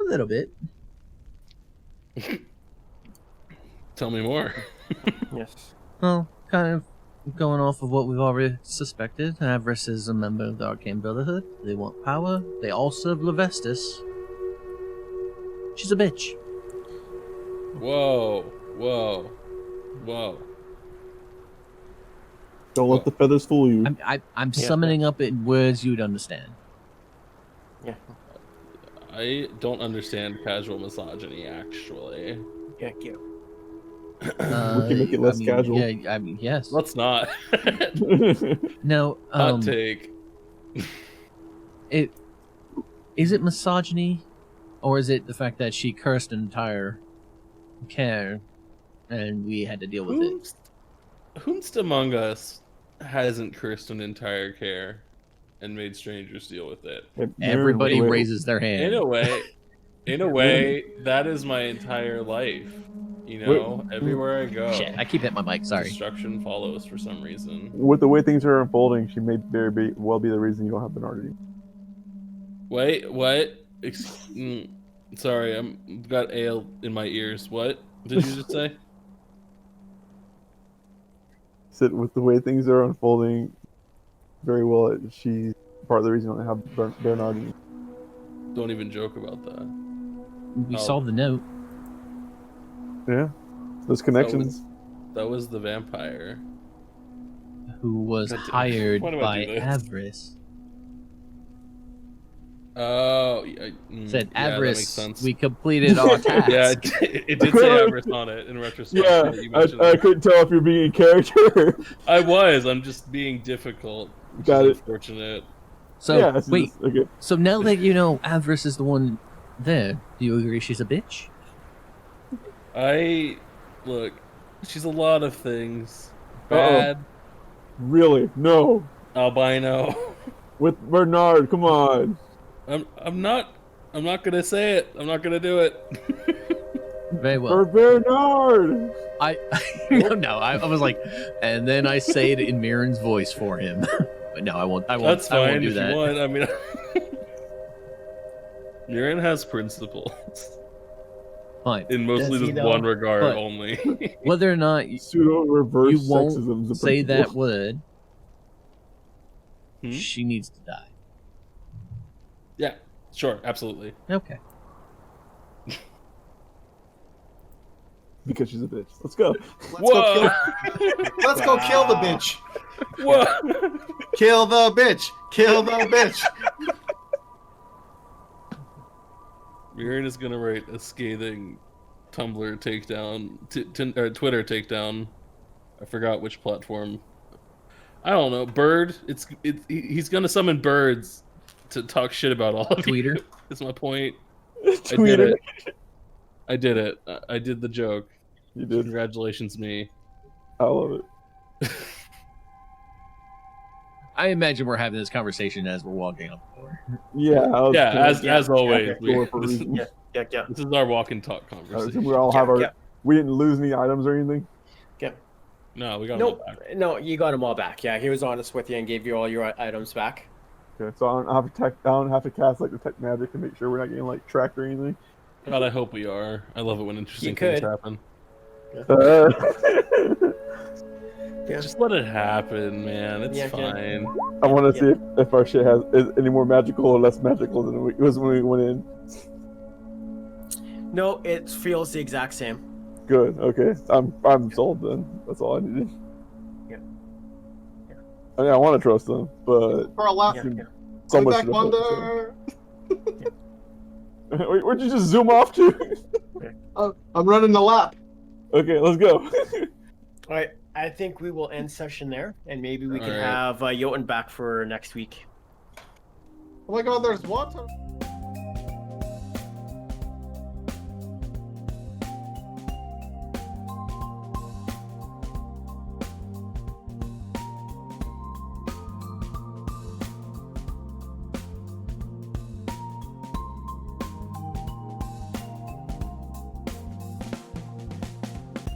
little bit. Tell me more. Yes. Well, kind of going off of what we've already suspected. Avarice is a member of the Arcane Brotherhood. They want power. They all serve Lavestis. She's a bitch. Whoa. Don't let the feathers fool you. I'm summoning up in words you'd understand. Yeah. I don't understand casual misogyny, actually. Thank you. We can make it less casual. Yeah, yes. Let's not. No, Hot take. Is it misogyny, or is it the fact that she cursed an entire care, and we had to deal with it? Whomst among us hasn't cursed an entire care and made strangers deal with it? Everybody raises their hand. In a way, that is my entire life. Everywhere I go. Shit, I keep hitting my mic. Sorry. Destruction follows for some reason. With the way things are unfolding, she may very well be the reason you don't have Bernardine. Wait, what? Sorry, I've got ale in my ears. What did you just say? Said with the way things are unfolding, very well, she's part of the reason you don't have Bernardine. Don't even joke about that. We saw the note. Yeah, those connections. That was the vampire who was hired by Avarice. Oh, said yeah, Avarice. We completed our task. Yeah, it did say Avarice on it in retrospect. Yeah, I couldn't tell if you're being in character. I was. I'm just being difficult. Which Got is it. unfortunate. So yeah, wait. Okay. So now that you know Avarice is the one There. Do you agree she's a bitch? Look, she's a lot of things. Uh-oh. Bad, Really? No. albino. With Bernard, come on. I'm not gonna say it. I'm not gonna do it. Very well. For Bernard. No, I was like, and then I say it in Mirren's voice for him. But no, I won't. That's I won't fine do if that. you want. I mean, Mirrin has principles. Fine. In mostly Does he, this though? one regard But- only. Whether or not Pseudo reverse you won't sexism's a say that principle. word, Hmm? she needs to die. Yeah, sure, absolutely. Okay. Because she's a bitch. Let's go. Whoa! Let's go kill the bitch. Whoa! Kill the bitch. Kill the bitch. Mirrin is gonna write a scathing Tumblr takedown, or Twitter takedown. I forgot which platform. I don't know. Bird. He's gonna summon birds to talk shit about all of Tweeter. you. That's my point. Tweeter. I did it. I did the joke. You did. Congratulations, me. I love it. I imagine we're having this conversation as we're walking up the door. Yeah. I was Yeah, kidding. as always. Door for a reason. Yeah. This is our walk and talk I assume conversation. we all have our. Yeah. We didn't lose any items or anything. No, we got No, them back. no, you got them all back. Yeah, he was honest with you and gave you all your items back. Okay, so I don't have to cast like detect magic to make sure we're not getting like tracked or anything. God, I hope we are. I love it when interesting You things could. happen. Yeah. Just let it happen, man. It's Yeah, yeah. fine. I want to see if our shit is any more magical or less magical than it was when we went in. No, it feels the exact same. Good. Okay. I'm sold then. That's all I needed. Yeah. I mean, I want to trust them, but For a laugh. Yeah. so Come much. back, to the Wonder. Wait, where'd you just zoom off to? Oh, I'm running the lap. Okay, let's go. All right, I think we will end session there, and maybe we can All right. have Jotunn back for next week. Oh my god, there's water.